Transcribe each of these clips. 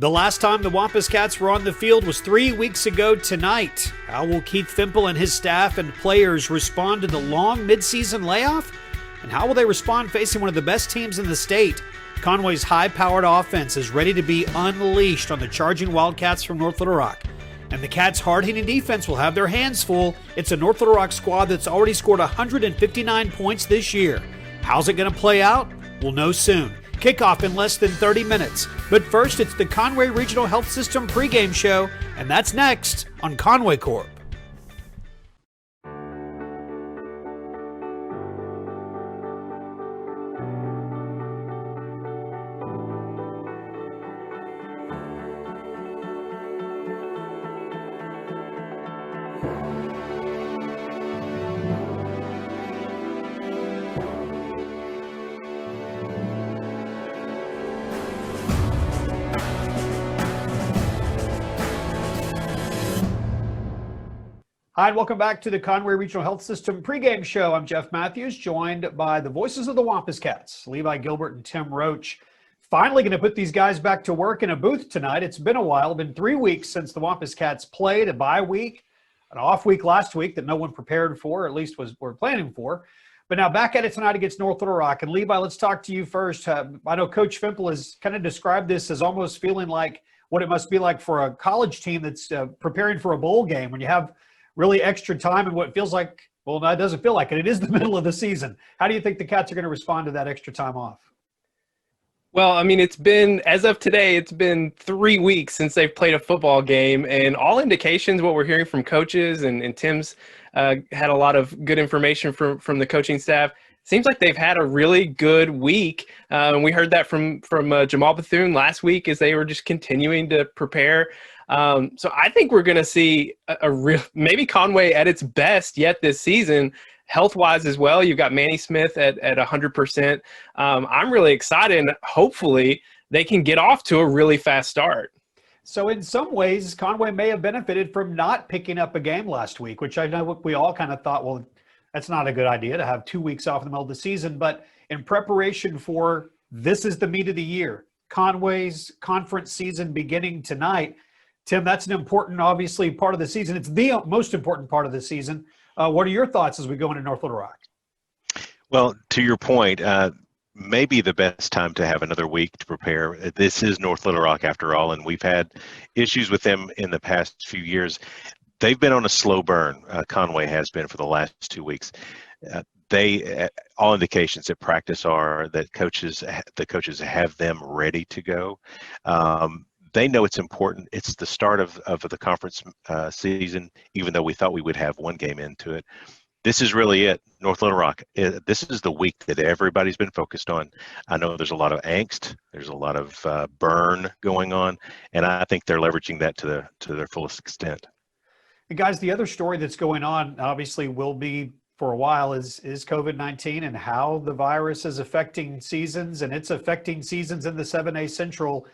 The last time the Wampus Cats were on the field was 3 weeks ago tonight. How will Keith Fimple and his staff and players respond to the long midseason layoff? And how will they respond facing one of the best teams in the state? Conway's high-powered offense is ready to be unleashed on the charging Wildcats from North Little Rock. And the Cats' hard-hitting defense will have their hands full. It's a North Little Rock squad that's already scored 159 points this year. How's it going to play out? We'll know soon. Kickoff in less than 30 minutes. But first, it's the Conway Regional Health System pregame show, and that's next on Conway Corp. Hi, and welcome back to the Conway Regional Health System pregame show. I'm Jeff Matthews, joined by the voices of the Wampus Cats, Levi Gilbert and Tim Roach. Finally going to put these guys back to work in a booth tonight. It's been a while, been 3 weeks since the Wampus Cats played, a bye week, an off week last week that no one prepared for, or at least were planning for. But now back at it tonight against North Little Rock. And Levi, let's talk to you first. I know Coach Fimple has kind of described this as almost feeling like what it must be like for a college team that's preparing for a bowl game when you have really extra time and what feels like, well, that doesn't feel like it. It is the middle of the season. How do you think the Cats are going to respond to that extra time off? Well, I mean, as of today, it's been 3 weeks since they've played a football game, and all indications, what we're hearing from coaches, and Tim's had a lot of good information from the coaching staff. Seems like they've had a really good week. And we heard that from Jamal Bethune last week as they were just continuing to prepare. So I think we're going to see a real, maybe Conway at its best yet this season, health-wise as well. You've got Manny Smith at 100%. I'm really excited, and hopefully they can get off to a really fast start. So in some ways, Conway may have benefited from not picking up a game last week, which I know we all kind of thought, well, that's not a good idea to have 2 weeks off in the middle of the season. But in preparation for this is the meat of the year, Conway's conference season beginning tonight, Tim, that's an important, obviously, part of the season. It's the most important part of the season. What are your thoughts as we go into North Little Rock? Well, to your point, maybe the best time to have another week to prepare. This is North Little Rock after all, and we've had issues with them in the past few years. They've been on a slow burn. Conway has been for the last 2 weeks. All indications at practice are that the coaches have them ready to go. They know it's important. It's the start of the conference season, even though we thought we would have one game into it. This is really it. North Little Rock, this is the week that everybody's been focused on. I know there's a lot of angst. There's a lot of burn going on, and I think they're leveraging that to their fullest extent. And guys, the other story that's going on, obviously will be for a while, is COVID-19 and how the virus is affecting seasons, and it's affecting seasons in the 7A Central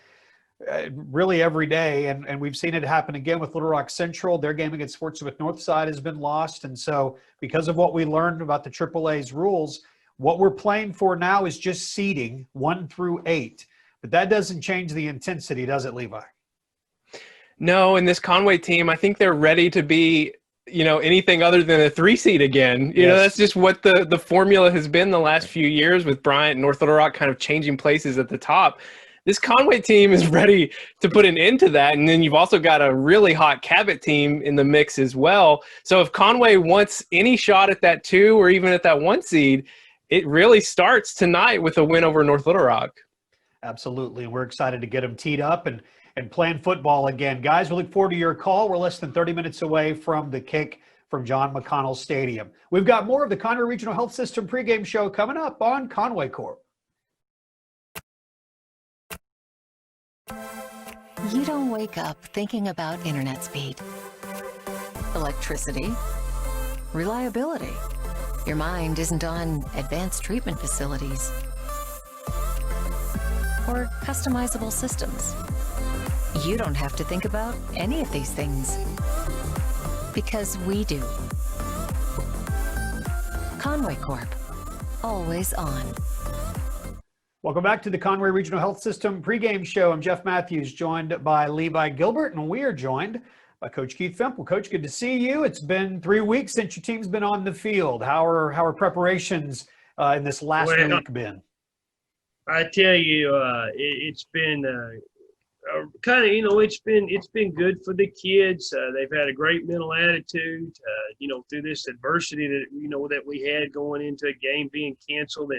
really every day, and we've seen it happen again with Little Rock Central. Their game against Fort Smith Northside has been lost, and so because of what we learned about the AAA's rules, what we're playing for now is just seeding 1 through 8, but that doesn't change the intensity, does it, Levi? No, and this Conway team, I think they're ready to be, anything other than a 3 seed again. You know, that's just what the formula has been the last few years with Bryant and North Little Rock kind of changing places at the top. This Conway team is ready to put an end to that. And then you've also got a really hot Cabot team in the mix as well. So if Conway wants any shot at that 2 or even at that 1 seed, it really starts tonight with a win over North Little Rock. Absolutely. We're excited to get them teed up and playing football again. Guys, we look forward to your call. We're less than 30 minutes away from the kick from John McConnell Stadium. We've got more of the Conway Regional Health System pregame show coming up on Conway Corp. You don't wake up thinking about internet speed, electricity, reliability. Your mind isn't on advanced treatment facilities or customizable systems. You don't have to think about any of these things because we do. Conway Corp, always on. Welcome back to the Conway Regional Health System pregame show. I'm Jeff Matthews, joined by Levi Gilbert, and we are joined by Coach Keith Fimple. Coach, good to see you. It's been 3 weeks since your team's been on the field. How are preparations in this last week been? I tell you, it's been kind of, it's been good for the kids. They've had a great mental attitude, through this adversity that we had going into a game being canceled.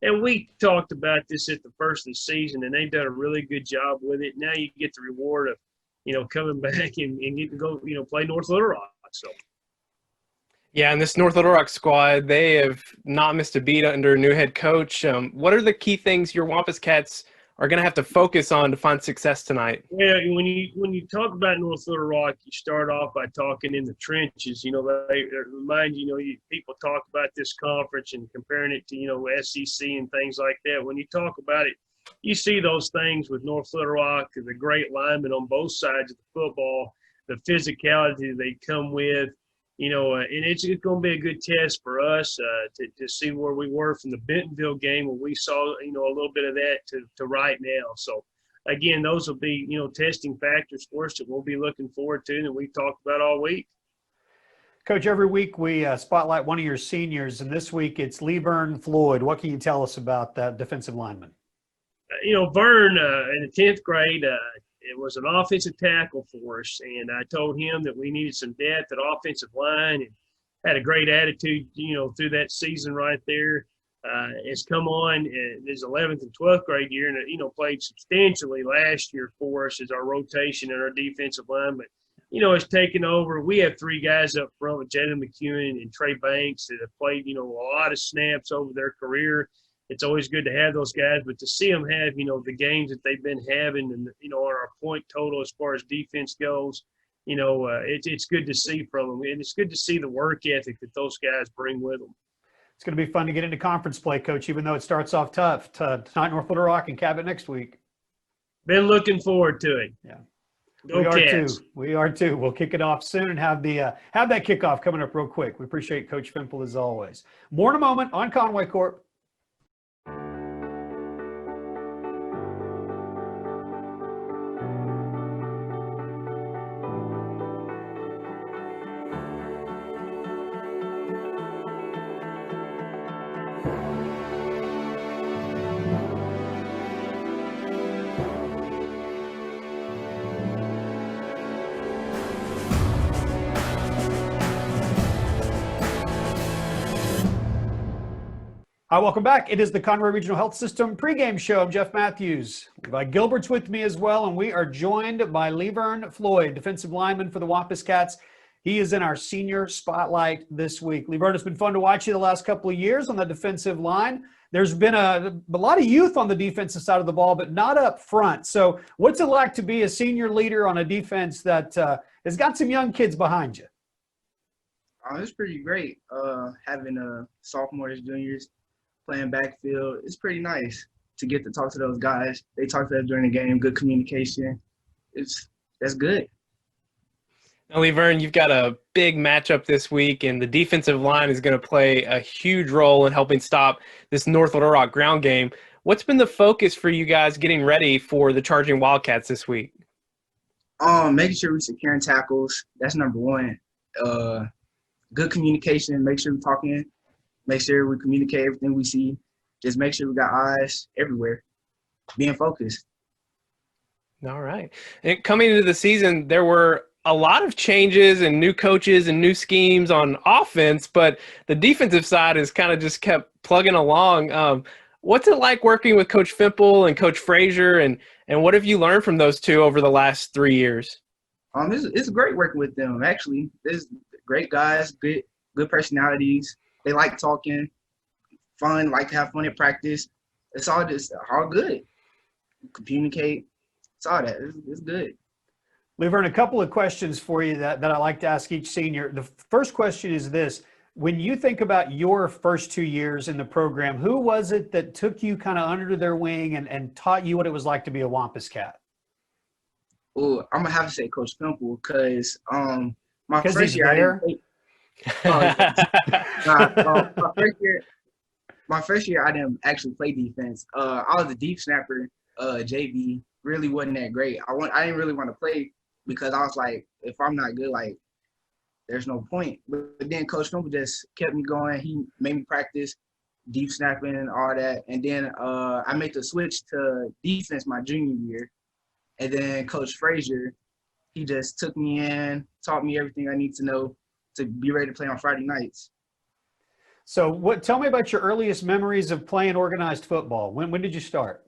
And we talked about this at the first of the season, and they've done a really good job with it. Now you get the reward of, coming back and getting to go, play North Little Rock. So. Yeah, and this North Little Rock squad, they have not missed a beat under a new head coach. What are the key things your Wampus Cats are going to have to focus on to find success tonight? Yeah, when you talk about North Little Rock, you start off by talking in the trenches. They remind people talk about this conference and comparing it to SEC and things like that. When you talk about it, you see those things with North Little Rock, the great linemen on both sides of the football, the physicality they come with. And it's going to be a good test for us to see where we were from the Bentonville game, where we saw, a little bit of that to right now. So, again, those will be, testing factors for us that we'll be looking forward to and we've talked about all week. Coach, every week we spotlight one of your seniors, and this week it's Vern Floyd. What can you tell us about that defensive lineman? Vern, in the 10th grade, it was an offensive tackle for us, and I told him that we needed some depth at offensive line, and had a great attitude, through that season right there. Has come on his 11th and 12th grade year, and played substantially last year for us as our rotation and our defensive line. But has taken over. We have 3 guys up front with Jalen McEwen and Trey Banks that have played a lot of snaps over their career. It's always good to have those guys, but to see them have, the games that they've been having and, on our point total as far as defense goes, it's good to see from them. And it's good to see the work ethic that those guys bring with them. It's going to be fun to get into conference play, Coach, even though it starts off tough. Tonight, North Little Rock and Cabot next week. Been looking forward to it. Yeah. Go we are Cats. too. We are too. We'll kick it off soon and have that kickoff coming up real quick. We appreciate Coach Fimple as always. More in a moment on Conway Corp. Hi, welcome back. It is the Conway Regional Health System pregame show. I'm Jeff Matthews. Levi Gilbert's with me as well, and we are joined by Vern Floyd, defensive lineman for the Wampus Cats. He is in our senior spotlight this week. Vern, it's been fun to watch you the last couple of years on the defensive line. There's been a lot of youth on the defensive side of the ball, but not up front. So what's it like to be a senior leader on a defense that has got some young kids behind you? It's pretty great having sophomores, juniors, playing backfield. It's pretty nice to get to talk to those guys. They talk to us during the game, good communication. That's good. Now, Vern, you've got a big matchup this week, and the defensive line is going to play a huge role in helping stop this North Little Rock ground game. What's been the focus for you guys getting ready for the Charging Wildcats this week? Making sure we're securing tackles. That's number one. Good communication. Make sure we're talking. Make sure we communicate everything we see. Just make sure we got eyes everywhere. Being focused. All right. And coming into the season, there were a lot of changes and new coaches and new schemes on offense, but the defensive side has kind of just kept plugging along. What's it like working with Coach Fimple and Coach Frazier, and what have you learned from those two over the last 3 years? It's great working with them, actually. There's great guys, good personalities. They like talking, fun, like to have fun at practice. It's all good. Communicate. It's all that. It's good. Vern, a couple of questions for you that I like to ask each senior. The first question is this. When you think about your first 2 years in the program, who was it that took you kind of under their wing and taught you what it was like to be a Wampus Cat? Oh, I'm going to have to say Coach Fimple because my first year, my first year, my first year, I didn't actually play defense. I was a deep snapper, JV. Really wasn't that great. I didn't really want to play because I was like, if I'm not good, like, there's no point. But then Coach Conway just kept me going. He made me practice deep snapping and all that. And then I made the switch to defense my junior year. And then Coach Frazier, he just took me in, taught me everything I need to know to be ready to play on Friday nights. So tell me about your earliest memories of playing organized football. When did you start?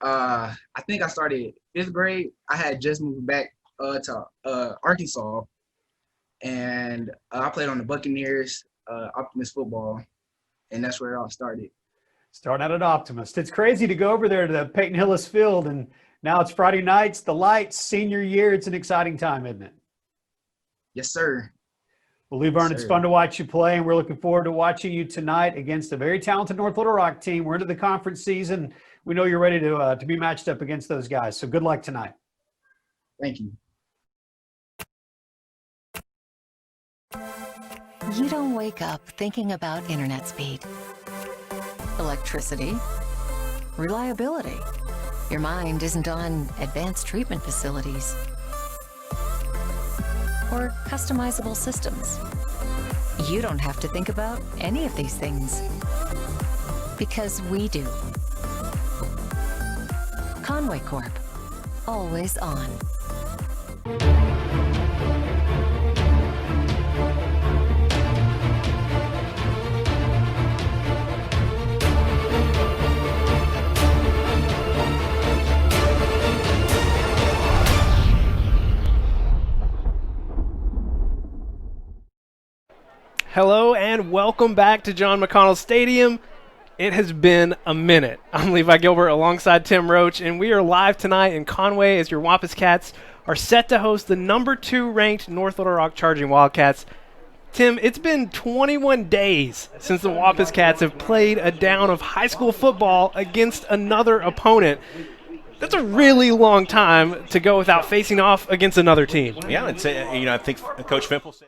I think I started 5th grade. I had just moved back to Arkansas, and I played on the Buccaneers, Optimus football, and that's where it all started. Starting out at Optimist. It's crazy to go over there to the Peyton Hillis Field, and now it's Friday nights, the lights, senior year. It's an exciting time, isn't it? Yes, sir. Well, Lee Byrne, Yes, it's sir. fun to watch you play, and we're looking forward to watching you tonight against a very talented North Little Rock team. We're into the conference season. We know you're ready to be matched up against those guys, so good luck tonight. Thank you. You don't wake up thinking about internet speed, electricity, reliability. Your mind isn't on advanced treatment facilities or customizable systems. You don't have to think about any of these things because we do. Conway Corp, always on. Hello and welcome back to John McConnell Stadium. It has been a minute. I'm Levi Gilbert alongside Tim Roach, and we are live tonight in Conway as your Wampus Cats are set to host the number 2 ranked North Little Rock Charging Wildcats. Tim, it's been 21 days since the Wampus Cats have played a down of high school football against another opponent. That's a really long time to go without facing off against another team. Yeah, and I think Coach Fimple said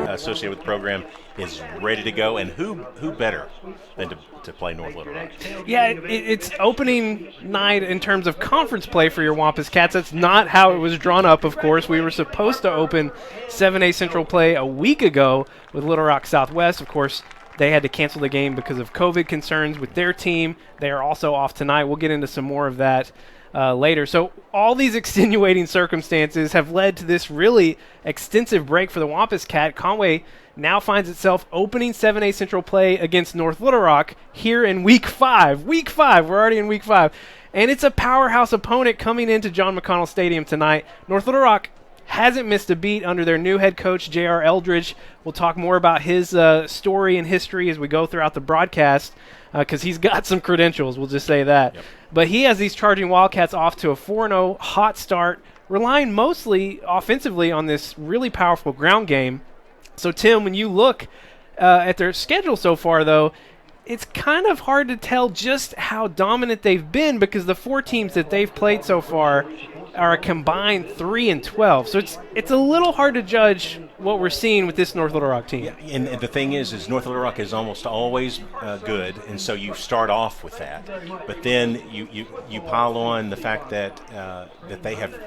associated with the program is ready to go, and who better than to play North Little Rock? Yeah, it's opening night in terms of conference play for your Wampus Cats. That's not how it was drawn up, of course. We were supposed to open 7A Central play a week ago with Little Rock Southwest. Of course, they had to cancel the game because of COVID concerns with their team. They are also off tonight. We'll get into some more of that later. So all these extenuating circumstances have led to this really extensive break for the Wampus Cat. Conway now finds itself opening 7A Central play against North Little Rock here in Week 5. Week 5. We're already in Week 5. And it's a powerhouse opponent coming into John McConnell Stadium tonight. North Little Rock hasn't missed a beat under their new head coach, J.R. Eldridge. We'll talk more about his story and history as we go throughout the broadcast because he's got some credentials, we'll just say that. Yep. But he has these Charging Wildcats off to a 4-0 hot start, relying mostly offensively on this really powerful ground game. So, Tim, when you look at their schedule so far, though, it's kind of hard to tell just how dominant they've been because the 4 teams that they've played so far are a combined 3-12. So it's a little hard to judge what we're seeing with this North Little Rock team. Yeah, and the thing is North Little Rock is almost always good, and so you start off with that. But then you pile on the fact that that they have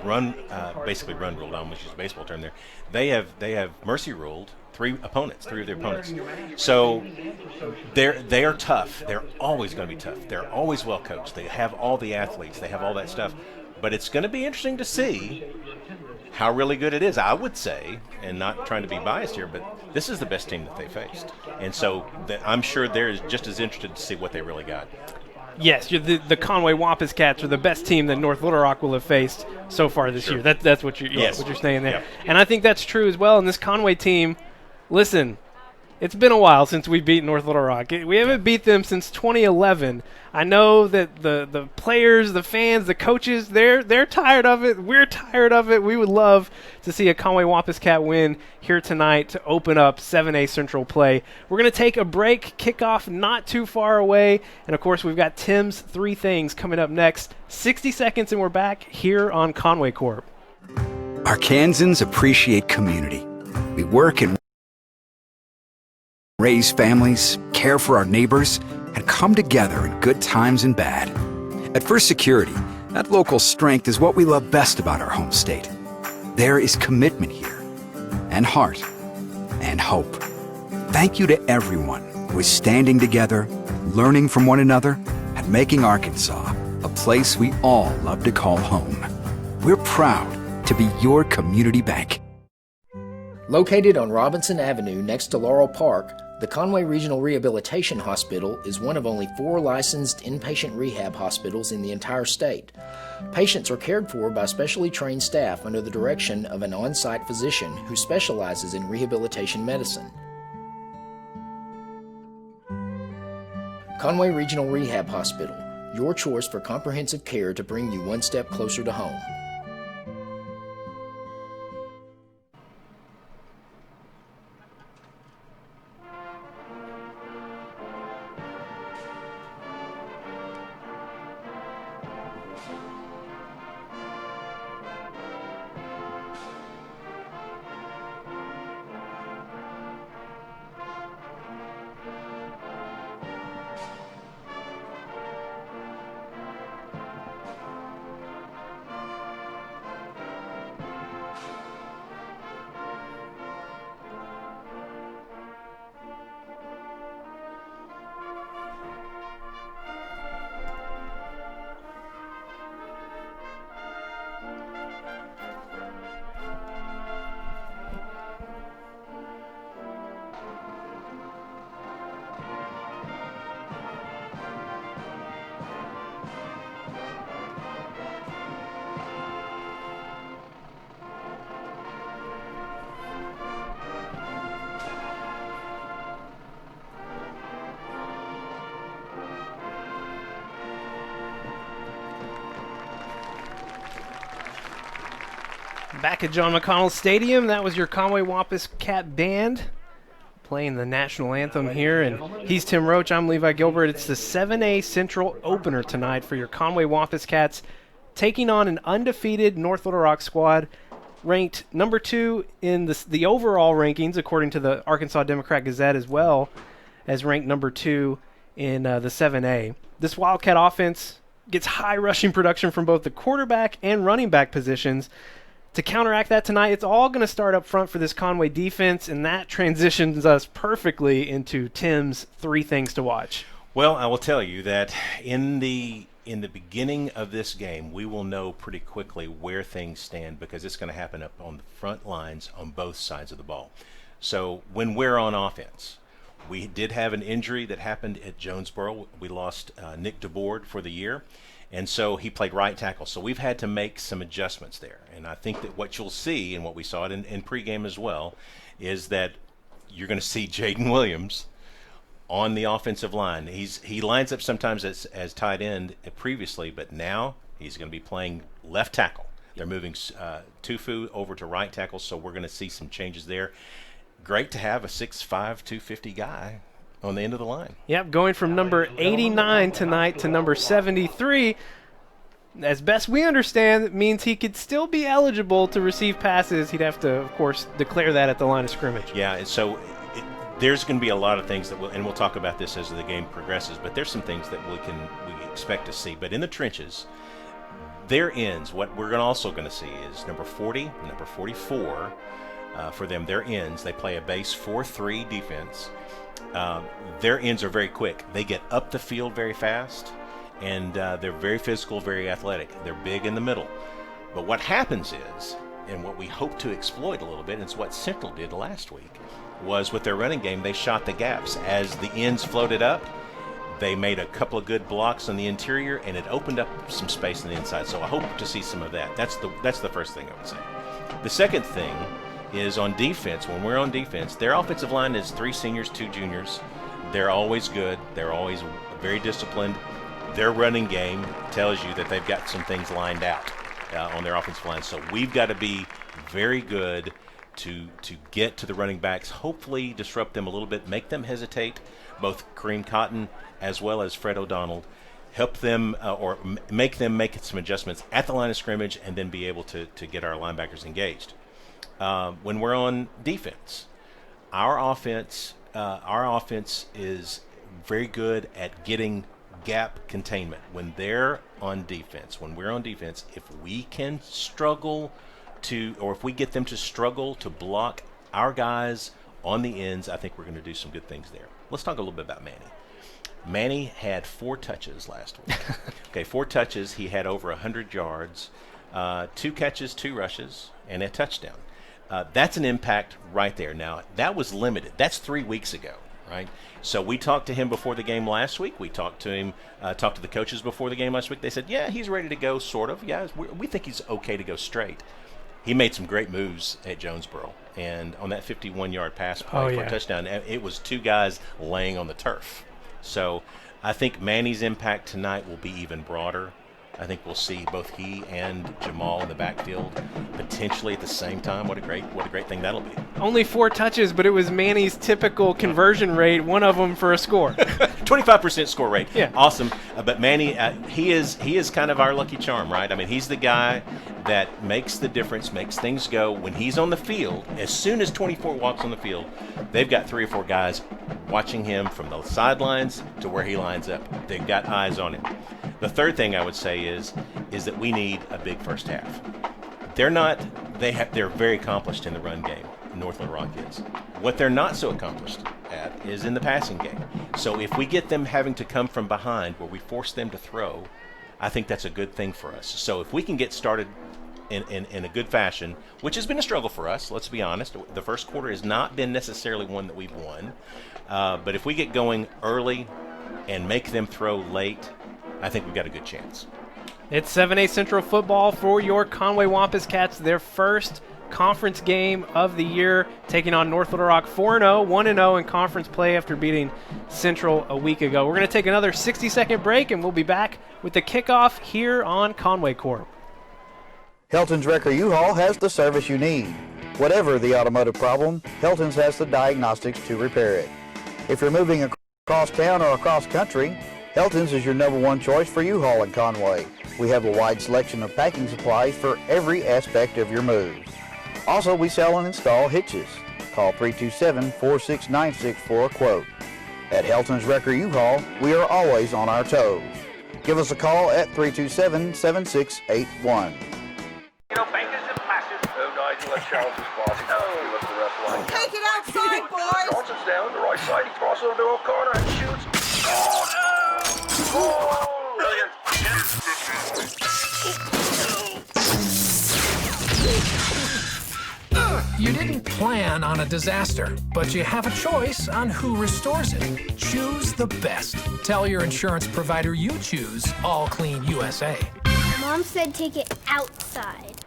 basically run ruled. I almost used a baseball term there. They have mercy ruled 3 of their opponents. So they are tough. They're always going to be tough. They're always well coached. They have all the athletes. They have all that stuff. But it's going to be interesting to see how really good it is. I would say, and not trying to be biased here, but this is the best team that they faced. And so I'm sure they're just as interested to see what they really got. Yes, the Conway Wampus Cats are the best team that North Little Rock will have faced so far this year. That's what you're saying there. Yep. And I think that's true as well. And this Conway team, listen, It's been a while since we beat North Little Rock. We haven't beat them since 2011. I know that the players, the fans, the coaches, they're tired of it. We're tired of it. We would love to see a Conway Wampus Cat win here tonight to open up 7A Central play. We're going to take a break, kickoff not too far away, and of course we've got Tim's 3 Things coming up next. 60 seconds and we're back here on Conway Corp. Arkansans appreciate community. We work and raise families, care for our neighbors, and come together in good times and bad. At First Security, that local strength is what we love best about our home state. There is commitment here, and heart, and hope. Thank you to everyone who is standing together, learning from one another, and making Arkansas a place we all love to call home. We're proud to be your community bank. Located on Robinson Avenue next to Laurel Park, the Conway Regional Rehabilitation Hospital is one of only 4 licensed inpatient rehab hospitals in the entire state. Patients are cared for by specially trained staff under the direction of an on-site physician who specializes in rehabilitation medicine. Conway Regional Rehab Hospital, your choice for comprehensive care to bring you one step closer to home. Back at John McConnell Stadium, that was your Conway Wampus Cat Band playing the national anthem here. And he's Tim Roach, I'm Levi Gilbert. It's the 7A Central opener tonight for your Conway Wampus Cats, taking on an undefeated North Little Rock squad, ranked number 2 in the overall rankings, according to the Arkansas Democrat Gazette, as well as ranked number 2 in the 7A. This Wildcat offense gets high rushing production from both the quarterback and running back positions. To counteract that tonight, it's all going to start up front for this Conway defense, and that transitions us perfectly into Tim's 3 Things to watch. Well, I will tell you that in the beginning of this game, we will know pretty quickly where things stand, because it's going to happen up on the front lines on both sides of the ball. So when we're on offense, we did have an injury that happened at Jonesboro. We lost Nick DeBoard for the year. And so he played right tackle. So we've had to make some adjustments there. And I think that what you'll see, and what we saw it in pregame as well, is that you're going to see Jaden Williams on the offensive line. He lines up sometimes as tight end previously, but now he's going to be playing left tackle. They're moving Tufu over to right tackle, so we're going to see some changes there. Great to have a 6'5", 250 guy on the end of the line. Yep, going from number 89 tonight to number 73. As best we understand, it means he could still be eligible to receive passes. He'd have to, of course, declare that at the line of scrimmage. Yeah, and so there's going to be a lot of things that we'll talk about this as the game progresses, but there's some things that we expect to see. But in the trenches, their ends, what we're also going to see is number 40, number 44 for them, their ends. They play a base 4-3 defense. Their ends are very quick. They get up the field very fast, and they're very physical, very athletic. They're big in the middle. But what happens is, and what we hope to exploit a little bit, and it's what Central did last week, was with their running game, they shot the gaps. As the ends floated up, they made a couple of good blocks on the interior, and it opened up some space on the inside. So I hope to see some of that. That's the first thing I would say. The second thing is on defense. When we're on defense, their offensive line is 3 seniors, 2 juniors. They're always good. They're always very disciplined. Their running game tells you that they've got some things lined out on their offensive line. So we've got to be very good to get to the running backs, hopefully disrupt them a little bit, make them hesitate, both Kareem Cotton as well as Fred O'Donnell, help them or make them make some adjustments at the line of scrimmage, and then be able to get our linebackers engaged. When we're on defense, our offense is very good at getting gap containment. When they're on defense, when we're on defense, if we can struggle or if we get them to struggle to block our guys on the ends, I think we're going to do some good things there. Let's talk a little bit about Manny. Manny had 4 touches last week. Okay, 4 touches. He had over 100 yards, 2 catches, 2 rushes, and a touchdown. That's an impact right there. Now, that was limited. That's 3 weeks ago, right? So we talked to him before the game last week. We talked to him, talked to the coaches before the game last week. They said, yeah, he's ready to go, sort of. Yeah, we think he's okay to go straight. He made some great moves at Jonesboro. And on that 51-yard pass play for a touchdown, it was 2 guys laying on the turf. So I think Manny's impact tonight will be even broader. I think we'll see both he and Jamal in the backfield potentially at the same time. What a great thing that'll be. Only 4 touches, but it was Manny's typical conversion rate, one of them for a score. 25% score rate. Yeah. Awesome. But Manny, he is kind of our lucky charm, right? I mean, he's the guy that makes the difference, makes things go. When he's on the field, as soon as 24 walks on the field, they've got 3 or 4 guys watching him from the sidelines to where he lines up. They've got eyes on him. The third thing I would say is that we need a big first half. They're very accomplished in the run game, North Little Rock is. What they're not so accomplished at is in the passing game. So if we get them having to come from behind where we force them to throw, I think that's a good thing for us. So if we can get started in a good fashion, which has been a struggle for us, let's be honest. The first quarter has not been necessarily one that we've won. But if we get going early and make them throw late, I think we've got a good chance. It's 7A Central football for your Conway Wampus Cats, their first conference game of the year, taking on North Little Rock 4-0, 1-0 in conference play after beating Central a week ago. We're going to take another 60-second break, and we'll be back with the kickoff here on Conway Corp. Helton's Wrecker U-Haul has the service you need. Whatever the automotive problem, Helton's has the diagnostics to repair it. If you're moving across town or across country, Helton's is your #1 choice for U-Haul in Conway. We have a wide selection of packing supplies for every aspect of your moves. Also, we sell and install hitches. Call 327-4696 for a quote. At Helton's Wrecker U-Haul, we are always on our toes. Give us a call at 327-7681. Bankers and passes. No, Nigel, that's Charles' boss. No, he left the rest line. Take it outside, boys. Johnson's down the right side. He crosses over to O'Connor and shoots. Oh, no! Oh, brilliant. You didn't plan on a disaster, but you have a choice on who restores it. Choose the best. Tell your insurance provider you choose All Clean USA. Mom said take it outside.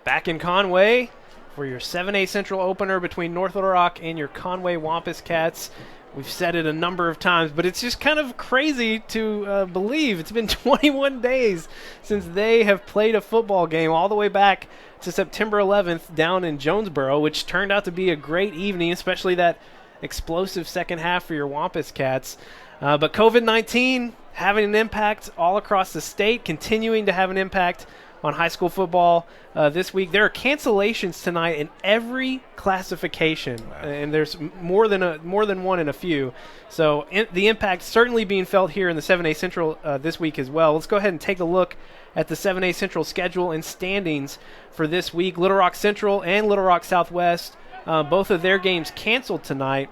Back in Conway for your 7A Central opener between North Little Rock and your Conway Wampus Cats. We've said it a number of times, but it's just kind of crazy to believe. It's been 21 days since they have played a football game all the way back to September 11th down in Jonesboro, which turned out to be a great evening, especially that explosive second half for your Wampus Cats. But COVID-19 having an impact all across the state, continuing to have an impact on high school football this week. There are cancellations tonight in every classification, and there's more than one in a few. So the impact certainly being felt here in the 7A Central this week as well. Let's go ahead and take a look at the 7A Central schedule and standings for this week. Little Rock Central and Little Rock Southwest, both of their games canceled tonight,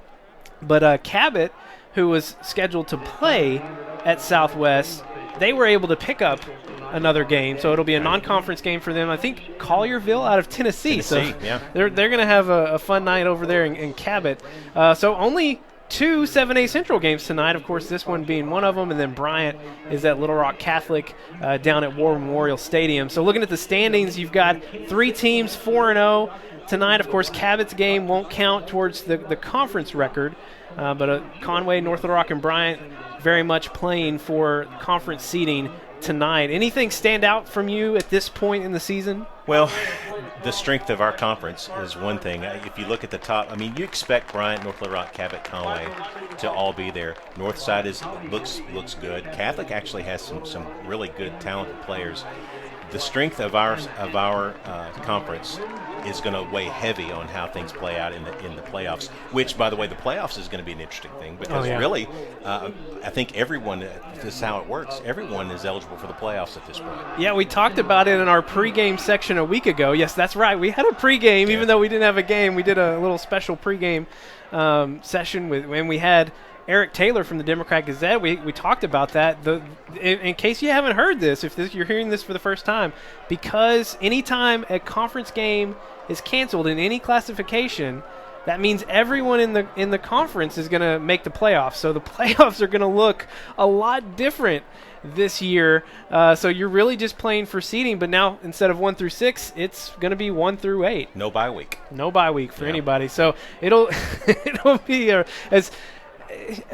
but Cabot, who was scheduled to play at Southwest, they were able to pick up another game, so it'll be a non-conference game for them. I think Collierville out of Tennessee. So yeah. they're going to have a fun night over there in Cabot. So only 2 7A Central games tonight, of course, this one being one of them, and then Bryant is at Little Rock Catholic down at War Memorial Stadium. So looking at the standings, you've got 3 teams 4-0 tonight. Of course, Cabot's game won't count towards the conference record, but Conway, North Little Rock, and Bryant very much playing for conference seeding tonight. Anything stand out from you at this point in the season? Well, the strength of our conference is one thing. If you look at the top, I mean, you expect Bryant, North Little Rock, Cabot, Conway to all be there. Northside looks good. Catholic actually has some really good, talented players. The strength of our conference is going to weigh heavy on how things play out in the playoffs, which, by the way, the playoffs is going to be an interesting thing because really I think everyone, this is how it works, everyone is eligible for the playoffs at this point. Yeah, we talked about it in our pregame section a week ago. Yes, that's right. We had a pregame, even though we didn't have a game. We did a little special pregame session when we had Eric Taylor from the Democrat Gazette. We talked about that. In case you haven't heard this, you're hearing this for the first time, because anytime a conference game is canceled in any classification, that means everyone in the conference is going to make the playoffs. So the playoffs are going to look a lot different this year. So you're really just playing for seeding, but now instead of 1 through 6, it's going to be 1 through 8. No bye week. No bye week for anybody. So it'll be as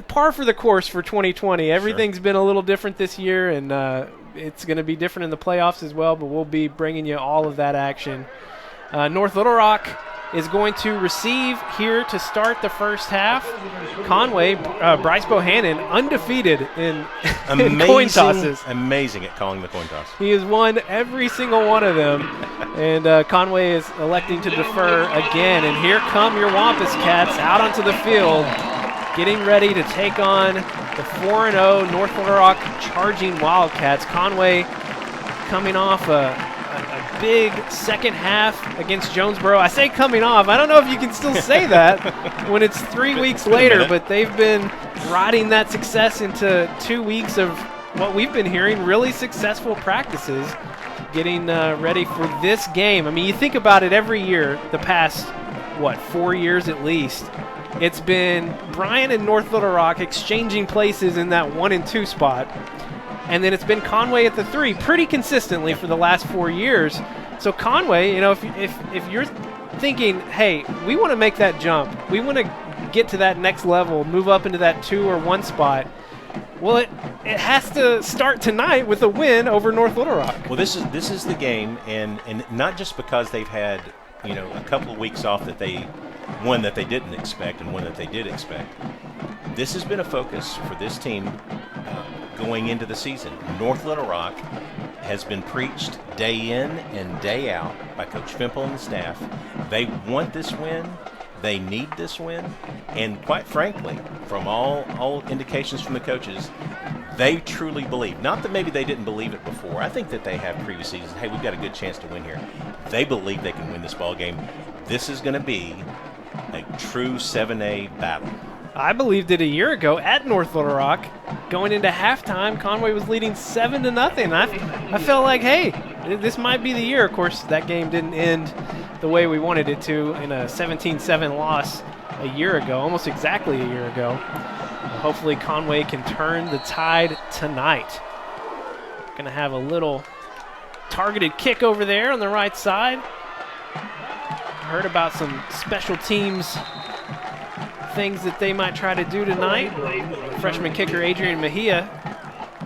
par for the course for 2020. Everything's been a little different this year, and it's going to be different in the playoffs as well, but we'll be bringing you all of that action. North Little Rock is going to receive here to start the first half. Conway, Bryce Bohannon, undefeated in coin tosses. Amazing at calling the coin toss. He has won every single one of them, and Conway is electing to defer again. And here come your Wampus Cats out onto the field, getting ready to take on the 4-0 North Little Rock Charging Wildcats. Conway coming off a big second half against Jonesboro. I say coming off. I don't know if you can still say that when it's 3 weeks later, but they've been riding that success into 2 weeks of what we've been hearing, really successful practices, getting ready for this game. I mean, you think about it every year, the past, 4 years at least, it's been Bryant and North Little Rock exchanging places in that 1 and 2 spot. And then it's been Conway at the 3 pretty consistently for the last 4 years. So Conway, if you're thinking, hey, we want to make that jump, we want to get to that next level, move up into that 2 or 1 spot, well, it has to start tonight with a win over North Little Rock. Well, this is the game, and not just because they've had a couple of weeks off one that they didn't expect and one that they did expect. This has been a focus for this team going into the season. North Little Rock has been preached day in and day out by Coach Fimple and the staff. They want this win. They need this win. And quite frankly, from all indications from the coaches, they truly believe. Not that maybe they didn't believe it before. I think that they have previous seasons. Hey, we've got a good chance to win here. They believe they can win this ball game. This is going to be a true 7A battle. I believed it a year ago at North Little Rock. Going into halftime, Conway was leading 7-0. I felt like, hey, this might be the year. Of course, that game didn't end the way we wanted it to in a 17-7 loss a year ago, almost exactly a year ago. Hopefully Conway can turn the tide tonight. Going to have a little targeted kick over there on the right side. Heard about some special teams things that they might try to do tonight. Freshman kicker Adrian Mejia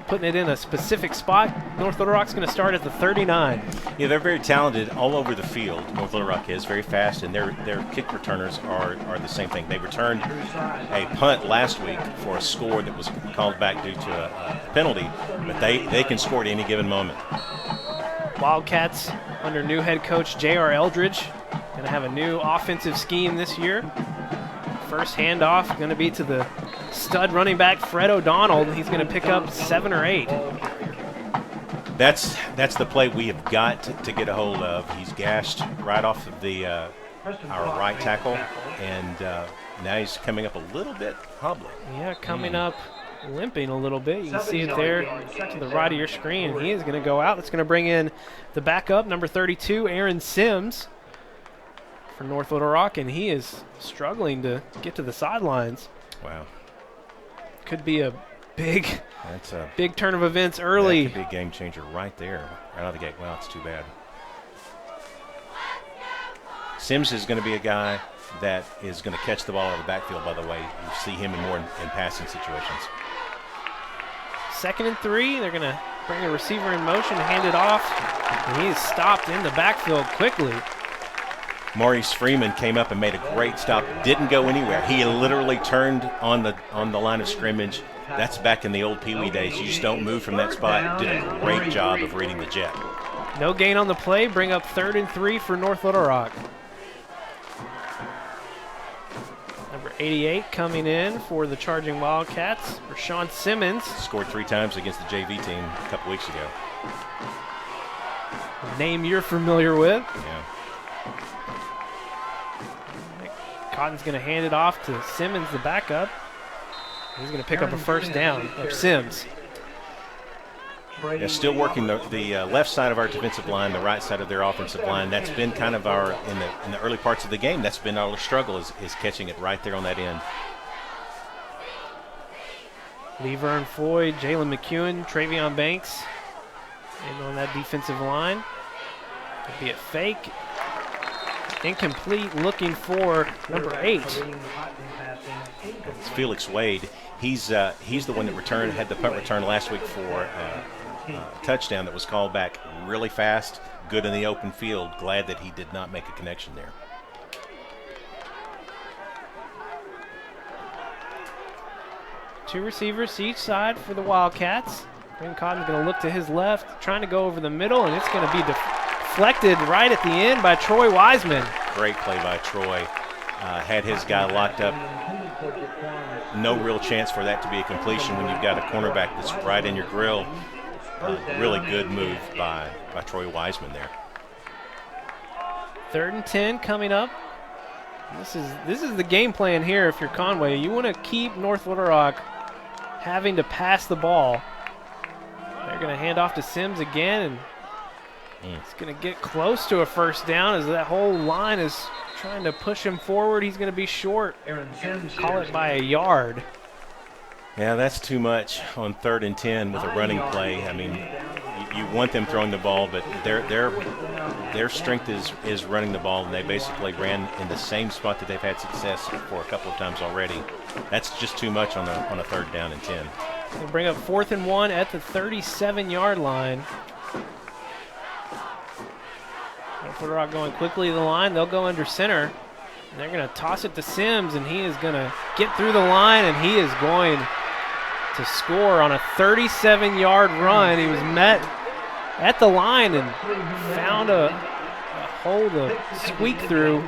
putting it in a specific spot. North Little Rock's going to start at the 39. Yeah, they're very talented all over the field. North Little Rock is very fast, and their kick returners are the same thing. They returned a punt last week for a score that was called back due to a penalty, but they can score at any given moment. Wildcats under new head coach J.R. Eldridge going to have a new offensive scheme this year. First handoff going to be to the stud running back Fred O'Donnell. He's going to pick up 7 or 8. That's the play we have got to get a hold of. He's gashed right off of our right tackle, and now he's coming up a little bit hobbling. Yeah, coming up limping a little bit. You can see it there to the right of your screen. He is going to go out. That's going to bring in the backup, number 32, Aaron Sims, for North Little Rock, and he is struggling to get to the sidelines. Wow. Could be a big turn of events early. That could be a game changer right there, right out of the gate. Wow, it's too bad. Sims is going to be a guy that is going to catch the ball out of the backfield, by the way. You see him more in passing situations. 2nd and 3. They're going to bring a receiver in motion, hand it off, and he is stopped in the backfield quickly. Maurice Freeman came up and made a great stop. Didn't go anywhere. He literally turned on the line of scrimmage. That's back in the old Pee Wee days. You just don't move from that spot. Did a great job of reading the jet. No gain on the play. Bring up 3rd and 3 for North Little Rock. Number 88 coming in for the Charging Wildcats, Rashawn Simmons. Scored 3 times against the JV team a couple weeks ago. A name you're familiar with. Yeah. Cotton's going to hand it off to Simmons, the backup. He's going to pick up a 1st down, or Sims. Yeah, still working the left side of our defensive line, the right side of their offensive line. That's been kind of our, in the early parts of the game, that's been our struggle is catching it right there on that end. Levern Floyd, Jalen McEwen, Travion Banks, and on that defensive line. It'll be a fake. Incomplete, looking for number 8. It's Felix Wade. He's the one that had the punt return last week for a touchdown that was called back really fast, good in the open field. Glad that he did not make a connection there. Two receivers each side for the Wildcats. Green Cotton's going to look to his left, trying to go over the middle, and it's going to be deflected right at the end by Troy Wiseman. Great play by Troy. Had his guy locked up. No real chance for that to be a completion when you've got a cornerback that's right in your grill. Really good move by Troy Wiseman there. 3rd and 10 coming up. This is the game plan here if you're Conway. You want to keep North Little Rock having to pass the ball. They're going to hand off to Sims again, and it's going to get close to a 1st down as that whole line is trying to push him forward. He's going to be short. Call it by a yard. Yeah, that's too much on 3rd and 10 with a running play. I mean, you want them throwing the ball, but their strength is running the ball, and they basically ran in the same spot that they've had success for a couple of times already. That's just too much on a 3rd down and 10. We'll bring up 4th and 1 at the 37-yard line. North Little Rock going quickly to the line. They'll go under center. And they're going to toss it to Sims, and he is going to get through the line, and he is going to score on a 37-yard run. He was met at the line and found a hole to squeak through.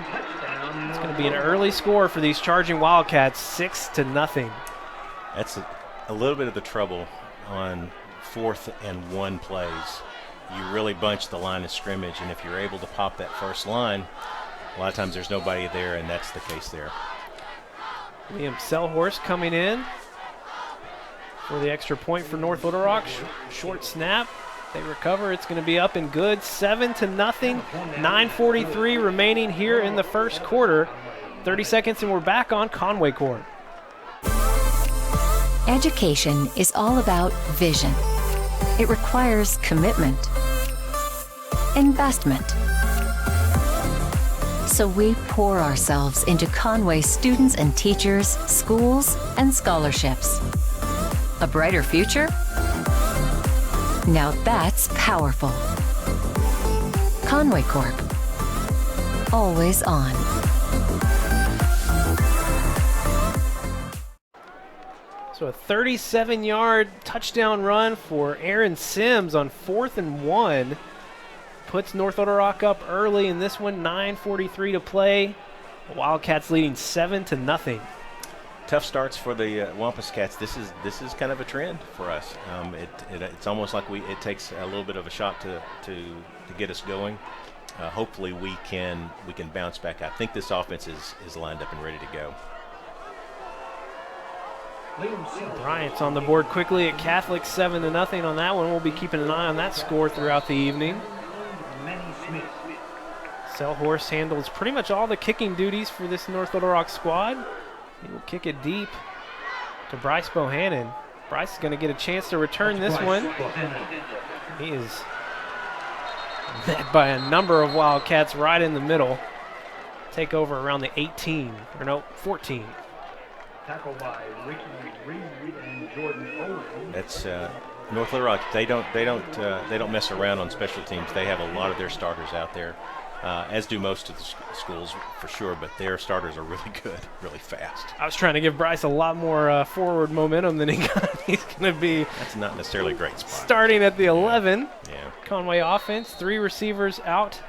It's going to be an early score for these Charging Wildcats, 6-0. That's a little bit of the trouble on 4th and 1 plays. You really bunch the line of scrimmage, and if you're able to pop that first line, a lot of times there's nobody there, and that's the case there. Liam Selhorst coming in for the extra point for North Little Rock. Short snap. They recover. It's going to be up and good. 7-0. 9:43 remaining here in the 1st quarter. 30 seconds, and we're back on Conway Corp. Education is all about vision. It requires commitment, investment. So we pour ourselves into Conway students and teachers, schools, and scholarships. A brighter future? Now that's powerful. Conway Corp. Always on. So a 37-yard touchdown run for Aaron Sims on 4th and 1. Puts North Little Rock up early in this one, 9:43 to play. The Wildcats leading 7-0. Tough starts for the Wampus Cats. This is kind of a trend for us. It's almost like it takes a little bit of a shot to get us going. Hopefully we can bounce back. I think this offense is lined up and ready to go. Bryant's on the board quickly at Catholic, 7-0 on that one. We'll be keeping an eye on that score throughout the evening. Selhorst handles pretty much all the kicking duties for this North Little Rock squad. He will kick it deep to Bryce Bohannon. Bryce is going to get a chance to return this one. He is met by a number of Wildcats right in the middle. Take over around the 18, or no, 14. Tackled by Ricky Reed and Jordan Owen. That's North Little Rock. They don't mess around on special teams. They have a lot of their starters out there, as do most of the schools for sure. But their starters are really good, really fast. I was trying to give Bryce a lot more forward momentum than he got. He's going to be. That's not necessarily a great spot. Starting at the 11. Yeah. Conway offense, 3 receivers out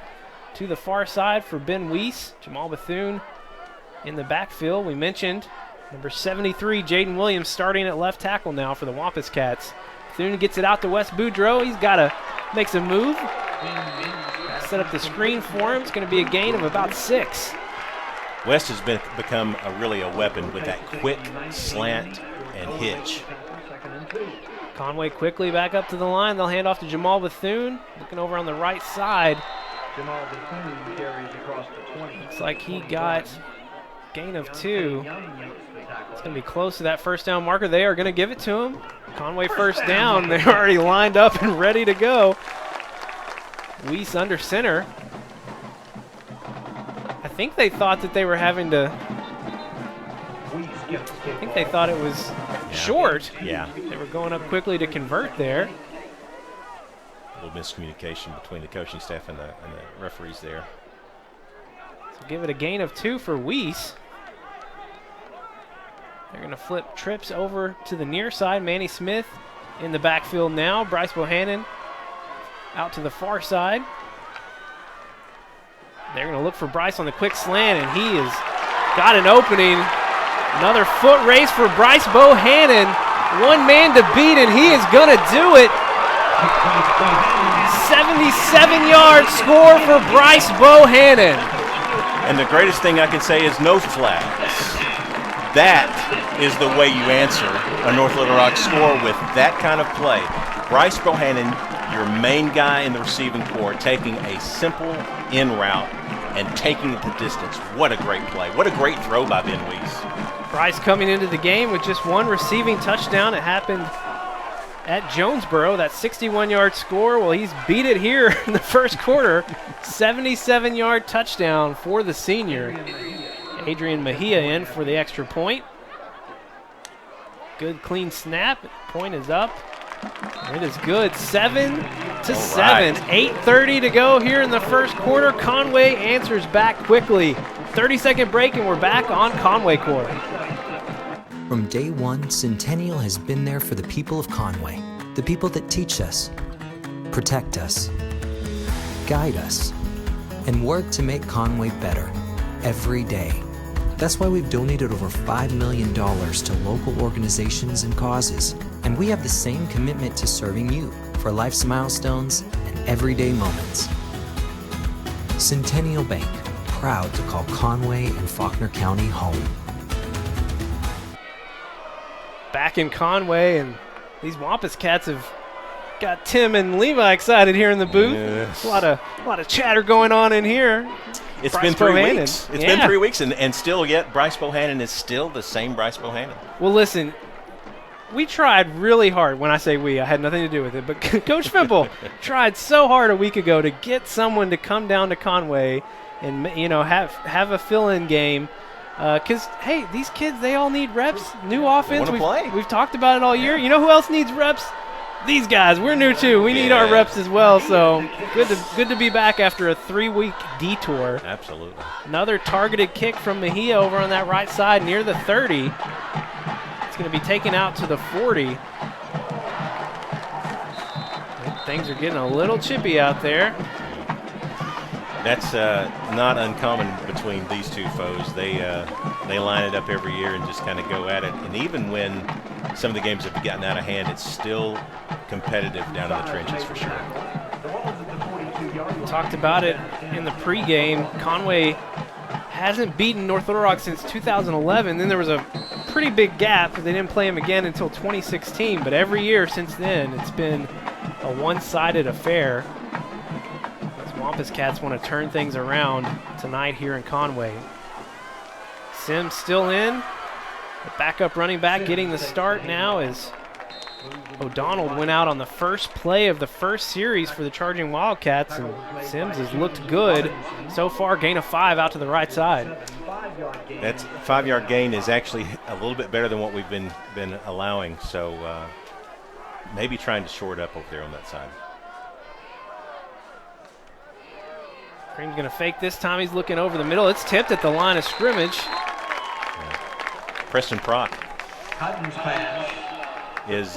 to the far side for Ben Weiss. Jamal Bethune in the backfield. We mentioned number 73, Jaden Williams, starting at left tackle now for the Wampus Cats. Bethune gets it out to Wes Boudreau. He's got to make a move. Set up the screen for him. It's going to be a gain of about 6. West has become really a weapon with that quick slant and hitch. Conway quickly back up to the line. They'll hand off to Jamal Bethune. Looking over on the right side. Jamal Bethune carries across the 20. Looks like he got gain of 2. It's going to be close to that first down marker. They are going to give it to him. Conway first down. They're already lined up and ready to go. Weiss under center. I think they thought that they were having to. I think they thought it was short. Yeah. They were going up quickly to convert there. A little miscommunication between the coaching staff and the referees there. So give it a gain of 2 for Weiss. They're going to flip trips over to the near side. Manny Smith in the backfield now. Bryce Bohannon out to the far side. They're going to look for Bryce on the quick slant, and he has got an opening. Another foot race for Bryce Bohannon. One man to beat, and he is going to do it. 77-yard score for Bryce Bohannon. And the greatest thing I can say is no flags. That is the way you answer a North Little Rock score with that kind of play. Bryce Bohannon, your main guy in the receiving corps, taking a simple in route and taking it the distance. What a great play. What a great throw by Ben Weiss. Bryce coming into the game with just 1 receiving touchdown. It happened at Jonesboro, that 61-yard score. Well, he's beat it here in the first quarter. 77-yard touchdown for the senior. Adrian Mejia in for the extra point. Good clean snap. Point is up. It is good. 7-7. Right. 8:30 to go here in the first quarter. Conway answers back quickly. 30-second break, and we're back on Conway Corp. From day one, Centennial has been there for the people of Conway, the people that teach us, protect us, guide us, and work to make Conway better every day. That's why we've donated over $5 million to local organizations and causes, and we have the same commitment to serving you for life's milestones and everyday moments. Centennial Bank, proud to call Conway and Faulkner County home. Back in Conway, and these Wampus Cats have got Tim and Levi excited here in the booth. Yes. A lot of chatter going on in here. It's Bryce been 3 Bohannon. weeks. It's been 3 weeks, and still yet Bryce Bohannon is still the same Bryce Bohannon. Well, listen, we tried really hard. When I say we, I had nothing to do with it, but Coach Fimple tried so hard a week ago to get someone to come down to Conway and have a fill-in game. Because, hey, these kids, they all need reps. New offense. We've talked about it all year. You know who else needs reps? These guys. We're new, too. We need our reps as well. So good to be back after a 3-week detour. Absolutely. Another targeted kick from Mejia over on that right side near the 30. It's going to be taken out to the 40. Things are getting a little chippy out there. That's not uncommon between these two foes. They line it up every year and just kind of go at it. And even when some of the games have gotten out of hand, it's still competitive down in the trenches for sure. We talked about it in the pregame. Conway hasn't beaten North Little Rock since 2011. Then there was a pretty big gap. They didn't play him again until 2016. But every year since then, it's been a one-sided affair. Wampus Cats want to turn things around tonight here in Conway. Sims still in. The backup running back getting the start now is O'Donnell went out on the first play of the first series for the Charging Wildcats, and Sims has looked good so far. Gain of 5 out to the right side. That 5-yard gain is actually a little bit better than what we've been allowing, so maybe trying to short up over there on that side. Cream's going to fake this time. He's looking over the middle. It's tipped at the line of scrimmage. Yeah. Preston Prock is,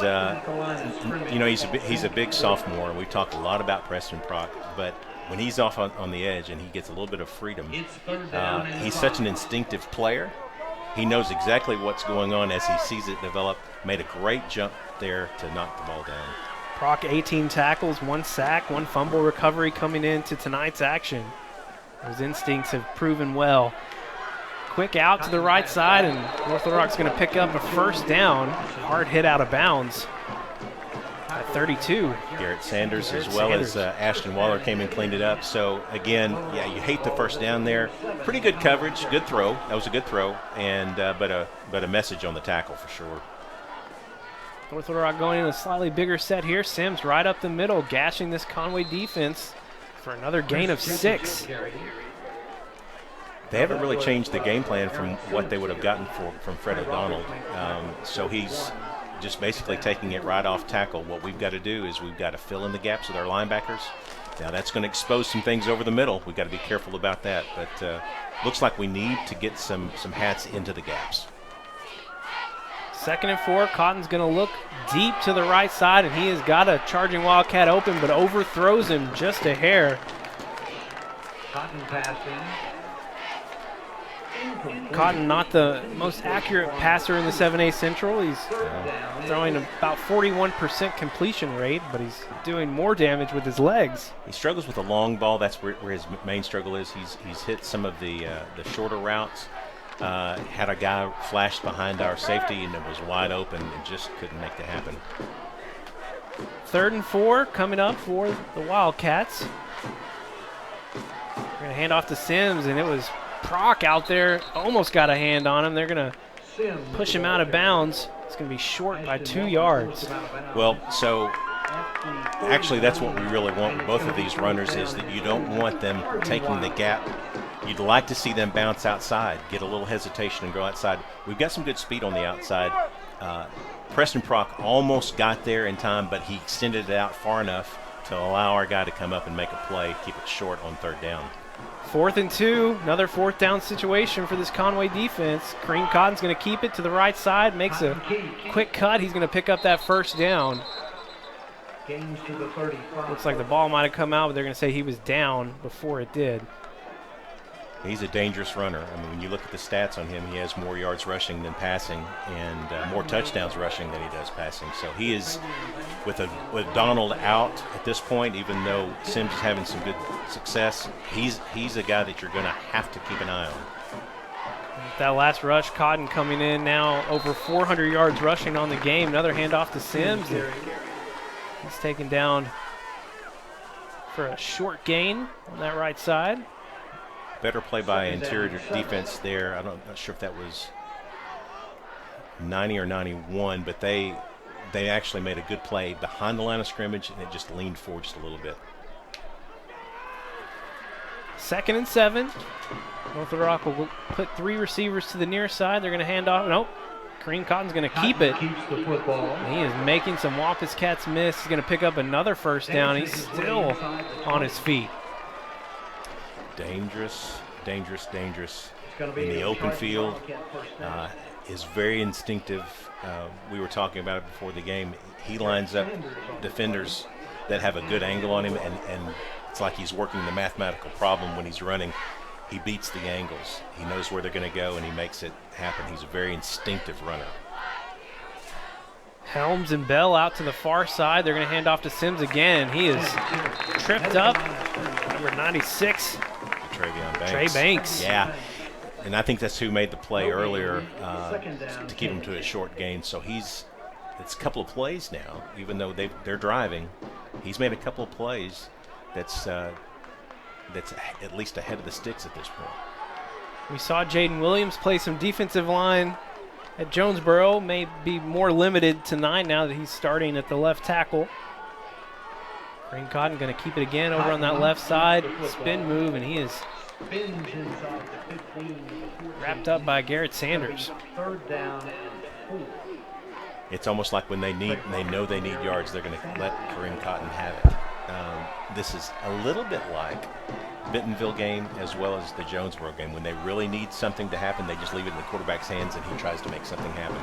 he's a big sophomore. We've talked a lot about Preston Prock, but when he's off on the edge and he gets a little bit of freedom, he's such an instinctive player. He knows exactly what's going on as he sees it develop. Made a great jump there to knock the ball down. Prock 18 tackles, 1 sack, 1 fumble recovery coming into tonight's action. Those instincts have proven well. Quick out to the right side, and North Little Rock's going to pick up a first down. Hard hit out of bounds at 32. Garrett Sanders as well as Ashton Waller came and cleaned it up. So, again, yeah, you hate the first down there. Pretty good coverage, good throw. That was a good throw, and but a message on the tackle for sure. North Little Rock going in a slightly bigger set here. Sims right up the middle, gashing this Conway defense for another gain of 6. They haven't really changed the game plan from what they would have gotten from Fred O'Donnell. So he's just basically taking it right off tackle. What we've got to do is we've got to fill in the gaps with our linebackers. Now that's going to expose some things over the middle. We've got to be careful about that. But looks like we need to get some hats into the gaps. 2nd and 4. Cotton's going to look deep to the right side, and he has got a Charging Wildcat open, but overthrows him just a hair. Cotton passing. Cotton not the most accurate passer in the 7A Central. He's throwing about 41% completion rate, but he's doing more damage with his legs. He struggles with the long ball. That's where his main struggle is. He's hit some of the shorter routes. Had a guy flash behind our safety, and it was wide open and just couldn't make that happen. 3rd and 4 coming up for the Wildcats. We're going to hand off to Sims, and it was Prock out there. Almost got a hand on him. They're going to push him out of bounds. It's going to be short by 2 yards. Well, so actually that's what we really want with both of these runners, is that you don't want them taking the gap. You'd like to see them bounce outside, get a little hesitation and go outside. We've got some good speed on the outside. Preston Prock almost got there in time, but he extended it out far enough to allow our guy to come up and make a play, keep it short on 3rd down. 4th and 2, another 4th down situation for this Conway defense. Kareem Cotton's going to keep it to the right side, makes a quick cut. He's going to pick up that first down. Gains to the 35. Looks like the ball might have come out, but they're going to say he was down before it did. He's a dangerous runner. I mean, when you look at the stats on him, he has more yards rushing than passing, and more touchdowns rushing than he does passing. So he is, with Donald out at this point, even though Sims is having some good success, he's a guy that you're going to have to keep an eye on. That last rush, Cotton coming in now over 400 yards rushing on the game. Another handoff to Sims. He's taken down for a short gain on that right side. Better play by interior defense there. I'm not sure if that was 90 or 91, but they actually made a good play behind the line of scrimmage, and it just leaned forward just a little bit. 2nd and 7. North Little Rock will put 3 receivers to the near side. They're going to hand off. Nope. Kareem Cotton's going to keep it. Keeps the football. He is making some Wampus Cats miss. He's going to pick up another first down. He's still on his feet. Dangerous in the open field. Is very instinctive. We were talking about it before the game. He lines up defenders that have a good angle on him, and it's like he's working the mathematical problem when he's running. He beats the angles. He knows where they're going to go, and he makes it happen. He's a very instinctive runner. Helms and Bell out to the far side. They're going to hand off to Sims again. He is tripped up. Number 96. Trey Banks. Yeah, and I think that's who made the play earlier to keep him to a short gain. So it's a couple of plays now, even though they're driving. He's made a couple of plays that's at least ahead of the sticks at this point. We saw Jaden Williams play some defensive line At Jonesboro may be more limited tonight now that he's starting at the left tackle. Kareem Cotton going to keep it again over on that left side. Spin move, and he is wrapped up by Garrett Sanders. It's almost like when they know they need yards, they're going to let Kareem Cotton have it. This is a little bit like Bentonville game as well as the Jonesboro game. When they really need something to happen, they just leave it in the quarterback's hands and he tries to make something happen.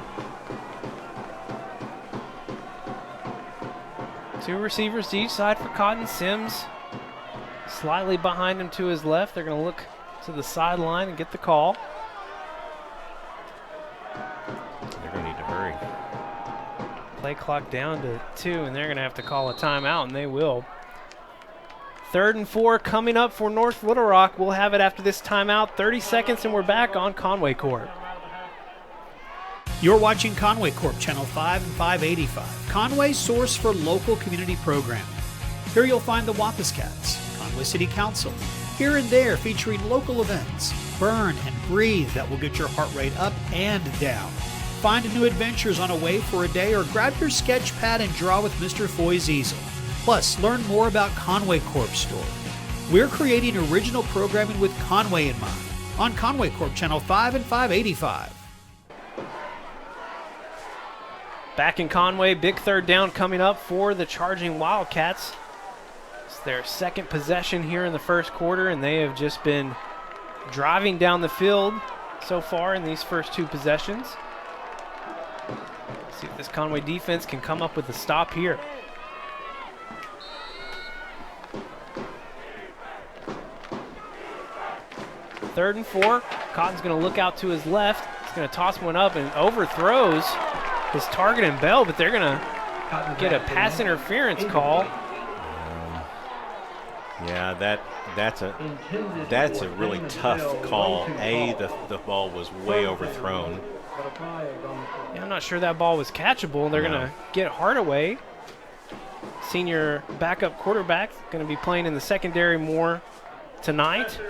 Two receivers to each side for Cotton. Sims slightly behind him to his left. They're going to look to the sideline and get the call. They're going to need to hurry. Play clock down to 2, and they're going to have to call a timeout, and they will. 3rd and 4 coming up for North Little Rock. We'll have it after this timeout. 30 seconds, and we're back on Conway Corp. You're watching Conway Corp, Channel 5 and 585. Conway's source for local community programming. Here you'll find the Wampus Cats, Conway City Council. Here and there featuring local events. Burn and breathe that will get your heart rate up and down. Find new adventures on a wave for a day or grab your sketch pad and draw with Mr. Foy's easel. Plus, learn more about Conway Corp's story. We're creating original programming with Conway in mind on Conway Corp, Channel 5 and 585. Back in Conway, big 3rd down coming up for the charging Wildcats. It's their 2nd possession here in the 1st quarter, and they have just been driving down the field so far in these first 2 possessions. See if this Conway defense can come up with a stop here. Third and 4. Cotton's going to look out to his left. He's going to toss one up and overthrows his target and Bell, but they're going to get a pass interference call. Yeah, that's a really tough call. The ball was way overthrown. Yeah, I'm not sure that ball was catchable. They're going to get Hardaway, senior backup quarterback, going to be playing in the secondary more tonight.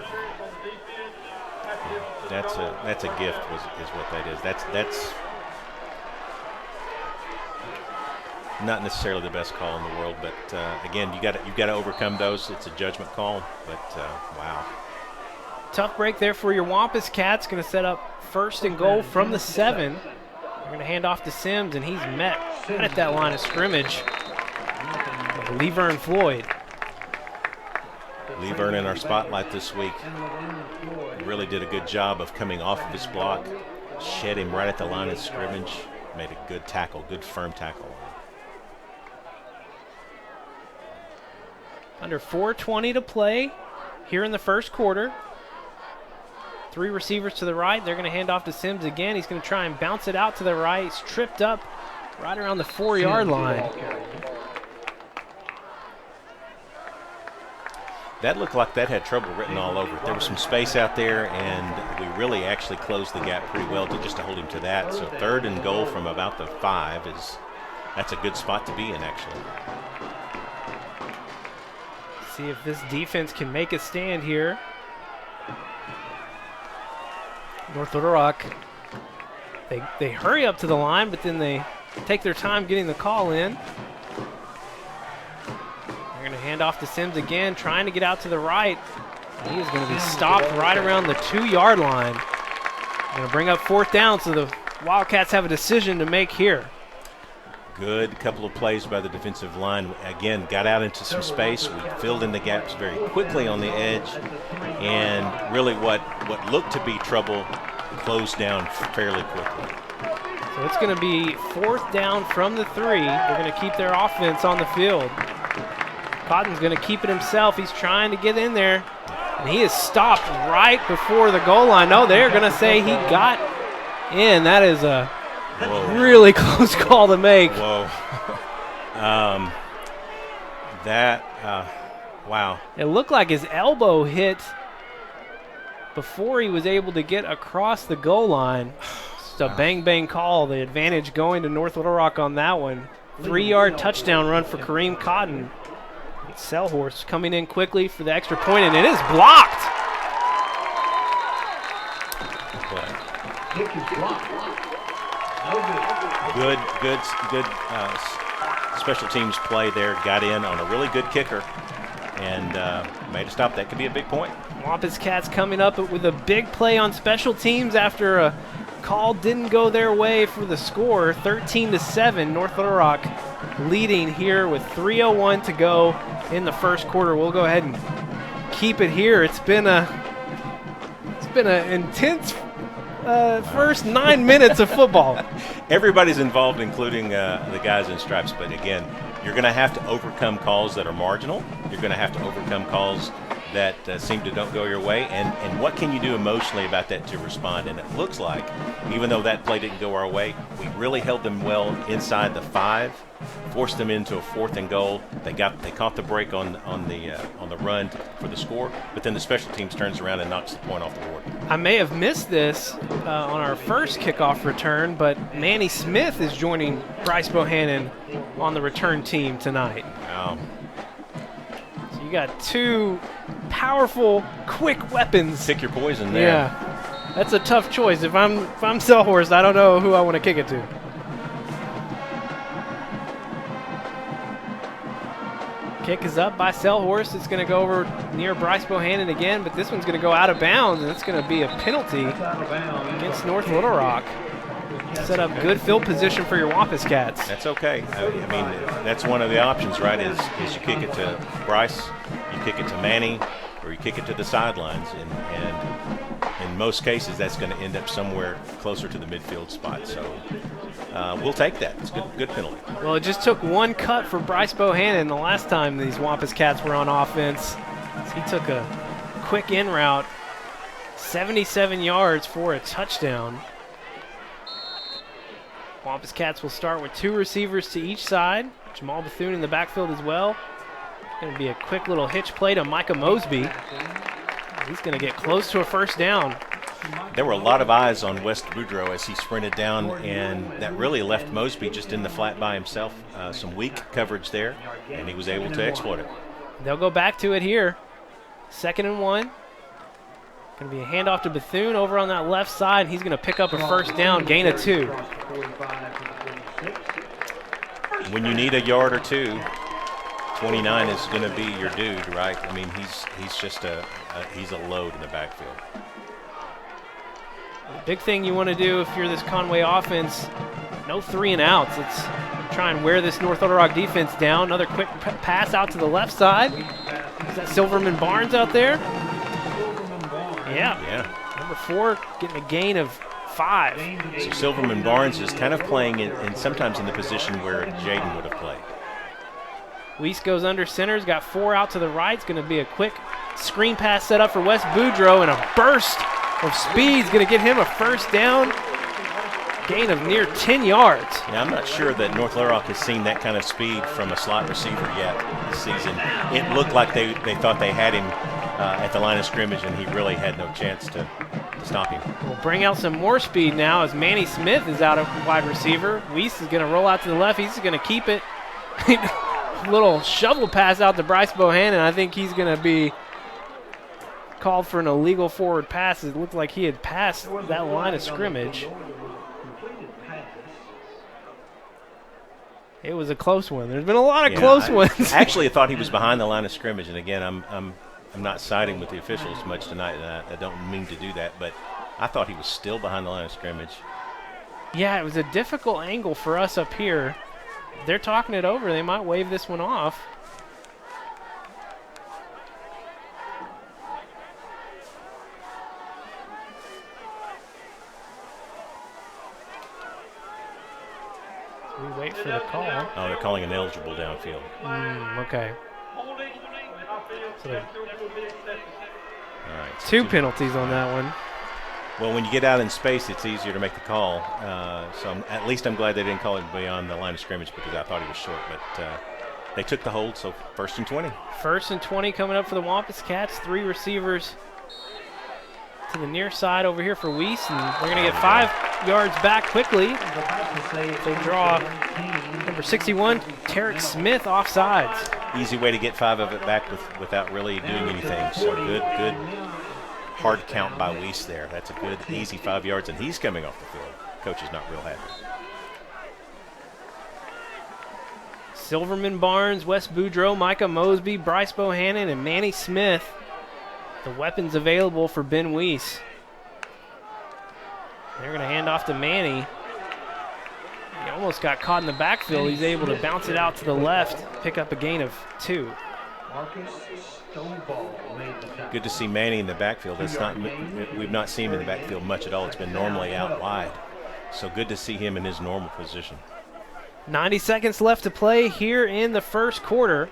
That's a gift is what that is. That's not necessarily the best call in the world, but again, you've got to overcome those. It's a judgment call, but wow. Tough break there for your Wampus Cats. Going to set up 1st and goal from the 7. They're going to hand off to Sims, and he's met right at that line of scrimmage with Levern Floyd. Levern in our spotlight this week really did a good job of coming off of his block, shed him right at the line of scrimmage, made a good tackle, good firm tackle. Under 4:20 to play here in the 1st quarter. 3 receivers to the right. They're going to hand off to Sims again. He's going to try and bounce it out to the right. He's tripped up right around the 4-yard line. That looked like that had trouble written all over it. There was some space out there, and we really actually closed the gap pretty well to hold him to that. So 3rd and goal from about the 5 that's a good spot to be in, actually. See if this defense can make a stand here. North Little Rock, they hurry up to the line, but then they take their time getting the call in. They're going to hand off to Sims again, trying to get out to the right. He is going to be stopped right around the 2-yard line. Going to bring up 4th down, so the Wildcats have a decision to make here. Good couple of plays by the defensive line. Again, got out into some space. We filled in the gaps very quickly on the edge, and really what looked to be trouble closed down fairly quickly. So it's going to be 4th down from the 3. They're going to keep their offense on the field. Cotton's going to keep it himself. He's trying to get in there, and he is stopped right before the goal line. No, they're going to say he got in. That is a really close call to make. Whoa. Wow. It looked like his elbow hit before he was able to get across the goal line. Just a bang-bang call. The advantage going to North Little Rock on that one. 3-yard touchdown run for Kareem Cotton. Selhorse coming in quickly for the extra point, and it is blocked. Good special teams play there. Got in on a really good kicker and made a stop. That could be a big point. Wampus Cats coming up with a big play on special teams after a call didn't go their way for the score. 13-7, North Little Rock leading here with 3:01 to go in the first quarter. We'll go ahead and keep it here. It's been an intense first 9 minutes of football. Everybody's involved, including the guys in stripes. But again, you're going to have to overcome calls that are marginal. You're going to have to overcome calls that seem to don't go your way. And what can you do emotionally about that to respond? And it looks like, even though that play didn't go our way, we really held them well inside the 5, forced them into a 4th and goal. They caught the break on the run for the score, but then the special teams turns around and knocks the point off the board. I may have missed this on our first kickoff return, but Manny Smith is joining Bryce Bohannon on the return team tonight. Wow. So you got 2 powerful, quick weapons. Pick your poison there. Yeah, that's a tough choice. If I'm Selhorst, I don't know who I want to kick it to. Kick is up by Selhorst. It's going to go over near Bryce Bohannon again, but this one's going to go out of bounds, and it's going to be a penalty against North Little Rock. Set up good field position for your Wampus Cats. That's okay. I mean, that's one of the options, right, is you kick it to Bryce, you kick it to Manny, or you kick it to the sidelines. And in most cases, that's going to end up somewhere closer to the midfield spot. So we'll take that. It's a good penalty. Well, it just took one cut for Bryce Bohannon the last time these Wampus Cats were on offense. He took a quick in route, 77 yards for a touchdown. Wampus Cats will start with 2 receivers to each side. Jamal Bethune in the backfield as well. Going to be a quick little hitch play to Micah Mosby. He's going to get close to a first down. There were a lot of eyes on West Boudreaux as he sprinted down, and that really left Mosby just in the flat by himself. Some weak coverage there, and he was able to exploit it. They'll go back to it here. 2nd and 1. Going to be a handoff to Bethune over on that left side, and he's going to pick up a first down, gain of 2. When you need a yard or 2, 29 is going to be your dude, right? I mean, he's just he's a load in the backfield. The big thing you want to do if you're this Conway offense, no 3 and outs. Let's try and wear this North Little Rock defense down. Another quick pass out to the left side. Is that Silverman Barnes out there? Yeah. Number 4 getting a gain of 5. So Silverman Barnes is kind of playing in sometimes in the position where Jaden would have played. Weiss goes under center. He's got 4 out to the right. It's going to be a quick screen pass set up for West Boudreaux, and a burst of speed is going to get him a first down. Gain of near 10 yards. Yeah, I'm not sure that North Little Rock has seen that kind of speed from a slot receiver yet this season. It looked like they thought they had him at the line of scrimmage, and he really had no chance to stop him. We'll bring out some more speed now as Manny Smith is out of wide receiver. Weiss is going to roll out to the left. He's going to keep it. Little shovel pass out to Bryce Bohannon. I think he's going to be called for an illegal forward pass. It looked like he had passed that line of scrimmage. It was a close one. There's been a lot of close ones. Actually, I thought he was behind the line of scrimmage, and again, I'm not siding with the officials much tonight, and I don't mean to do that, but I thought he was still behind the line of scrimmage. Yeah, it was a difficult angle for us up here. They're talking it over. They might wave this one off. So we wait for the call. Oh, they're calling an eligible downfield. Okay. So all right. 2 penalties on that one. Well, when you get out in space, it's easier to make the call. So at least I'm glad they didn't call it beyond the line of scrimmage because I thought he was short. But they took the hold, so 1st and 20. 1st and 20 coming up for the Wampus Cats. 3 receivers to the near side over here for Weiss, and they're going to get 5 yards back quickly. They draw number 61, Tarek Smith, offsides. Easy way to get 5 of it back without really doing anything. So good hard count by Weiss there. That's a good, easy 5 yards, and he's coming off the field. Coach is not real happy. Silverman Barnes, Wes Boudreaux, Micah Mosby, Bryce Bohannon, and Manny Smith. The weapons available for Ben Weiss. They're going to hand off to Manny. He almost got caught in the backfield. He's able to bounce it out to the left, pick up a gain of 2. Good to see Manny in the backfield. We've not seen him in the backfield much at all. It's been normally out wide. So good to see him in his normal position. 90 seconds left to play here in the first quarter.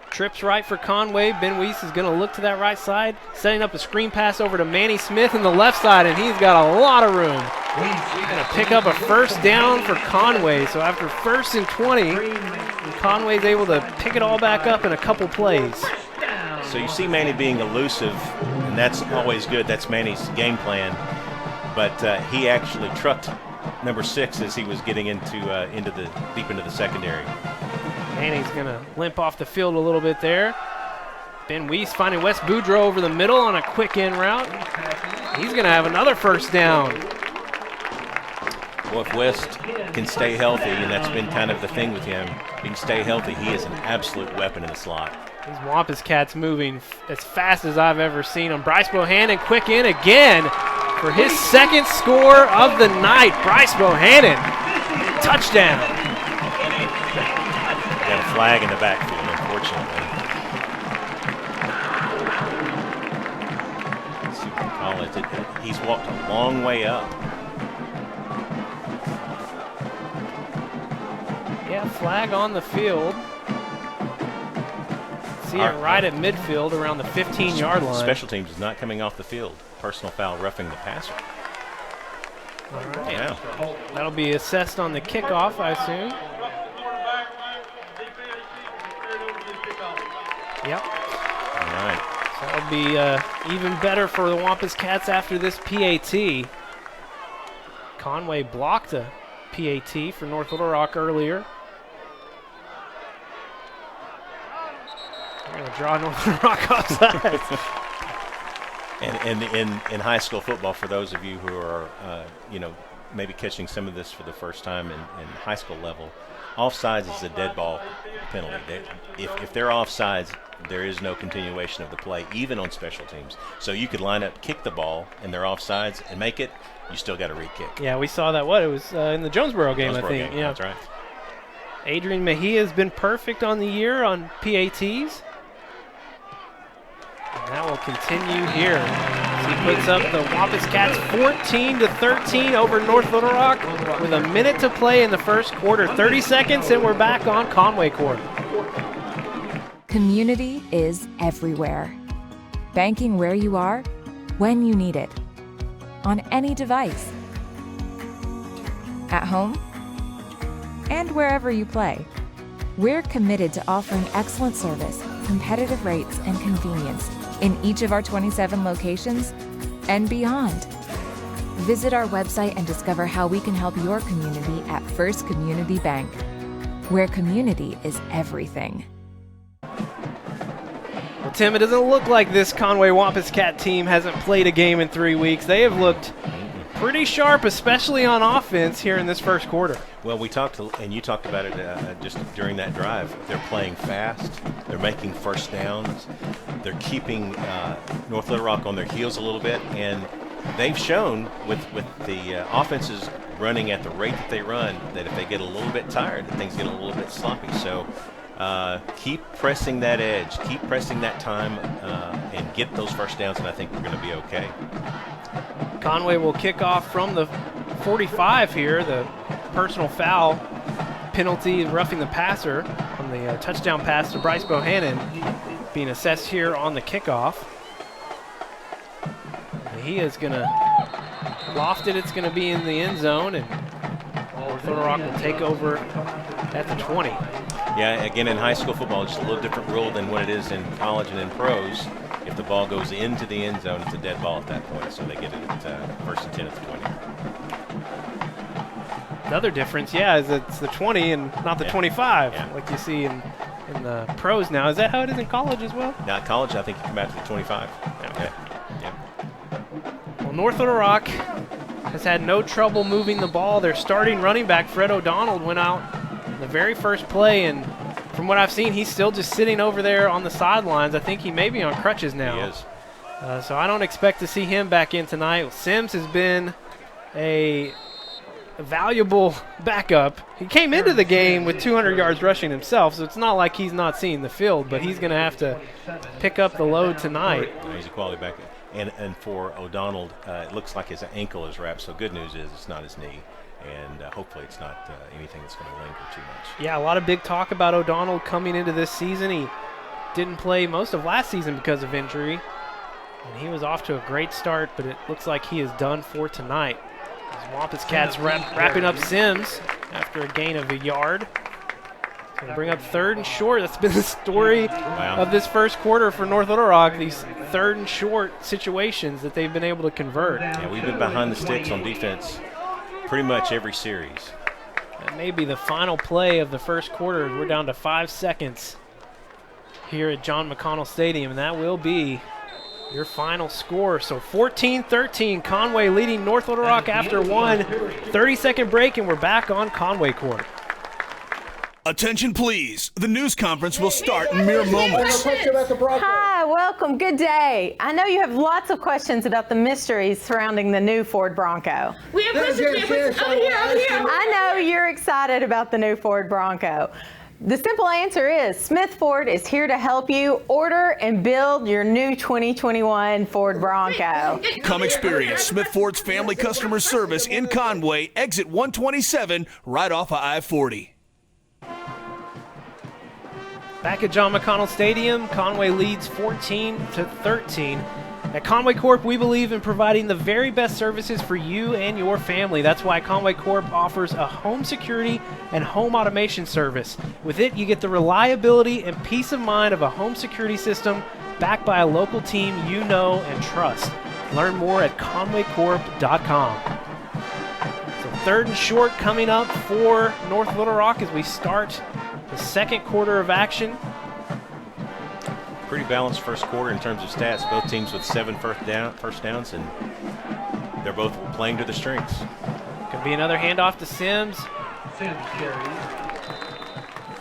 Trips right for Conway. Ben Weiss is going to look to that right side, setting up a screen pass over to Manny Smith in the left side, and he's got a lot of room. He's going to pick up a first down for Conway. So after 1st and 20, Conway's able to pick it all back up in a couple plays. So you see Manny being elusive, and that's always good. That's Manny's game plan. But he actually trucked number 6 as he was getting deep into the secondary. Manny's going to limp off the field a little bit there. Ben Weiss finding Wes Boudreaux over the middle on a quick in route. He's going to have another first down. Well, if West can stay healthy, and that's been kind of the thing with him, if he can stay healthy, he is an absolute weapon in the slot. These Wampus Cats moving as fast as I've ever seen them. Bryce Bohannon quick in again for his 2nd score of the night. Bryce Bohannon, touchdown. Got a flag in the backfield, unfortunately. Let's see what we call it. He's walked a long way up. Yeah, flag on the field. See it right at midfield around the 15-yard line. Special teams is not coming off the field. Personal foul roughing the passer. All right. Yeah. That'll be assessed on the kickoff, I assume. Yep. All right. So that'll be even better for the Wampus Cats after this PAT. Conway blocked a PAT for North Little Rock earlier. We're going to draw North Little Rock offside. And in high school football, for those of you who are, maybe catching some of this for the first time in high school level, offsides is a dead ball penalty. If they're offsides, there is no continuation of the play, even on special teams. So you could line up, kick the ball, and they're offsides and make it, you still got to re-kick. Yeah, we saw that. It was in the Jonesboro game, I think. Yeah, that's right. Adrian Mejia has been perfect on the year on PATs. And that will continue here. He puts up the Wampus Cats 14-13 over North Little Rock with a minute to play in the first quarter. 30 seconds, and we're back on Conway Corp. Community is everywhere. Banking where you are, when you need it. On any device. At home. And wherever you play. We're committed to offering excellent service, competitive rates, and convenience in each of our 27 locations and beyond. Visit our website and discover how we can help your community at First Community Bank, where community is everything. Well, Tim, it doesn't look like this Conway Wampus Cat team hasn't played a game in 3 weeks. They have looked pretty sharp, especially on offense here in this first quarter. Well, we talked, and you talked about it just during that drive. They're playing fast. They're making first downs. They're keeping North Little Rock on their heels a little bit, and they've shown with the offenses running at the rate that they run that if they get a little bit tired, that things get a little bit sloppy. So keep pressing that edge, keep pressing that time, and get those first downs, and I think we're going to be okay. Conway will kick off from the 45 here. The personal foul penalty, roughing the passer on the touchdown pass to Bryce Bohannon being assessed here on the kickoff. And he is going to loft it. It's going to be in the end zone, and North Little Rock will take over at the 20. Yeah, again, in high school football, it's just a little different rule than what it is in college and in pros. If the ball goes into the end zone, it's a dead ball at that point, so they get it at first and 10 at the 20. Another difference, is it's the 20 and not the 25, like you see in the pros now. Is that how it is in college as well? Now, at college, I think you come out to the 25. Okay. Well, North Little Rock has had no trouble moving the ball. Their starting running back, Fred O'Donnell, went out the very first play, and from what I've seen, he's still just sitting over there on the sidelines. I think he may be on crutches now. He is. So I don't expect to see him back in tonight. Sims has been a valuable backup. He came into the game with 200 yards rushing himself, so it's not like he's not seeing the field, but he's going to have to pick up the load tonight. He's a quality backup. And for O'Donnell, it looks like his ankle is wrapped, so good news is it's not his knee. And hopefully it's not anything that's going to linger too much. Yeah, a lot of big talk about O'Donnell coming into this season. He didn't play most of last season because of injury. And he was off to a great start, but it looks like he is done for tonight. As Wampus Cats wrapping up Sims after a gain of a yard. Going to bring up 3rd and short. That's been the story of this first quarter for North Little Rock, these 3rd and short situations that they've been able to convert. Yeah, we've been behind the sticks on defense pretty much every series. That may be the final play of the first quarter. We're down to 5 seconds here at John McConnell Stadium, and that will be your final score. So 14-13, Conway leading North Little Rock after one 30-second break, and we're back on Conway Corp. Attention please, the news conference will start in mere moments. Hi, welcome, good day. I know you have lots of questions about the mysteries surrounding the new Ford Bronco. We have questions. Over here. I know you're excited about the new Ford Bronco. The simple answer is Smith Ford is here to help you order and build your new 2021 Ford Bronco. Come experience Smith Ford's family customer service in Conway, exit 127, right off of I-40. Back at John McConnell Stadium, Conway leads 14-13. At Conway Corp, we believe in providing the very best services for you and your family. That's why Conway Corp offers a home security and home automation service. With it, you get the reliability and peace of mind of a home security system backed by a local team you know and trust. Learn more at conwaycorp.com. So 3rd and short coming up for North Little Rock as we start the second quarter of action. Pretty balanced first quarter in terms of stats. Both teams with 7 first downs, and they're both playing to the strengths. Could be another handoff to Sims.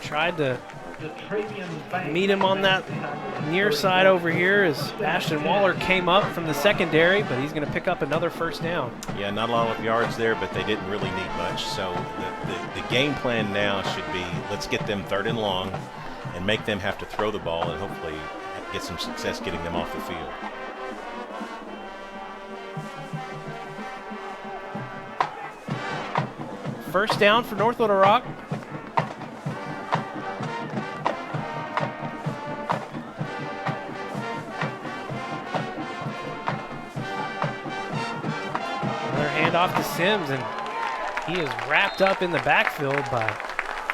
Tried to meet him on that near side over here as Ashton Waller came up from the secondary, but he's going to pick up another first down. Yeah, not a lot of yards there, but they didn't really need much. So the game plan now should be let's get them 3rd and long and make them have to throw the ball and hopefully get some success getting them off the field. First down for North Little Rock. Another handoff to Sims, and he is wrapped up in the backfield by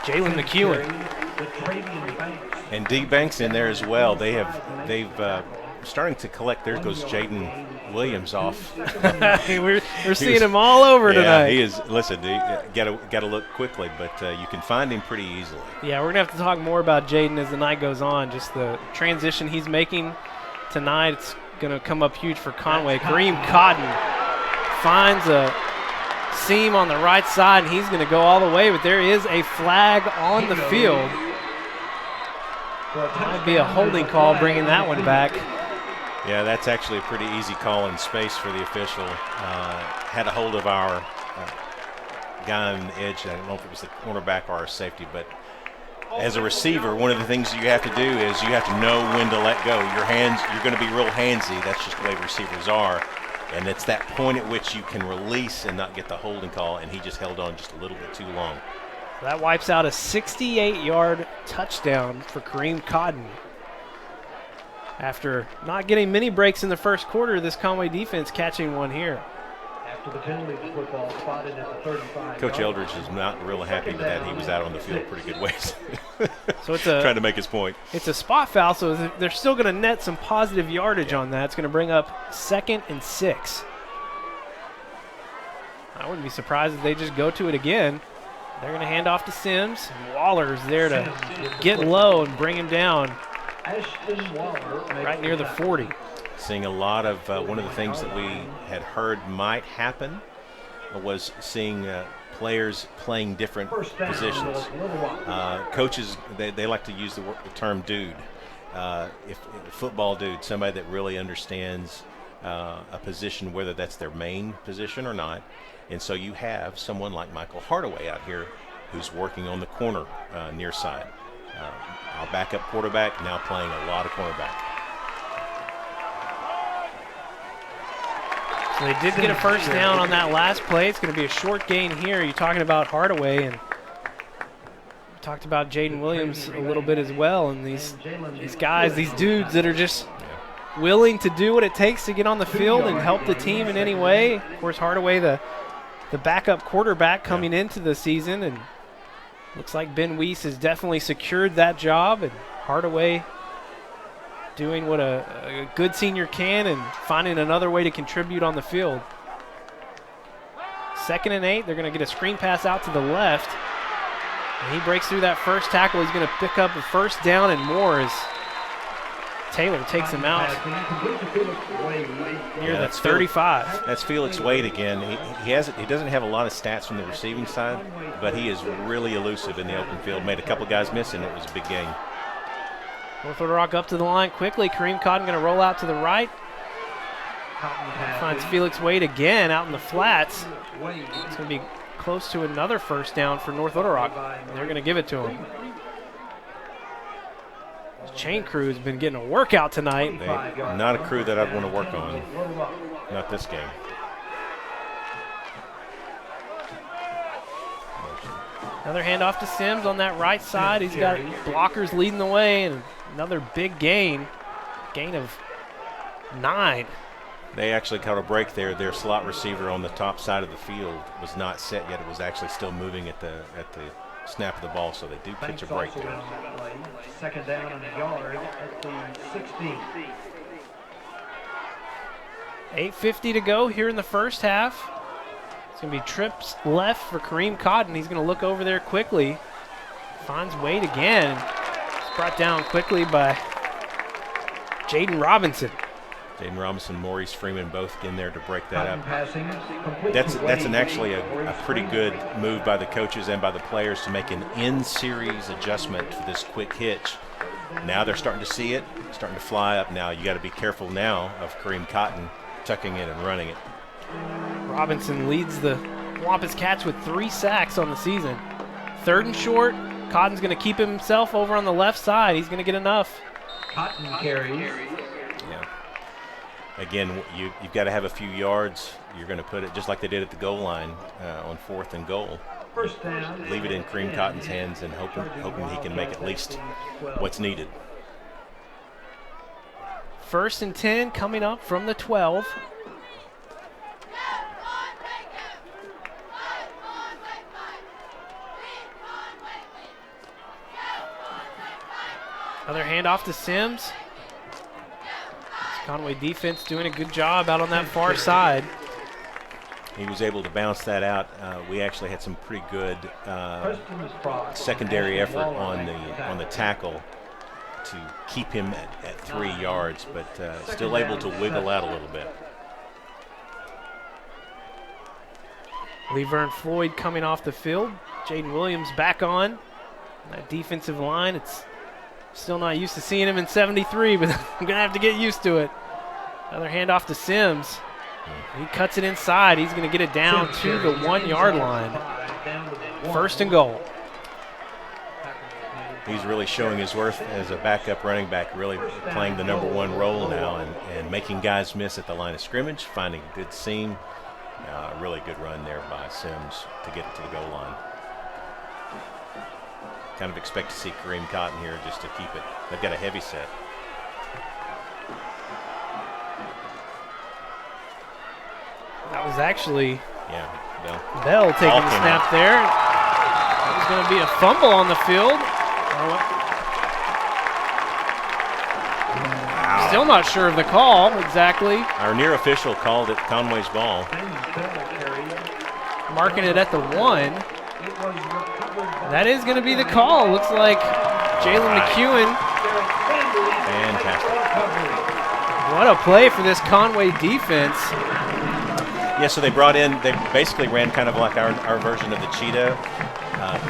Jalen McEwen. And D Banks in there as well. They've starting to collect. There goes Jaden Williams off. we're seeing him all over tonight. Yeah, he is. Listen, got to look quickly, but you can find him pretty easily. Yeah, we're gonna have to talk more about Jaden as the night goes on. Just the transition he's making tonight. It's gonna come up huge for Conway. Kareem Cotton finds a seam on the right side, and he's gonna go all the way. But there is a flag on the field. Might be a holding call bringing that one back. Yeah, that's actually a pretty easy call in space for the official. Had a hold of our guy on the edge. I don't know if it was the cornerback or our safety, but as a receiver, one of the things you have to do is you have to know when to let go. Your hands, you're going to be real handsy. That's just the way receivers are. And it's that point at which you can release and not get the holding call, and he just held on just a little bit too long. That wipes out a 68-yard touchdown for Kareem Cotton. After not getting many breaks in the first quarter, this Conway defense catching one here. After the penalty, the football spotted at the 35. Coach Eldridge is not real happy with that. He was out on the field pretty good ways. So it's trying to make his point. It's a spot foul, so they're still going to net some positive yardage on that. It's going to bring up 2nd and 6. I wouldn't be surprised if they just go to it again. They're going to hand off to Sims. Waller's there to get low and bring him down right near the 40. Seeing a lot of one of the things that we had heard might happen was seeing players playing different positions. Coaches, they like to use the term dude. If a football dude, somebody that really understands a position, whether that's their main position or not. And so you have someone like Michael Hardaway out here who's working on the corner near side. Our backup quarterback now playing a lot of cornerback. So they did get a first down on that last play. It's going to be a short gain here. You're talking about Hardaway, and we talked about Jaden Williams a little bit as well. And these guys, these dudes that are just willing to do what it takes to get on the field and help the team in any way. Of course, Hardaway, the backup quarterback coming into the season, and looks like Ben Weiss has definitely secured that job, and Hardaway doing what a good senior can and finding another way to contribute on the field. 2nd and 8, they're going to get a screen pass out to the left. And he breaks through that first tackle. He's going to pick up a first down and more as Taylor takes him out near the 35. That's Felix Wade again. He doesn't have a lot of stats from the receiving side, but he is really elusive in the open field. Made a couple guys miss, and it was a big gain. North Little Rock up to the line quickly. Kareem Cotton going to roll out to the right. Finds Felix Wade again out in the flats. It's going to be close to another first down for North Little Rock. They're going to give it to him. His chain crew has been getting a workout tonight. Not a crew that I'd want to work on. Not this game. Another handoff to Sims on that right side. He's got blockers leading the way, and another big gain of 9. They actually caught a break there. Their slot receiver on the top side of the field was not set yet. It was actually still moving at the snap of the ball, so they do pitch a break there. 2nd down and a yard at the 16. 8:50 to go here in the first half. It's going to be trips left for Kareem Cotton. He's going to look over there quickly. Finds Wade again. It's brought down quickly by Jaden Robinson. Jaden Robinson, Maurice Freeman both in there to break that up. That's actually a pretty good move by the coaches and by the players to make an in-series adjustment for this quick hitch. Now they're starting to see it, starting to fly up now. You got to be careful now of Kareem Cotton tucking in and running it. Robinson leads the Wampus Cats with 3 sacks on the season. 3rd and short. Cotton's going to keep himself over on the left side. He's going to get enough. Cotton carries. Yeah. Again, you've got to have a few yards. You're going to put it just like they did at the goal line on 4th and goal. First down. Leave it in Kareem Cotton's hands and hoping he can make at least what's needed. 1st and 10 coming up from the 12. Another handoff to Sims. Conway defense doing a good job out on that far side. He was able to bounce that out. We actually had some pretty good secondary effort on the tackle to keep him at 3 yards, but still able to wiggle out a little bit. Laverne Floyd coming off the field. Jaden Williams back on. That defensive line, it's still not used to seeing him in 73, but I'm going to have to get used to it. Another handoff to Sims. He cuts it inside. He's going to get it down to the 1 yard line. 1st and goal. He's really showing his worth as a backup running back, really playing the #1 role now and making guys miss at the line of scrimmage, finding a good seam. A really good run there by Sims to get it to the goal line. Kind of expect to see Kareem Cotton here just to keep it. They've got a heavy set. That was actually Bell taking the snap there. That was going to be a fumble on the field. Wow. Still not sure of the call exactly. Our near official called it Conway's ball. Marking it at the 1. That is going to be the call. Looks like Jalen McEwen. Fantastic. What a play for this Conway defense. Yeah, so they basically ran kind of like our version of the Cheetah.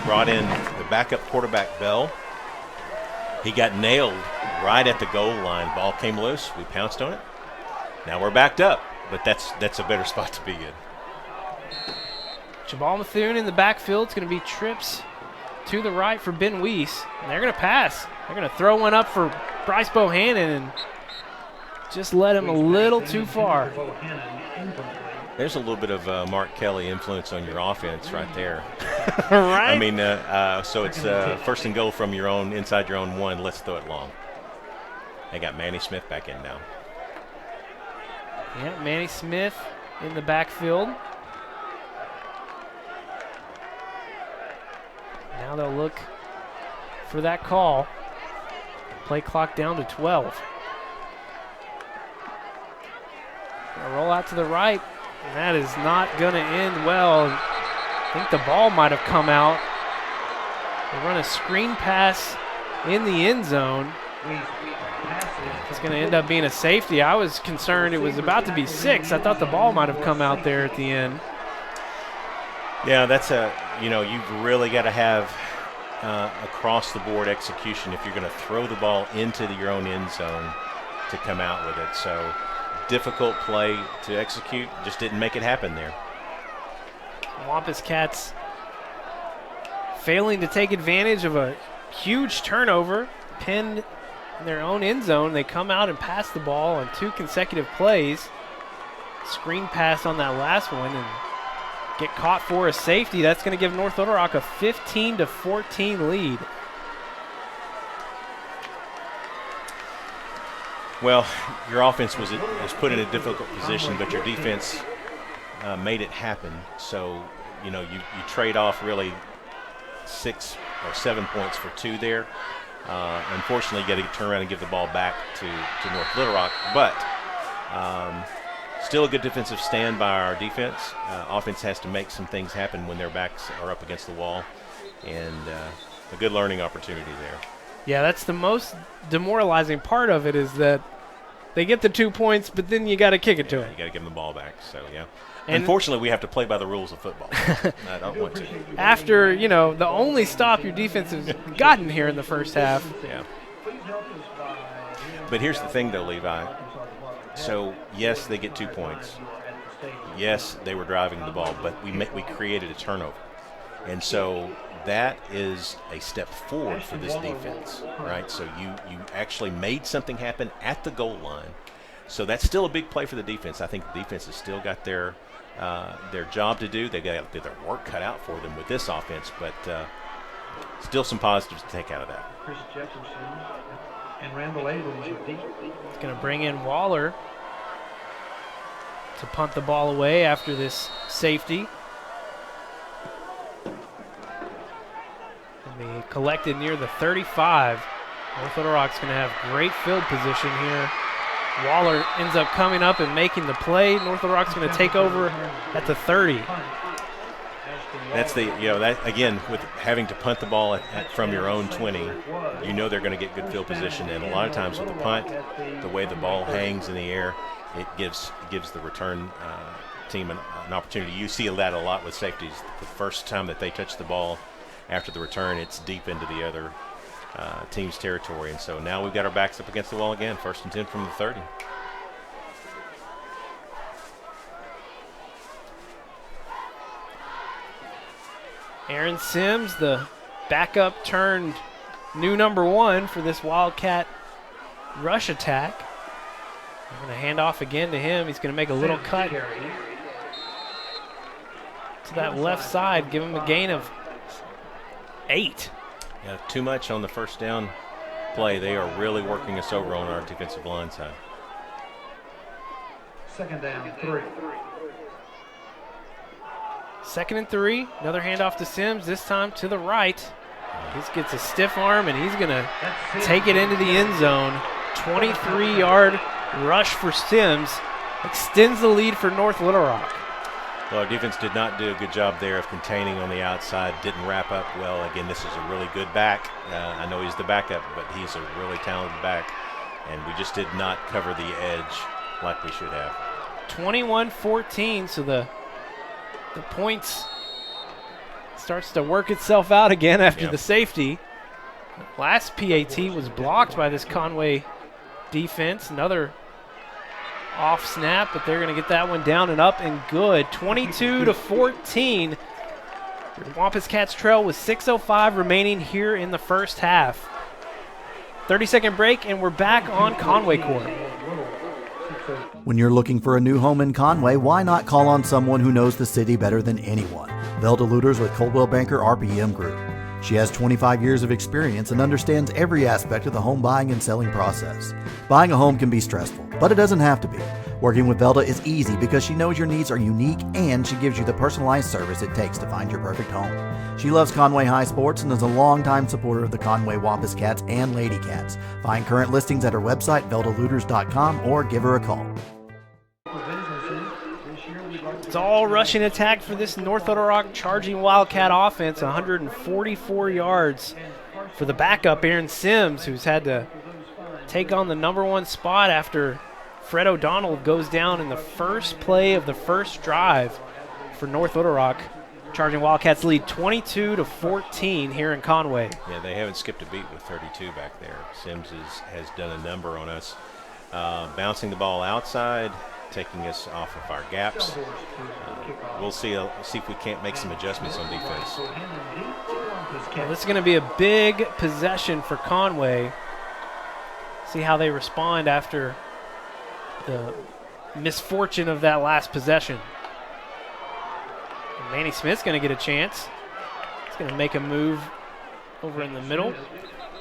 Brought in the backup quarterback, Bell. He got nailed right at the goal line. Ball came loose. We pounced on it. Now we're backed up, but that's a better spot to be in. Jabal Methune in the backfield. It's going to be trips to the right for Ben Weiss. And they're going to pass. They're going to throw one up for Bryce Bohannon and just let him a little too far. There's a little bit of Mark Kelly influence on your offense right there. Right? I mean, so it's first and goal from your own, inside your own 1. Let's throw it long. They got Manny Smith back in now. Yeah, Manny Smith in the backfield. Now they'll look for that call. Play clock down to 12. Gonna roll out to the right, and that is not going to end well. I think the ball might have come out. They run a screen pass in the end zone. It's going to end up being a safety. I was concerned it was about to be 6. I thought the ball might have come out there at the end. Yeah, that's you've really got to have across-the-board execution if you're going to throw the ball into your own end zone to come out with it. So difficult play to execute. Just didn't make it happen there. Wampus Cats failing to take advantage of a huge turnover, pinned in their own end zone. They come out and pass the ball on 2 consecutive plays. Screen pass on that last one and get caught for a safety. That's going to give North Little Rock a 15-14 lead. Well, your offense was put in a difficult position, but your defense made it happen. So, you trade off really 6 or 7 points for 2 there. Unfortunately, you got to turn around and give the ball back to North Little Rock. But still a good defensive stand by our defense. Offense has to make some things happen when their backs are up against the wall. And a good learning opportunity there. Yeah, that's the most demoralizing part of it, is that they get the 2 points, but then you got to kick it to them. You got to give them the ball back. So, yeah. And unfortunately, we have to play by the rules of football. I don't want to. After, the only stop your defense has gotten here in the first half. Yeah. But here's the thing, though, Levi. So, yes, they get 2 points. Yes, they were driving the ball, but we created a turnover. And so that is a step forward for this defense, right? So you actually made something happen at the goal line. So that's still a big play for the defense. I think the defense has still got their job to do. They've got their work cut out for them with this offense, but still some positives to take out of that. Chris Jefferson and Randall Abrams are deep. It's going to bring in Waller to punt the ball away after this safety. And they collected near the 35. North Little Rock's going to have great field position here. Waller ends up coming up and making the play. North Little Rock's going to take over at the 30. That's that again, with having to punt the ball from your own 20, they're going to get good field position. And a lot of times with the punt, the way the ball hangs in the air, it gives the return team an opportunity. You see that a lot with safeties. The first time that they touch the ball after the return, it's deep into the other team's territory. And so now we've got our backs up against the wall again. 1st and 10 from the 30. Aaron Sims, the backup turned new number 1 for this Wildcat rush attack. I'm going to hand off again to him. He's going to make a little cut to that left side, give him a gain of 8. Yeah, too much on the first down play. They are really working us over on our defensive line side. 2nd down, 3. 2nd and 3. Another handoff to Sims, this time to the right. This gets a stiff arm, and he's going to take it into the end zone. 23-yard rush for Sims. Extends the lead for North Little Rock. Well, our defense did not do a good job there of containing on the outside. Didn't wrap up well. Again, this is a really good back. I know he's the backup, but he's a really talented back. And we just did not cover the edge like we should have. 21-14, so the points starts to work itself out again after the safety. Last PAT was blocked by this Conway defense. Another off snap, but they're going to get that one down and up and good. 22-14. Your Wampus Cats trail with 6:05 remaining here in the first half. 30-second break, and we're back on Conway Corp. When you're looking for a new home in Conway, why not call on someone who knows the city better than anyone? Velda Luters with Coldwell Banker RPM Group. She has 25 years of experience and understands every aspect of the home buying and selling process. Buying a home can be stressful, but it doesn't have to be. Working with Velda is easy because she knows your needs are unique and she gives you the personalized service it takes to find your perfect home. She loves Conway High Sports and is a longtime supporter of the Conway Wampus Cats and Lady Cats. Find current listings at her website, veldaluters.com, or give her a call. It's all rushing attack for this North Little Rock charging Wildcat offense. 144 yards for the backup, Aaron Sims, who's had to take on the #1 spot after Fred O'Donnell goes down in the first play of the first drive for North Little Rock. Charging Wildcats lead 22-14 here in Conway. Yeah, they haven't skipped a beat with 32 back there. Sims has done a number on us, bouncing the ball outside, taking us off of our gaps. We'll see if we can't make some adjustments on defense. Well, this is going to be a big possession for Conway. See how they respond after the misfortune of that last possession. And Manny Smith's going to get a chance. He's going to make a move over in the middle.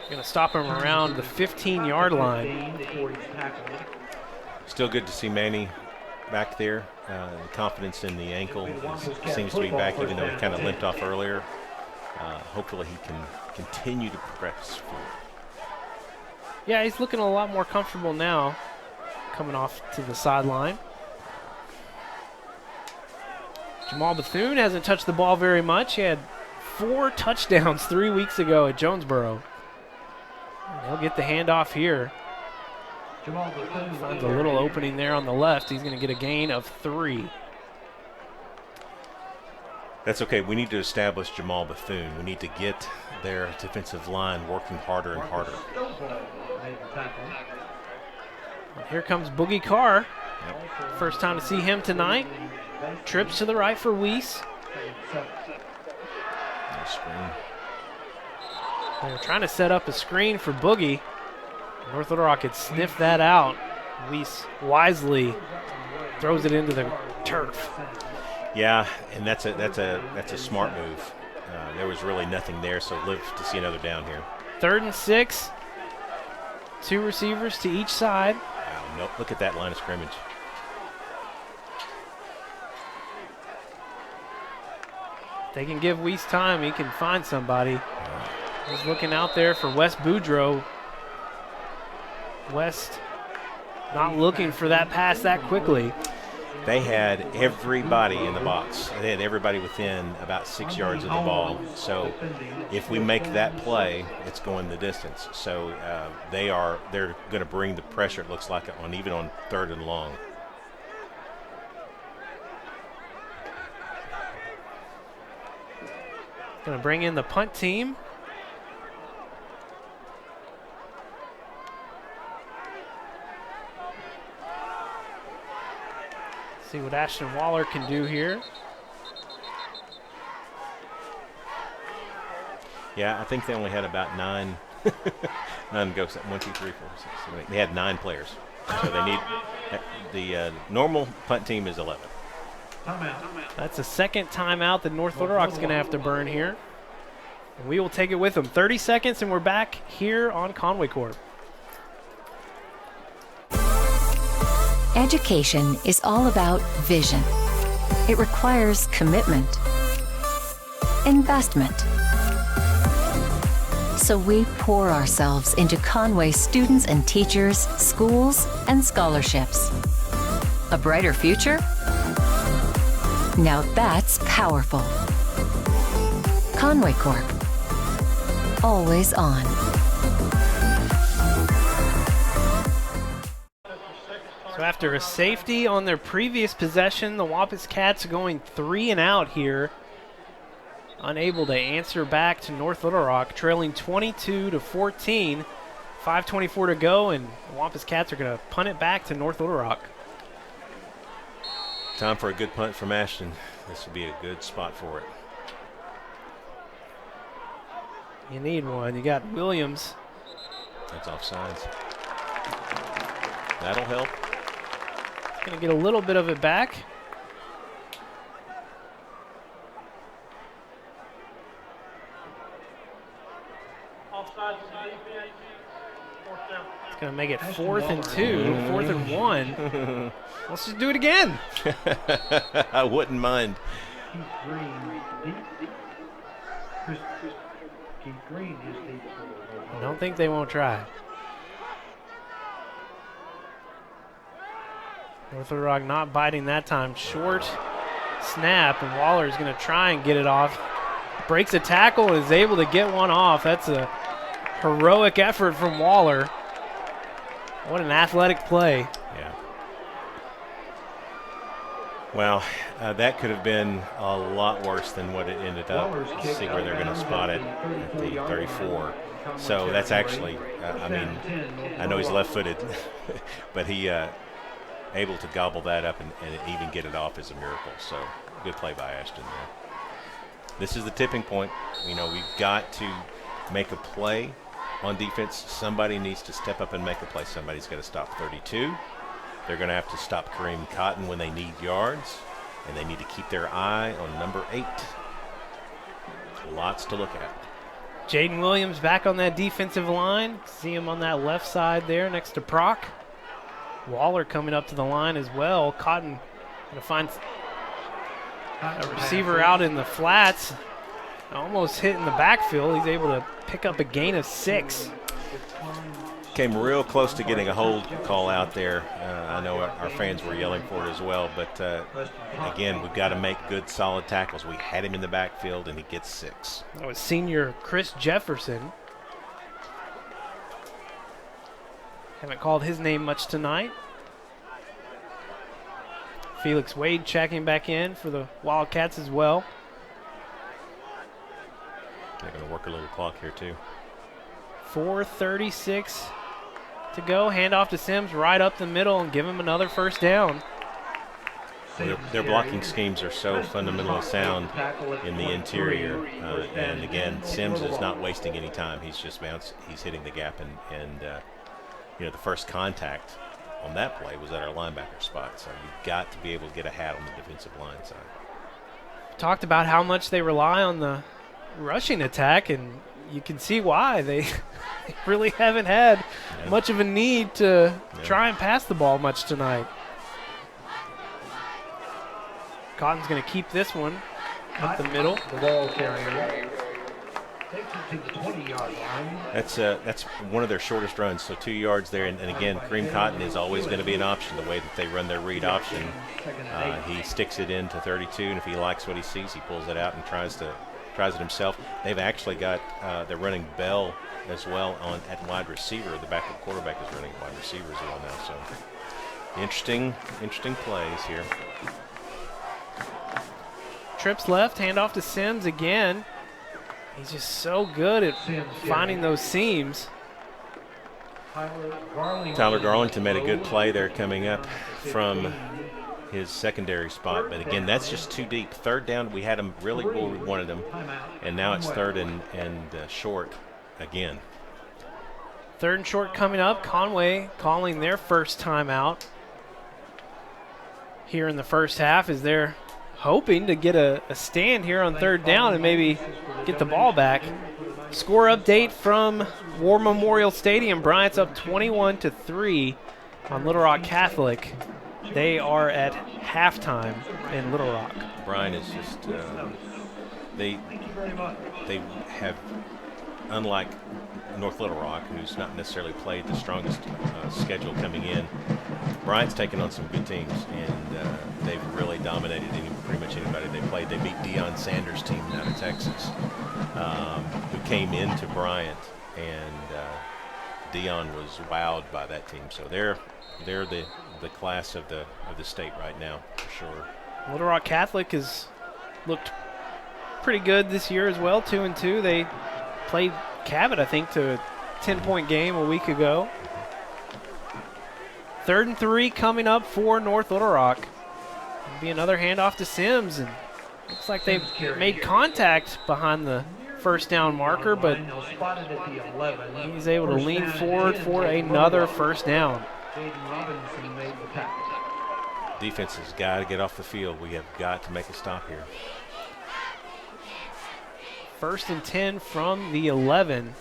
Going to stop him around the 15-yard line. Still good to see Manny back there. Confidence in the ankle seems to be back, even though he kind of limped off earlier. Hopefully he can continue to progress forward. Yeah, he's looking a lot more comfortable now, coming off to the sideline. Jamal Bethune hasn't touched the ball very much. He had 4 touchdowns 3 weeks ago at Jonesboro. And he'll get the handoff here. Finds a little opening there on the left. He's going to get a gain of 3. That's okay. We need to establish Jamal Bethune. We need to get their defensive line working harder and harder. Here comes Boogie Carr. First time to see him tonight. Trips to the right for Weiss. They're trying to set up a screen for Boogie. North Little Rock had sniffed that out. Weiss wisely throws it into the turf. Yeah, and that's a smart move. There was really nothing there, so live to see another down here. 3rd and 6. 2 receivers to each side. Wow, nope, look at that line of scrimmage. If they can give Weiss time, he can find somebody. He's looking out there for West Boudreaux. West not looking for that pass that quickly. They had everybody in the box. They had everybody within about 6 yards of the ball. So if we make that play, it's going the distance. So they're going to bring the pressure, it looks like, even on 3rd and long. Going to bring in the punt team. See what Ashton Waller can do here. Yeah, I think they only had about 9. 9 goes 1, 2, 3, 4, 6, 7, 8. They had 9 players, so they need the normal punt team is 11. That's a second timeout that North Little Rock's going to have to burn here. And we will take it with them. 30 seconds, and we're back here on Conway Corp. Education is all about vision. It requires commitment, investment. So we pour ourselves into Conway students and teachers, schools, and scholarships. A brighter future? Now that's powerful. Conway Corp. Always on. So So after a safety on their previous possession, the Wampus Cats are going 3 and out here. Unable to answer back to North Little Rock, trailing 22-14. 5:24 to go, and the Wampus Cats are going to punt it back to North Little Rock. Time for a good punt from Ashton. This would be a good spot for it. You need one. You got Williams. That's offsides. That'll help. Going to get a little bit of it back. It's going to make it 4th and 2, 4th and 1. Let's just do it again. I wouldn't mind. I don't think they won't try. North Little Rock not biting that time. Short snap, and Waller is going to try and get it off. Breaks a tackle and is able to get one off. That's a heroic effort from Waller. What an athletic play. Yeah. Well, that could have been a lot worse than what it ended up. Let's see where they're going to spot it at the 34. So that's actually, I mean, I know he's left-footed, but he able to gobble that up and even get it off is a miracle. So good play by Ashton there. This is the tipping point. You know, we've got to make a play on defense. Somebody needs to step up and make a play. Somebody's got to stop 32. They're going to have to stop Kareem Cotton when they need yards, and they need to keep their eye on number 8. Lots to look at. Jaden Williams back on that defensive line. See him on that left side there next to Proc. Waller coming up to the line as well. Cotton going to find a receiver out in the flats. Almost hit in the backfield. He's able to pick up a gain of 6. Came real close to getting a hold call out there. I know our fans were yelling for it as well, but again, we've got to make good, solid tackles. We had him in the backfield, and he gets 6. That was senior Chris Jefferson. Haven't called his name much tonight. Felix Wade checking back in for the Wildcats as well. They're going to work a little clock here too. 4:36 to go. Handoff to Sims right up the middle and give him another first down. Well, their blocking schemes are so fundamentally sound in the interior. And again, Sims is not wasting any time. He's just he's hitting the gap. And you know, the first contact on that play was at our linebacker spot. So you've got to be able to get a hat on the defensive line side. Talked about how much they rely on the rushing attack, and you can see why. They really haven't had much of a need to try and pass the ball much tonight. Cotton's going to keep this one up the middle. The ball carrier takes it to the 20-yard line. That's one of their shortest runs, so 2 yards there. And again, Kareem Cotton is always going to be an option the way that they run their read option. He sticks it into 32, and if he likes what he sees, he pulls it out and tries it himself. They've actually got they're running Bell as well at wide receiver. The backup quarterback is running wide receiver as well now. So interesting plays here. Trips left, handoff to Sims again. He's just so good at finding those seams. Tyler Garlington made a good play there coming up from his secondary spot, but again, that's just too deep. 3rd down, we had him really where we wanted him, and now it's 3rd and short again. 3rd and short coming up. Conway calling their first timeout here in the first half as they're hoping to get a stand here on 3rd down and maybe get the ball back. Score update from War Memorial Stadium. Bryant's up 21-3 on Little Rock Catholic. They are at halftime in Little Rock. Bryant is just they have, unlike North Little Rock, who's not necessarily played the strongest schedule coming in, Bryant's taken on some good teams, and they've really dominated pretty much anybody they played. They beat Deion Sanders' team out of Texas, who came into Bryant and Dion was wowed by that team. So they're the class of the state right now for sure. Little Rock Catholic has looked pretty good this year as well, 2-2. They played Cabot, I think, to a 10-point game a week ago. 3rd and 3 coming up for North Little Rock. It'll be another handoff to Sims, and looks like they've made contact behind the first down marker, but he's able to lean forward for another first down. Defense has got to get off the field. We have got to make a stop here. 1st and 10 from the 11.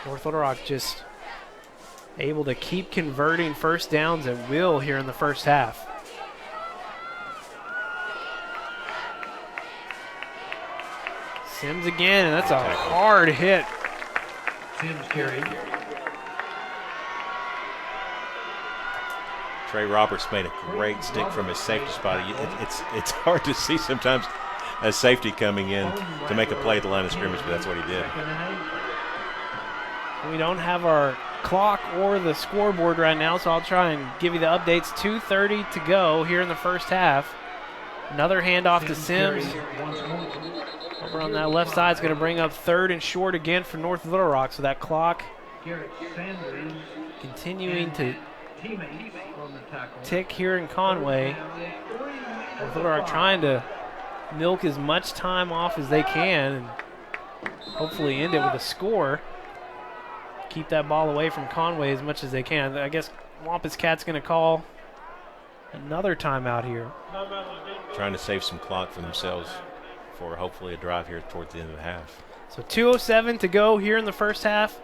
North Little Rock just able to keep converting first downs at will here in the first half. Sims again, and that's a hard hit. Sims carried. Trey Roberts made a great stick from his safety spot. It's hard to see sometimes a safety coming in to make a play at the line of scrimmage, but that's what he did. We don't have our clock or the scoreboard right now, so I'll try and give you the updates. 2:30 to go here in the first half. Another handoff to Sims. Over on that left side is going to bring up 3rd and short again for North Little Rock, so that clock continuing to tick here in Conway. North Little Rock trying to milk as much time off as they can and hopefully end it with a score. Keep that ball away from Conway as much as they can. I guess Wampus Cat's going to call another timeout here. Trying to save some clock for themselves for hopefully a drive here towards the end of the half. So 2:07 to go here in the first half.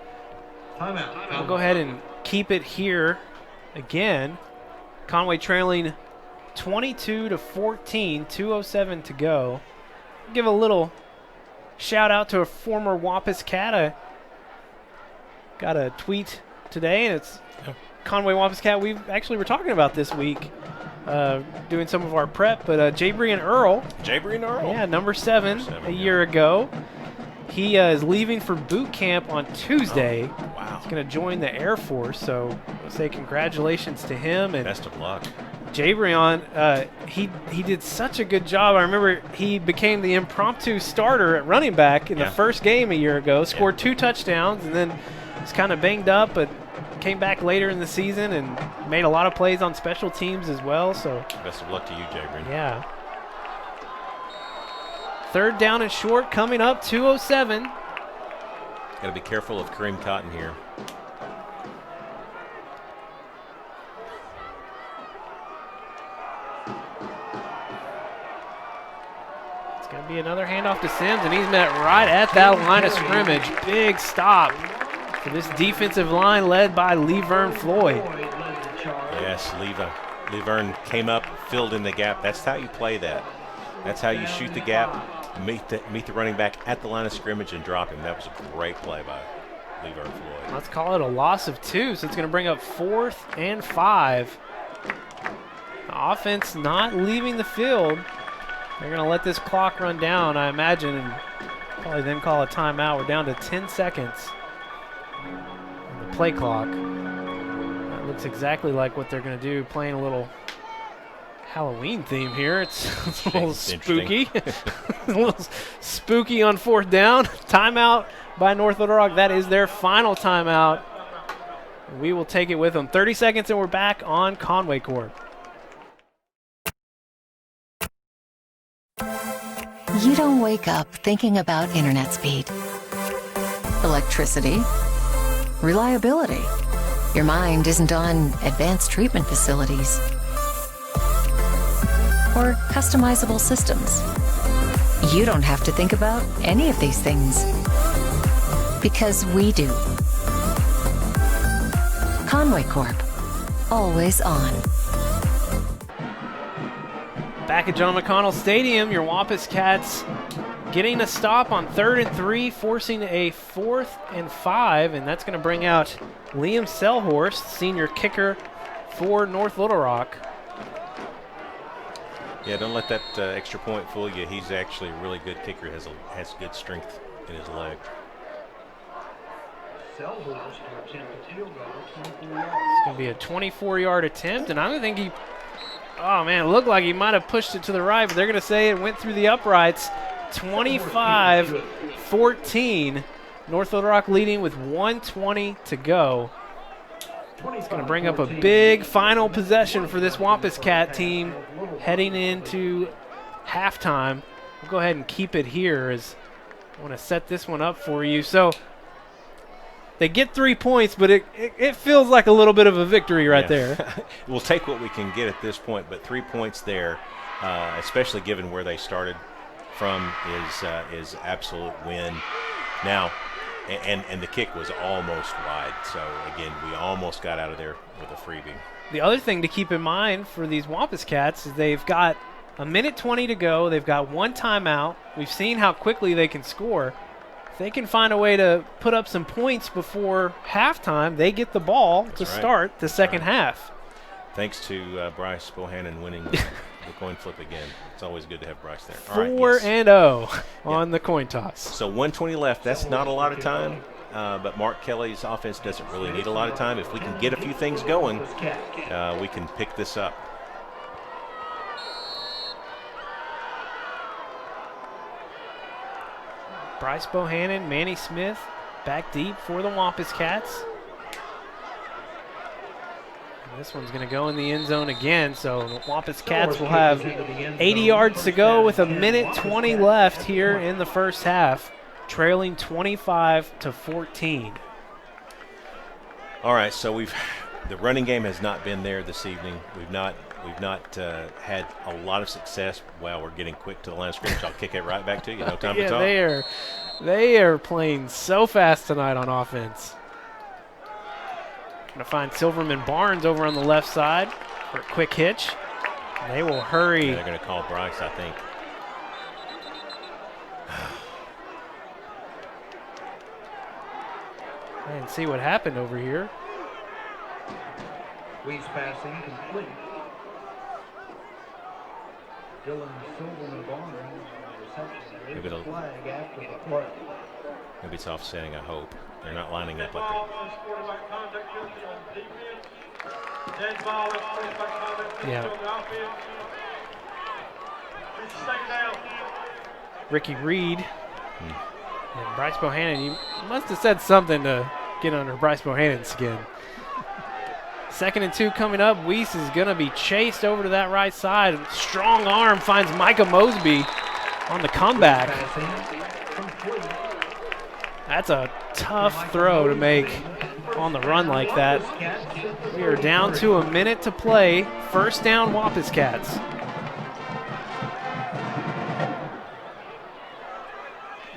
We'll go ahead and keep it here again. Conway trailing 22-14, 2:07 to go. Give a little shout out to a former Wampus Cat. I got a tweet today, and it's Conway Wampus Cat we actually were talking about this week, doing some of our prep, but Jabrian Earl. Yeah, number 7 a year ago. He is leaving for boot camp on Tuesday. Oh, wow. He's going to join the Air Force, so we'll say congratulations to him. And best of luck. Jabrion, he did such a good job. I remember he became the impromptu starter at running back in the first game a year ago, scored 2 touchdowns, and then was kind of banged up, but came back later in the season and made a lot of plays on special teams as well. So best of luck to you, Jabrion. Yeah. 3rd down and short coming up, 2:07. Got to be careful of Kareem Cotton here. It's going to be another handoff to Sims, and he's met right at that line of scrimmage. Big stop for this defensive line led by Levern Floyd. Yes, Levern came up, filled in the gap. That's how you play that. That's how you shoot the gap, meet the running back at the line of scrimmage and drop him. That was a great play by Levern Floyd. Let's call it a loss of 2, so it's going to bring up 4th and 5. The offense not leaving the field. They're going to let this clock run down, I imagine, and probably then call a timeout. We're down to 10 seconds on the play clock. That looks exactly like what they're going to do, playing a little Halloween theme here. It's a little spooky. A little spooky on 4th down. Timeout by North Little Rock. That is their final timeout. We will take it with them. 30 seconds and we're back on Conway Corp. You don't wake up thinking about internet speed, electricity, reliability. Your mind isn't on advanced treatment facilities or customizable systems. You don't have to think about any of these things because we do. Conway Corp, always on. Back at John McConnell Stadium, your Wampus Cats getting a stop on 3rd and 3, forcing a 4th and 5, and that's going to bring out Liam Selhorst, senior kicker for North Little Rock. Yeah, don't let that extra point fool you. He's actually a really good kicker, has good strength in his leg. It's going to be a 24-yard attempt, and I don't think he – oh, man, it looked like he might have pushed it to the right, but they're going to say it went through the uprights. 25-14. North Little Rock leading with 1:20 to go. It's going to bring up a big final possession for this Wampus Cat team heading into halftime. We'll go ahead and keep it here as I want to set this one up for you. So they get 3 points, but it feels like a little bit of a victory right there. We'll take what we can get at this point, but 3 points there, especially given where they started from, is absolute win. Now, and the kick was almost wide, so again, we almost got out of there with a freebie. The other thing to keep in mind for these Wampus Cats is they've got a minute 20 to go. They've got one timeout. We've seen how quickly they can score. If they can find a way to put up some points before halftime, they get the ball to start the second half. Thanks to Bryce Bohannon winning the coin flip again. It's always good to have Bryce there. 4-0 on the coin toss. So 1:20 left. That's not a lot of time, but Mark Kelly's offense doesn't really need a lot of time. If we can get a few things going, we can pick this up. Bryce Bohannon, Manny Smith back deep for the Wampus Cats. This one's going to go in the end zone again, so the Wampus Cats will have 80 yards to go with a minute 20 left here in the first half, trailing 25-14. All right, so the running game has not been there this evening. We've not had a lot of success. Well, we're getting quick to the line of scrimmage. I'll kick it right back to you. No time to talk. They are playing so fast tonight on offense. Going to find Silverman Barnes over on the left side for a quick hitch. And they will hurry. They're going to call Bryce, I think. And see what happened over here. Weeds passing complete. Dylan Silverman Barnes reception. Flag after the play. Maybe it's offsetting, I hope. They're not lining up like that. Yeah. Ricky Reed and Bryce Bohannon, you must have said something to get under Bryce Bohannon's skin. 2nd and 2 coming up. Weiss is going to be chased over to that right side. Strong arm finds Micah Mosby on the comeback. That's a tough throw to make on the run like that. We are down to a minute to play. First down, Wampus Cats.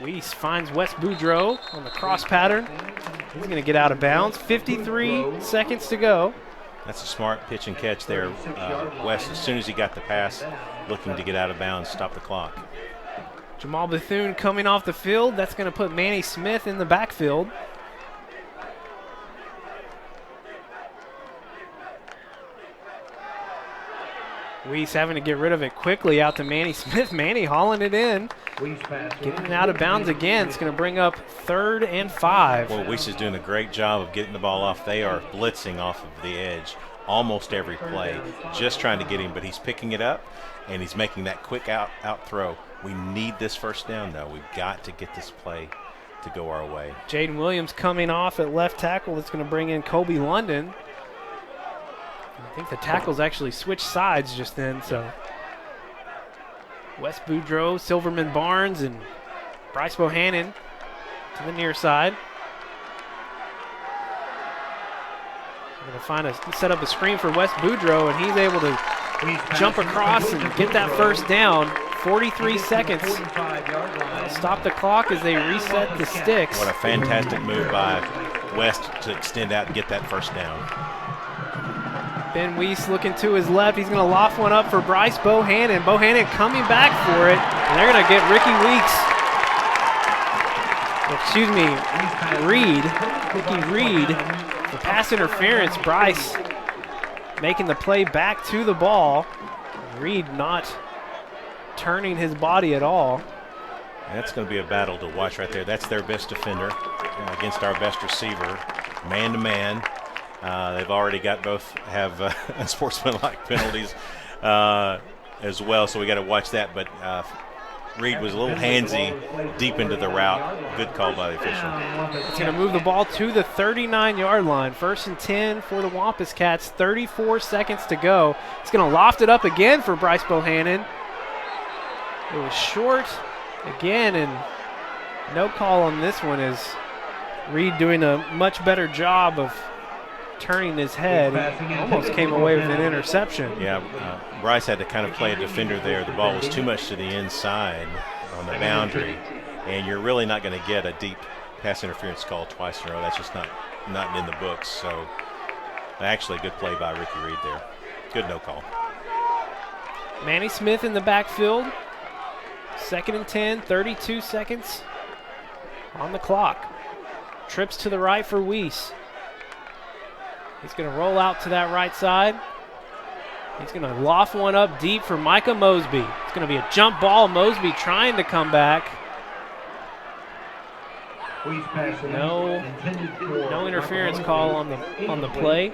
Weiss finds Wes Boudreau on the cross pattern. He's going to get out of bounds. 53 seconds to go. That's a smart pitch and catch there. Wes, as soon as he got the pass, looking to get out of bounds, stop the clock. Jamal Bethune coming off the field. That's going to put Manny Smith in the backfield. Weiss having to get rid of it quickly out to Manny Smith. Manny hauling it in. Getting it out of bounds again. It's going to bring up 3rd and 5. Well, Weiss is doing a great job of getting the ball off. They are blitzing off of the edge almost every play, just trying to get him, but he's picking it up, and he's making that quick out throw. We need this first down, though. We've got to get this play to go our way. Jaden Williams coming off at left tackle. That's going to bring in Kobe London. I think the tackles actually switched sides just then, so. Wes Boudreau, Silverman Barnes, and Bryce Bohannon to the near side. We're going to set up a screen for Wes Boudreau, and he's able to jump across and get that first down. 43 seconds. Stop the clock as they reset the sticks. What a fantastic move by West to extend out and get that first down. Ben Weiss looking to his left. He's going to loft one up for Bryce Bohannon. Bohannon coming back for it. And they're going to get Ricky Weeks. Excuse me, Reed. Ricky Reed for pass interference. Bryce making the play back to the ball. Reed not turning his body at all. That's going to be a battle to watch right there. That's their best defender against our best receiver, man-to-man. They've already got both have unsportsmanlike penalties as well, so we got to watch that. But Reed was a little handsy deep into the route. Good call by the official. It's going to move the ball to the 39-yard line. 1st and 10 for the Wampus Cats. 34 seconds to go. It's going to loft it up again for Bryce Bohannon. It was short again, and no call on this one as Reed doing a much better job of turning his head. He almost came away with an interception. Yeah, Bryce had to kind of play a defender there. The ball was too much to the inside on the boundary, and you're really not going to get a deep pass interference call twice in a row. That's just not in the books. So actually a good play by Ricky Reed there. Good no call. Manny Smith in the backfield. 2nd and 10, 32 seconds on the clock. Trips to the right for Weiss. He's going to roll out to that right side. He's going to loft one up deep for Micah Mosby. It's going to be a jump ball. Mosby trying to come back. No interference call on the play.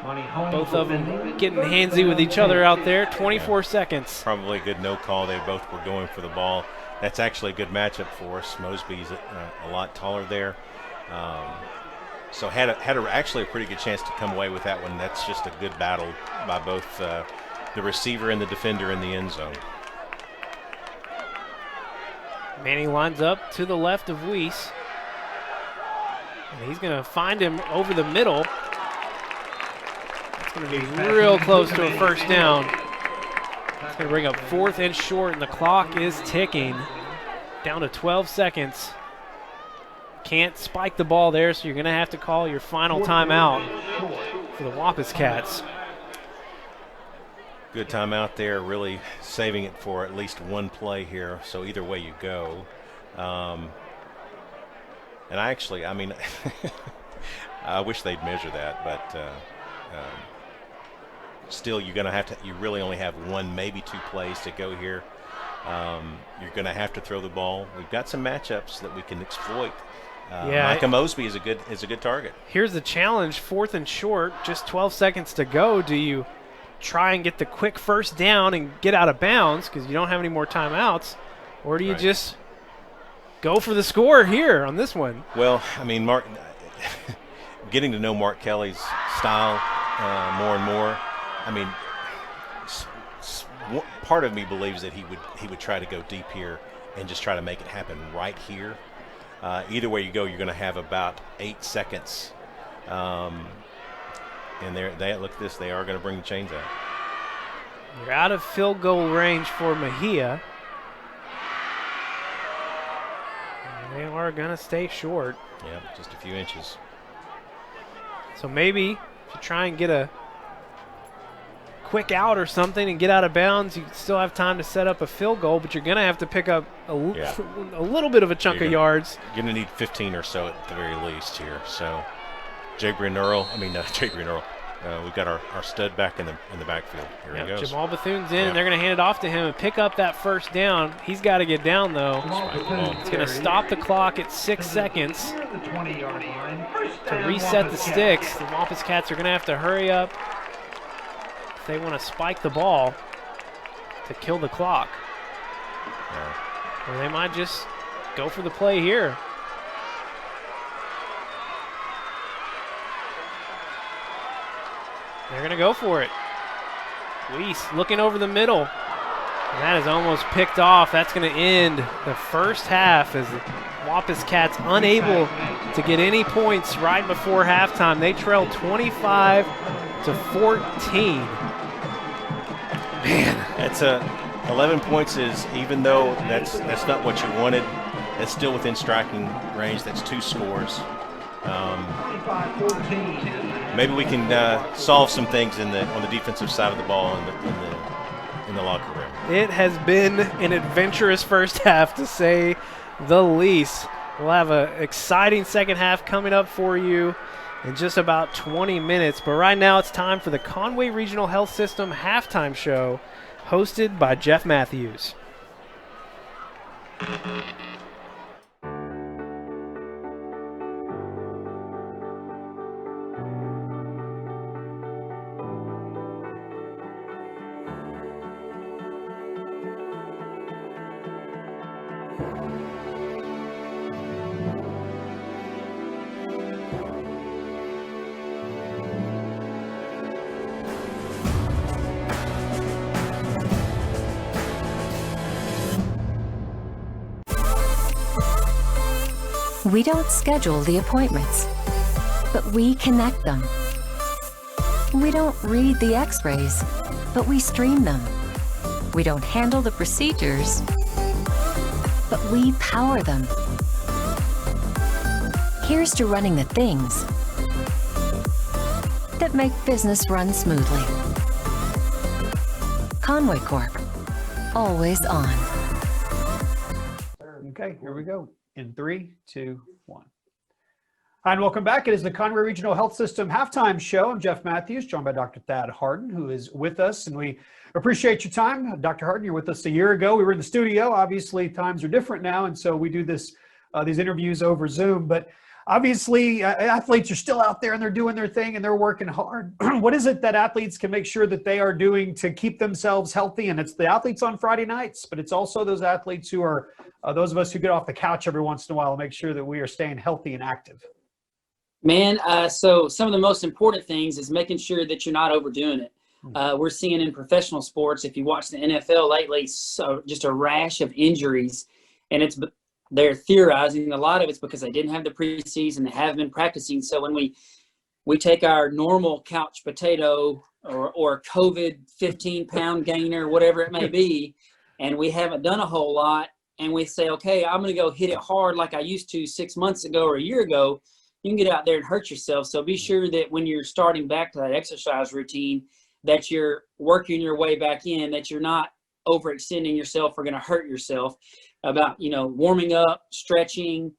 Both of them getting handsy with each other out there. 24 seconds. Probably a good no call. They both were going for the ball. That's actually a good matchup for us. Mosby's a lot taller there. So had actually a pretty good chance to come away with that one. That's just a good battle by both the receiver and the defender in the end zone. Manny lines up to the left of Weiss. And he's going to find him over the middle. It's going to be real close to a first down. It's going to bring up 4th and short, and the clock is ticking. Down to 12 seconds. Can't spike the ball there, so you're going to have to call your final timeout for the Wampus Cats. Good timeout there, really saving it for at least one play here, so either way you go. And I mean, I wish they'd measure that, but still you really only have one, maybe 2 plays to go here. You're going to have to throw the ball. We've got some matchups that we can exploit. Micah Mosby is a good target. Here's the challenge, 4th and short, just 12 seconds to go. Do you try and get the quick first down and get out of bounds because you don't have any more timeouts, or do you just go for the score here on this one? Well, I mean, Mark, getting to know Mark Kelly's style more and more, I mean, part of me believes that he would try to go deep here and just try to make it happen right here. Either way you go, you're going to have about 8 seconds. And look at this, they are going to bring the chains out. You're out of field goal range for Mejia. They are going to stay short. Yeah, just a few inches. So maybe if you try and get a quick out or something and get out of bounds, you still have time to set up a field goal, but you're going to have to pick up a little bit of a chunk of yards. You're going to need 15 or so at the very least here. So We've got our stud back in the backfield. Here he goes. Jamal Bethune-'s in, and they're going to hand it off to him and pick up that first down. He's got to get down, though. It's going to stop the clock at 6 seconds to reset the sticks. The Wampus Cats are going to have to hurry up if they want to spike the ball to kill the clock. Or they might just go for the play here. They're going to go for it. Weiss looking over the middle. And that is almost picked off. That's going to end the first half as the Wampus Cats unable to get any points right before halftime. They trail 25-14. Man, that's 11 points is, even though that's not what you wanted, that's still within striking range. That's 2 scores. Maybe we can solve some things on the defensive side of the ball in the locker room. It has been an adventurous first half, to say the least. We'll have an exciting second half coming up for you in just about 20 minutes. But right now it's time for the Conway Regional Health System halftime show, hosted by Jeff Matthews. We don't schedule the appointments, but we connect them. We don't read the x-rays, but we stream them. We don't handle the procedures, but we power them. Here's to running the things that make business run smoothly. Conway Corp, always on. Okay, here we go. In 3, 2, 1. Hi, and welcome back. It is the Conway Regional Health System halftime show. I'm Jeff Matthews, joined by Dr. Thad Harden, who is with us, and we appreciate your time. Dr. Harden, you're with us a year ago. We were in the studio. Obviously, times are different now, and so we do this these interviews over Zoom. But obviously, athletes are still out there, and they're doing their thing, and they're working hard. What is it that athletes can make sure that they are doing to keep themselves healthy? And it's the athletes on Friday nights, but it's also those athletes who are those of us who get off the couch every once in a while and make sure that we are staying healthy and active. Man, so some of the most important things is making sure that you're not overdoing it. We're seeing in professional sports, if you watch the NFL lately, so just a rash of injuries, and they're theorizing a lot of it's because they didn't have the preseason, they haven't been practicing. So when we take our normal couch potato or COVID 15-pound gainer, whatever it may be, and we haven't done a whole lot, and we say, okay, I'm going to go hit it hard like I used to 6 months ago or a year ago, you can get out there and hurt yourself. So be sure that when you're starting back to that exercise routine, that you're working your way back in, that you're not overextending yourself or going to hurt yourself. About, warming up, stretching,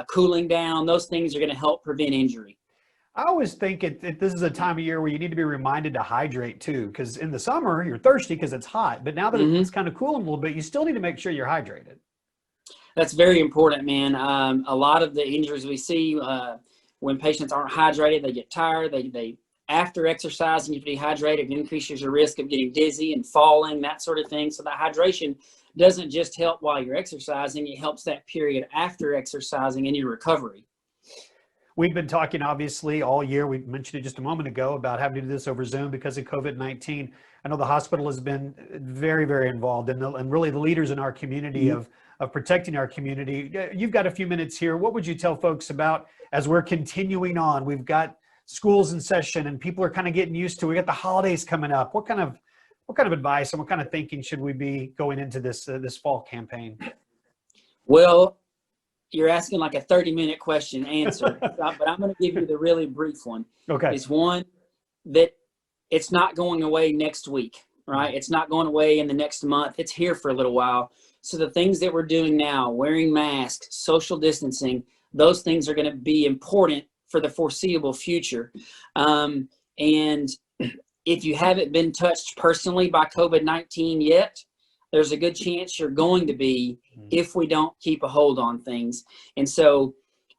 cooling down, those things are going to help prevent injury. I always think this is a time of year where you need to be reminded to hydrate too, because in the summer you're thirsty because it's hot, but now that it's kind of cooling a little bit, you still need to make sure you're hydrated. That's very important, man. A lot of the injuries we see when patients aren't hydrated, they get tired. They after exercising, if you're dehydrated, it increases your risk of getting dizzy and falling, that sort of thing. So that hydration doesn't just help while you're exercising, it helps that period after exercising in your recovery. We've been talking, obviously, all year. We mentioned it just a moment ago about having to do this over Zoom because of COVID-19. I know the hospital has been very, very involved and really the leaders in our community of protecting our community. You've got a few minutes here. What would you tell folks about as we're continuing on? We've got schools in session and people are kind of getting used to, we got the holidays coming up. What kind of advice and what kind of thinking should we be going into this fall campaign? Well, you're asking like a 30-minute question answer, but I'm going to give you the really brief one. Okay. It's one that it's not going away next week, right? It's not going away in the next month. It's here for a little while. So the things that we're doing now, wearing masks, social distancing, those things are going to be important for the foreseeable future. And if you haven't been touched personally by COVID-19 yet, there's a good chance you're going to be if we don't keep a hold on things. And so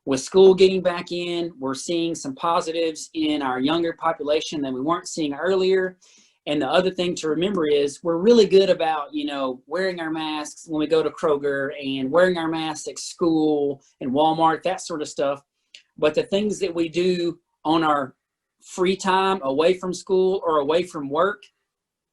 with school getting back in, we're seeing some positives in our younger population that we weren't seeing earlier. And the other thing to remember is we're really good about, wearing our masks when we go to Kroger and wearing our masks at school and Walmart, that sort of stuff. But the things that we do on our free time away from school or away from work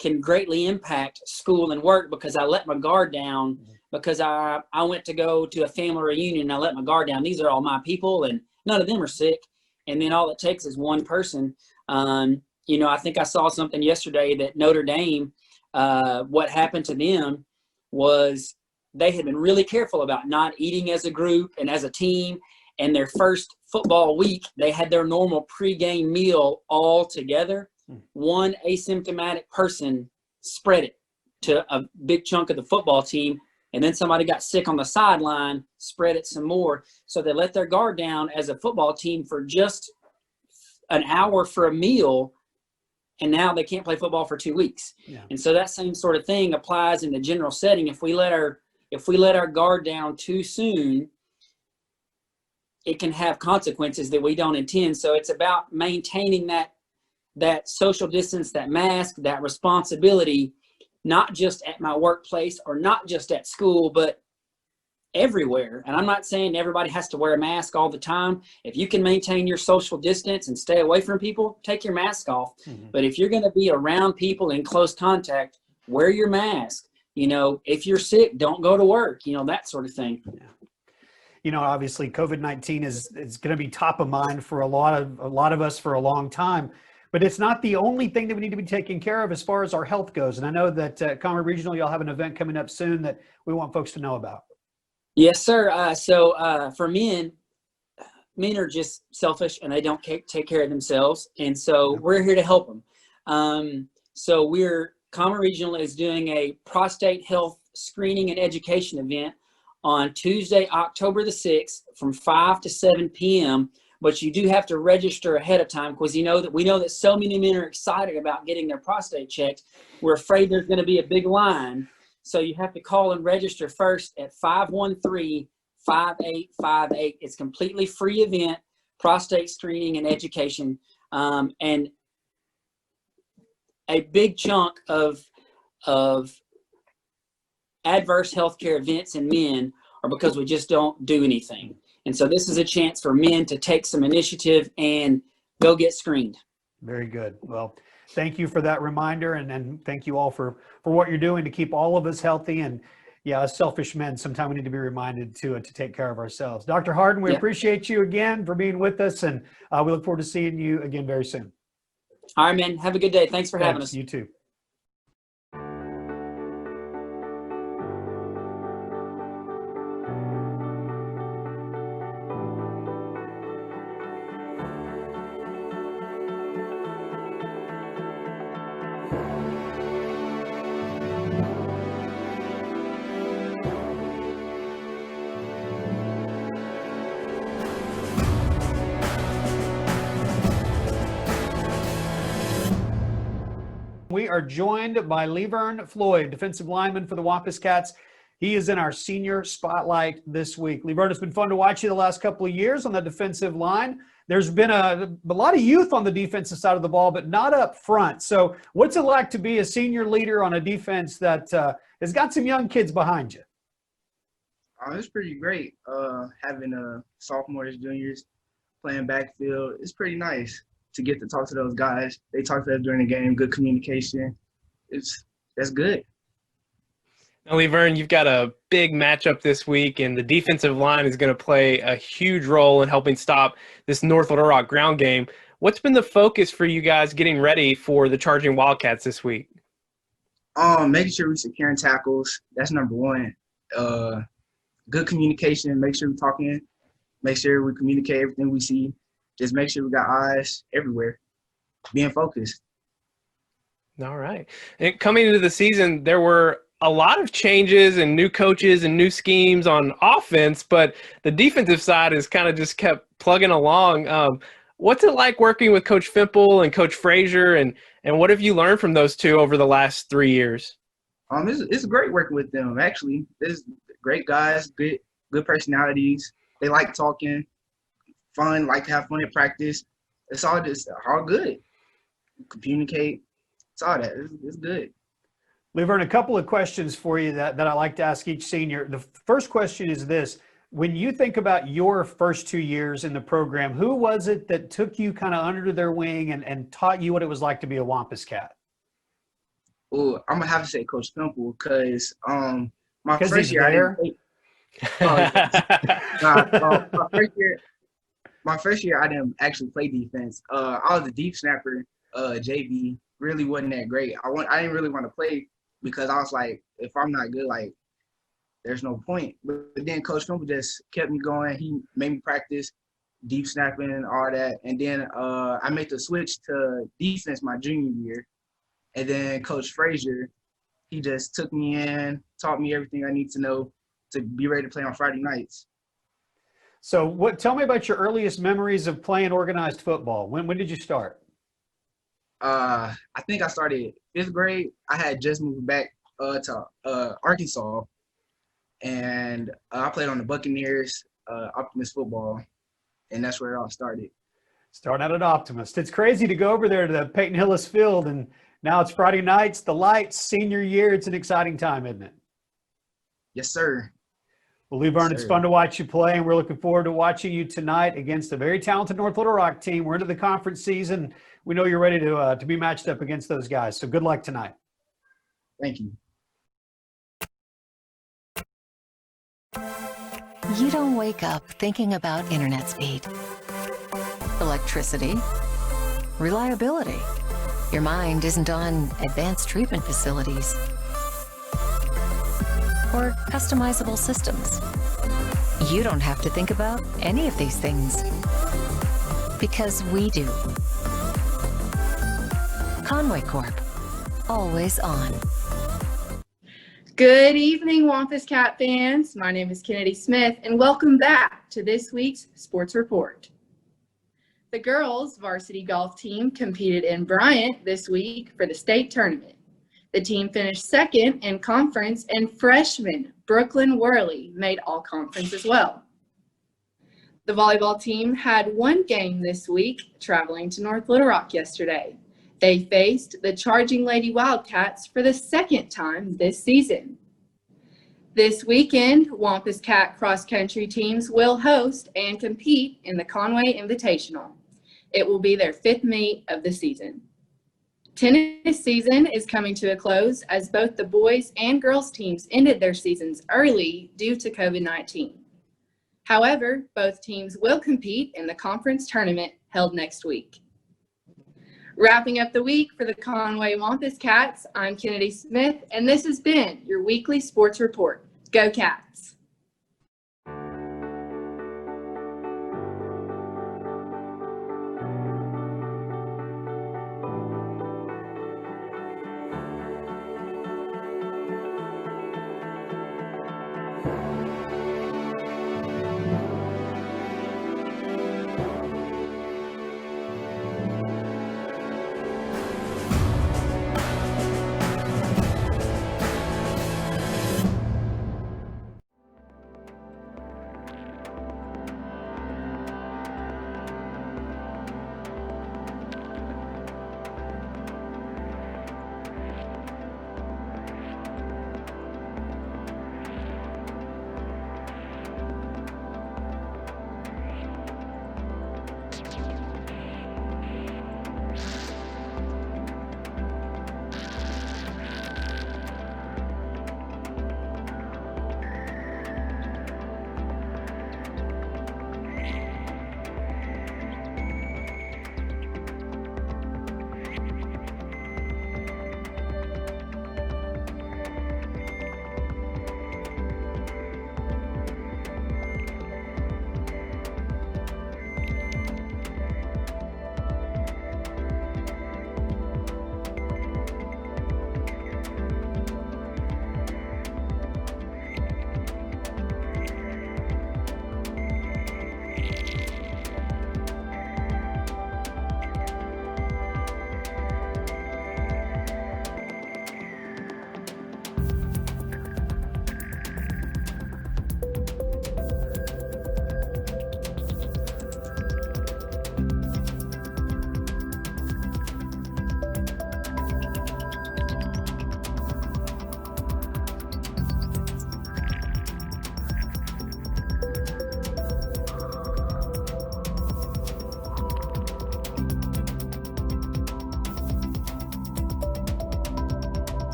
can greatly impact school and work because I let my guard down because I went to go to a family reunion and I let my guard down. These are all my people and none of them are sick. And then all it takes is one person. I think I saw something yesterday that Notre Dame, what happened to them was they had been really careful about not eating as a group and as a team. And their first football week, they had their normal pregame meal all together. One asymptomatic person spread it to a big chunk of the football team. And then somebody got sick on the sideline, spread it some more. So they let their guard down as a football team for just an hour for a meal. And now they can't play football for 2 weeks. Yeah. And so that same sort of thing applies in the general setting. If we let if we let our guard down too soon, it can have consequences that we don't intend. So it's about maintaining that social distance, that mask, that responsibility, not just at my workplace or not just at school, but everywhere. And I'm not saying everybody has to wear a mask all the time. If you can maintain your social distance and stay away from people, take your mask off. But if you're going to be around people in close contact, wear your mask. You know, if you're sick, don't go to work, you know, that sort of thing. You know, obviously COVID-19 is going to be top of mind for a lot of us for a long time, but it's not the only thing that we need to be taking care of as far as our health goes. And I know that Conway Regional, you'll have an event coming up soon that we want folks to know about. Yes, sir. So for men are just selfish and they don't take care of themselves. And so we're here to help them. So Conway Regional is doing a prostate health screening and education event on Tuesday, October the 6th from 5 to 7 p.m. But you do have to register ahead of time because we know that so many men are excited about getting their prostate checked. We're afraid there's going to be a big line. So you have to call and register first at 513-5858. It's a completely free event, prostate screening and education. And a big chunk of adverse healthcare events in men are because we just don't do anything. And so this is a chance for men to take some initiative and go get screened. Very good. Well, thank you for that reminder, and thank you all for what you're doing to keep all of us healthy. And yeah, as selfish men, sometimes we need to be reminded to take care of ourselves. Dr. Harden, we appreciate you again for being with us, and we look forward to seeing you again very soon. All right, man. Have a good day. Thanks for having us. You too. We are joined by Levern Floyd, defensive lineman for the Wampus Cats. He is in our senior spotlight this week. Levern, it's been fun to watch you the last couple of years on the defensive line. There's been a lot of youth on the defensive side of the ball, but not up front. So what's it like to be a senior leader on a defense that has got some young kids behind you? It's pretty great having sophomores, juniors playing backfield. It's pretty nice to get to talk to those guys. They talk to us during the game, good communication. That's good. Now, Levern, you've got a big matchup this week, and the defensive line is going to play a huge role in helping stop this North Little Rock ground game. What's been the focus for you guys getting ready for the Charging Wildcats this week? Making sure we're securing tackles. That's number one. Good communication. Make sure we're talking. Make sure we communicate everything we see. Just make sure we got eyes everywhere, being focused. All right. And coming into the season, there were a lot of changes and new coaches and new schemes on offense, but the defensive side has kind of just kept plugging along. What's it like working with Coach Fimple and Coach Frazier, and what have you learned from those two over the last 3 years? It's great working with them, actually. There's great guys, good personalities. They like talking. Fun, like to have fun at practice. It's all good. Communicate. It's all that. It's good. Levern, a couple of questions for you that I like to ask each senior. The first question is this. When you think about your first 2 years in the program, who was it that took you kind of under their wing and taught you what it was like to be a Wampus Cat? Oh, I'm going to have to say Coach Pimple because my first year I didn't My first year, I didn't actually play defense. I was a deep snapper, JV. Really wasn't that great. I didn't really want to play because I was like, if I'm not good, like, there's no point. But then Coach Fimple just kept me going. He made me practice deep snapping and all that. And then I made the switch to defense my junior year. And then Coach Frazier, he just took me in, taught me everything I need to know to be ready to play on Friday nights. So tell me about your earliest memories of playing organized football. When did you start? I think I started 5th grade. I had just moved back to Arkansas. and I played on the Buccaneers, Optimus football, and that's where it all started. Starting out at Optimist. It's crazy to go over there to the Peyton Hillis Field, and now it's Friday nights, the lights, senior year. It's an exciting time, isn't it? Yes, sir. Well, Lee Byrne, Yes, it's sir. fun to watch you play, and we're looking forward to watching you tonight against a very talented North Little Rock team. We're into the conference season. We know you're ready to be matched up against those guys, so good luck tonight. Thank you. You don't wake up thinking about internet speed, electricity, reliability. Your mind isn't on advanced treatment facilities or customizable systems. You don't have to think about any of these things because we do. Conway Corp, always on. Good evening, Wampus Cat fans. My name is Kennedy Smith, and welcome back to this week's Sports Report. The girls' varsity golf team competed in Bryant this week for the state tournament. The team finished second in conference, and freshman Brooklyn Worley made all conference as well. The volleyball team had one game this week, traveling to North Little Rock yesterday. They faced the Charging Lady Wildcats for the second time this season. This weekend, Wampus Cat cross-country teams will host and compete in the Conway Invitational. It will be their fifth meet of the season. Tennis season is coming to a close as both the boys and girls teams ended their seasons early due to COVID-19. However, both teams will compete in the conference tournament held next week. Wrapping up the week for the Conway Wampus Cats, I'm Kennedy Smith, and this has been your weekly sports report. Go Cats!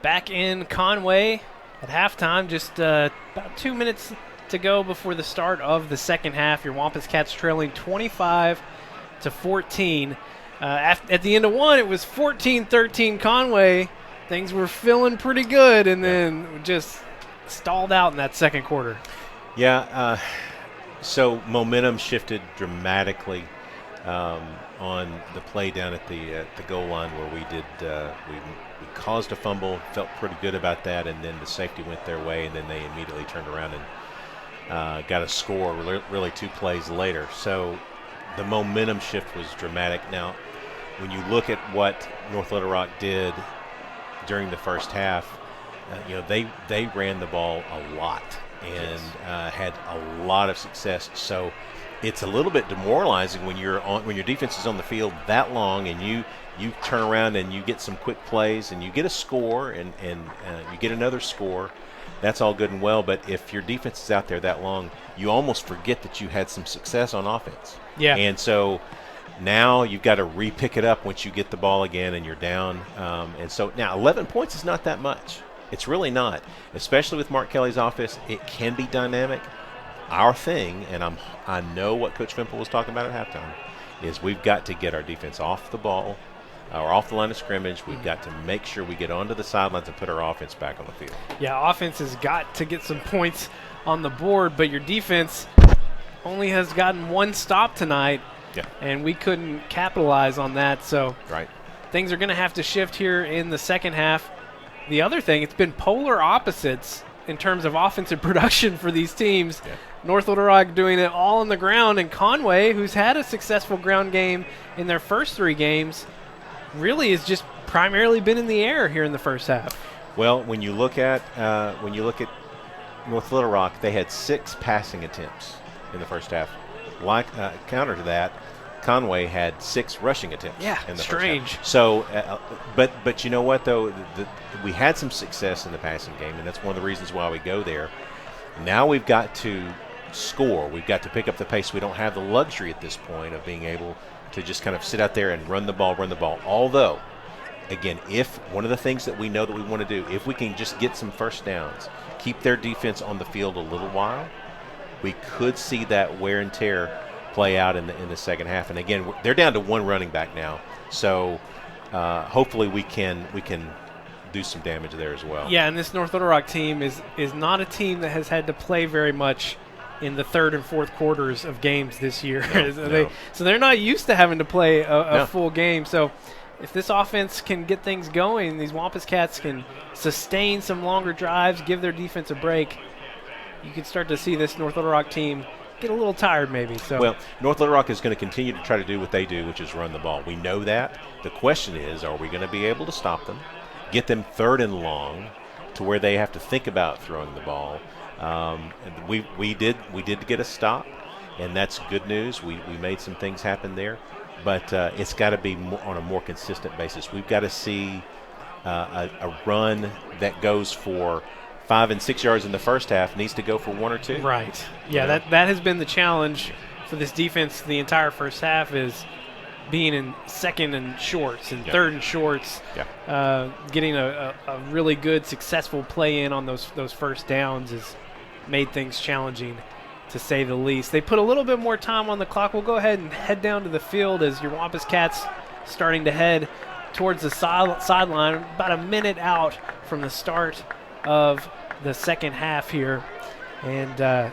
back in Conway at halftime. Just about 2 minutes to go before the start of the second half. Your Wampus Cats trailing 25-14. At the end of one, it was 14-13 Conway. Things were feeling pretty good, and then just stalled out in that second quarter. Yeah, so momentum shifted dramatically on the play down at the goal line where we caused a fumble, felt pretty good about that, and then the safety went their way, and then they immediately turned around and got a score really 2 plays later. So the momentum shift was dramatic. Now, when you look at what North Little Rock did during the first half, they ran the ball a lot and had a lot of success. So it's a little bit demoralizing when your defense is on the field that long and you turn around and you get some quick plays and you get a score and you get another score. That's all good and well, but if your defense is out there that long, you almost forget that you had some success on offense. Yeah. And so now you've got to re-pick it up once you get the ball again and you're down. And so now 11 points is not that much. It's really not, especially with Mark Kelly's offense. It can be dynamic. Our thing, and I know what Coach Fimple was talking about at halftime, is we've got to get our defense off the ball or off the line of scrimmage. We've got to make sure we get onto the sidelines and put our offense back on the field. Yeah, offense has got to get some points on the board, but your defense only has gotten 1 stop tonight, and we couldn't capitalize on that. So things are going to have to shift here in the second half. The other thing, it's been polar opposites in terms of offensive production for these teams. North Little Rock doing it all on the ground, and Conway, who's had a successful ground game in their first 3 games, really has just primarily been in the air here in the first half. Well, when you look at North Little Rock, they had 6 passing attempts in the first half. Counter to that, Conway had 6 rushing attempts. Yeah, in the strange. First half. So, but you know what though, we had some success in the passing game, and that's one of the reasons why we go there. Now we've got to score. We've got to pick up the pace. We don't have the luxury at this point of being able to just kind of sit out there and run the ball. Although, again, if one of the things that we know that we want to do, if we can just get some first downs, keep their defense on the field a little while, we could see that wear and tear play out in the second half. And again, they're down to 1 running back now, so hopefully we can do some damage there as well. Yeah, and this North Little Rock team is not a team that has had to play very much in the third and fourth quarters of games this year. So they're not used to having to play a full game. So if this offense can get things going, these Wampus Cats can sustain some longer drives, give their defense a break, you can start to see this North Little Rock team get a little tired maybe. So well, North Little Rock is going to continue to try to do what they do, which is run the ball. We know that. The question is, are we going to be able to stop them, get them 3rd and long to where they have to think about throwing the ball? And we did get a stop, and that's good news. We made some things happen there, but it's got to be on a more consistent basis. We've got to see a run that goes for 5 and 6 yards in the first half needs to go for 1 or 2. Right. Yeah, that has been the challenge for this defense the entire first half, is being in 2nd and shorts and 3rd and shorts, getting a really good, successful play in on those first downs has made things challenging, to say the least. They put a little bit more time on the clock. We'll go ahead and head down to the field as your Wampus Cats starting to head towards the sideline, about a minute out from the start of the second half here. And,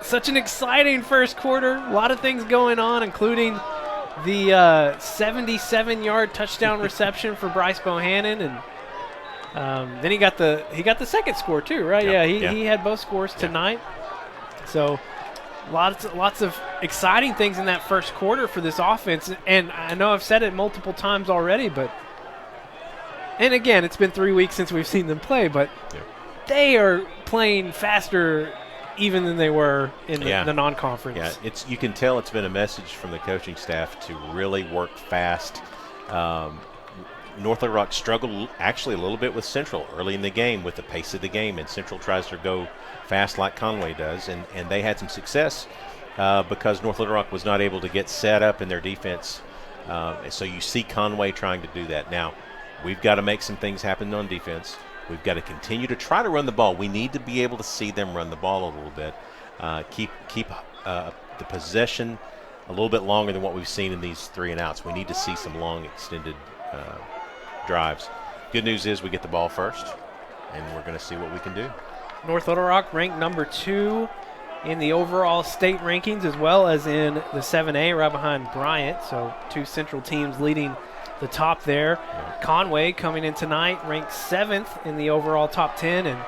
such an exciting first quarter. A lot of things going on, including the 77-yard touchdown reception for Bryce Bohannon, and then he got the second score too, right? He had both scores tonight. So lots of exciting things in that first quarter for this offense. And I know I've said it multiple times already, and again, it's been 3 weeks since we've seen them play, but they are playing faster even than they were in the non-conference. Yeah, you can tell it's been a message from the coaching staff to really work fast. North Little Rock struggled actually a little bit with Central early in the game with the pace of the game, and Central tries to go fast like Conway does, and they had some success because North Little Rock was not able to get set up in their defense. So you see Conway trying to do that. Now, we've got to make some things happen on defense. We've got to continue to try to run the ball. We need to be able to see them run the ball a little bit. Keep the possession a little bit longer than what we've seen in these 3 and outs. We need to see some long extended drives. Good news is we get the ball first, and we're going to see what we can do. North Little Rock ranked number 2 in the overall state rankings, as well as in the 7A, right behind Bryant. So 2 central teams leading the top there. Yeah. Conway coming in tonight ranked 7th in the overall top 10 and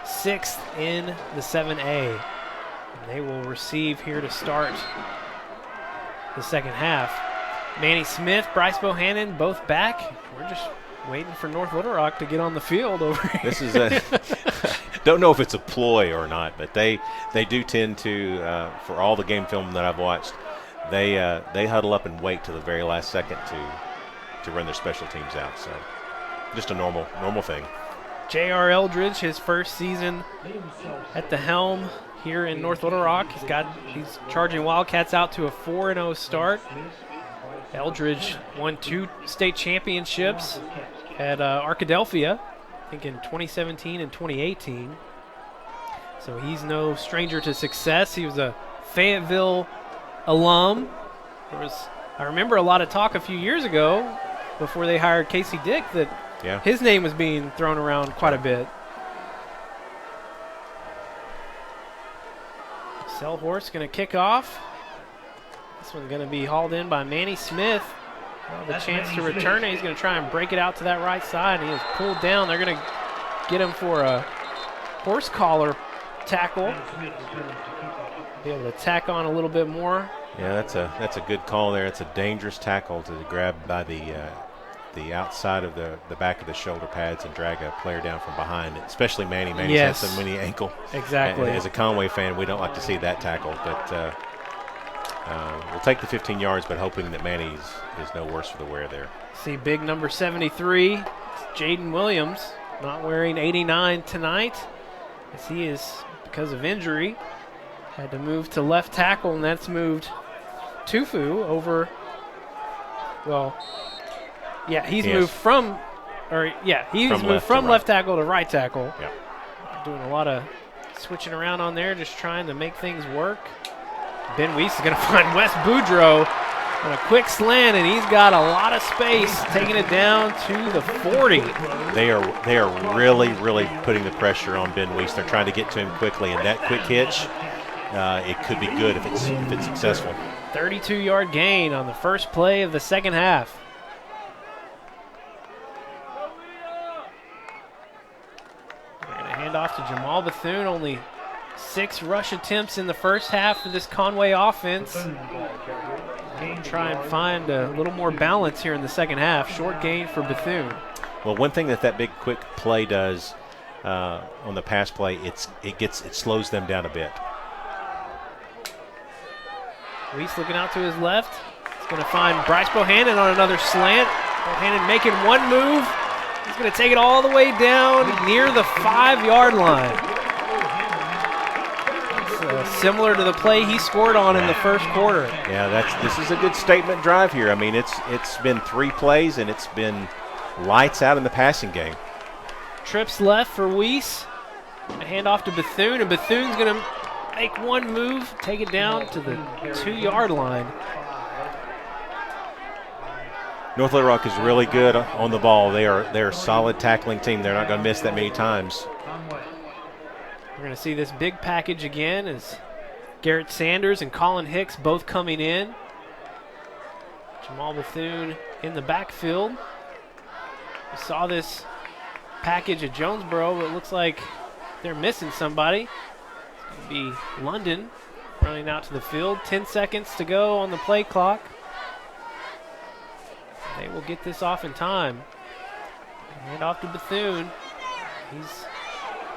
6th in the 7A. And they will receive here to start the second half. Manny Smith, Bryce Bohannon, both back. We're just waiting for North Little Rock to get on the field over here. This is a don't know if it's a ploy or not, but they do tend to, for all the game film that I've watched, they huddle up and wait till the very last second to run their special teams out. So just a normal thing. J.R. Eldridge, his first season at the helm here in North Little Rock. He's charging Wildcats out to a 4-0 start. Eldridge won 2 state championships at Arkadelphia, I think in 2017 and 2018. So he's no stranger to success. He was a Fayetteville alum. I remember a lot of talk a few years ago before they hired Casey Dick that his name was being thrown around quite a bit. Selhorst going to kick off. This one's going to be hauled in by Manny Smith. The chance to return it. He's going to try and break it out to that right side. He is pulled down. They're going to get him for a horse collar tackle. Be able to tack on a little bit more. Yeah, that's a good call there. It's a dangerous tackle to grab by the outside of the back of the shoulder pads and drag a player down from behind, especially Manny. Manny's had some mini ankle. Exactly. As a Conway fan, we don't like to see that tackle, but we'll take the 15 yards, but hoping that Manny is no worse for the wear there. See big number 73, Jaden Williams, not wearing 89 tonight, as he is, because of injury, had to move to left tackle, and that's moved Tufu over. Well, yeah, he's moved from left tackle to right tackle. Yeah. Doing a lot of switching around on there, just trying to make things work. Ben Weiss is going to find Wes Boudreaux on a quick slant, and he's got a lot of space, taking it down to the 40. They are really putting the pressure on Ben Weiss. They're trying to get to him quickly, and that quick hitch, it could be good if it's successful. 32-yard gain on the first play of the second half. They're going to hand off to Jamal Bethune. Only 6 rush attempts in the first half of this Conway offense. Try and find a little more balance here in the second half. Short gain for Bethune. Well, one thing that big quick play does on the pass play, it slows them down a bit. Weiss looking out to his left. He's going to find Bryce Bohannon on another slant. Bohannon making one move. He's going to take it all the way down near the 5-yard line. Similar to the play he scored on in the first quarter. Yeah, this is a good statement drive here. I mean, it's been 3 plays, and it's been lights out in the passing game. Trips left for Weiss. A handoff to Bethune, and Bethune's going to make one move, take it down to the 2-yard line. North Little Rock is really good on the ball. They're a solid tackling team. They're not going to miss that many times. We're going to see this big package again as Garrett Sanders and Colin Hicks both coming in. Jamal Bethune in the backfield. We saw this package at Jonesboro, but it looks like they're missing somebody. It's going to be London running out to the field. 10 seconds to go on the play clock. They will get this off in time. Hand off to Bethune. He's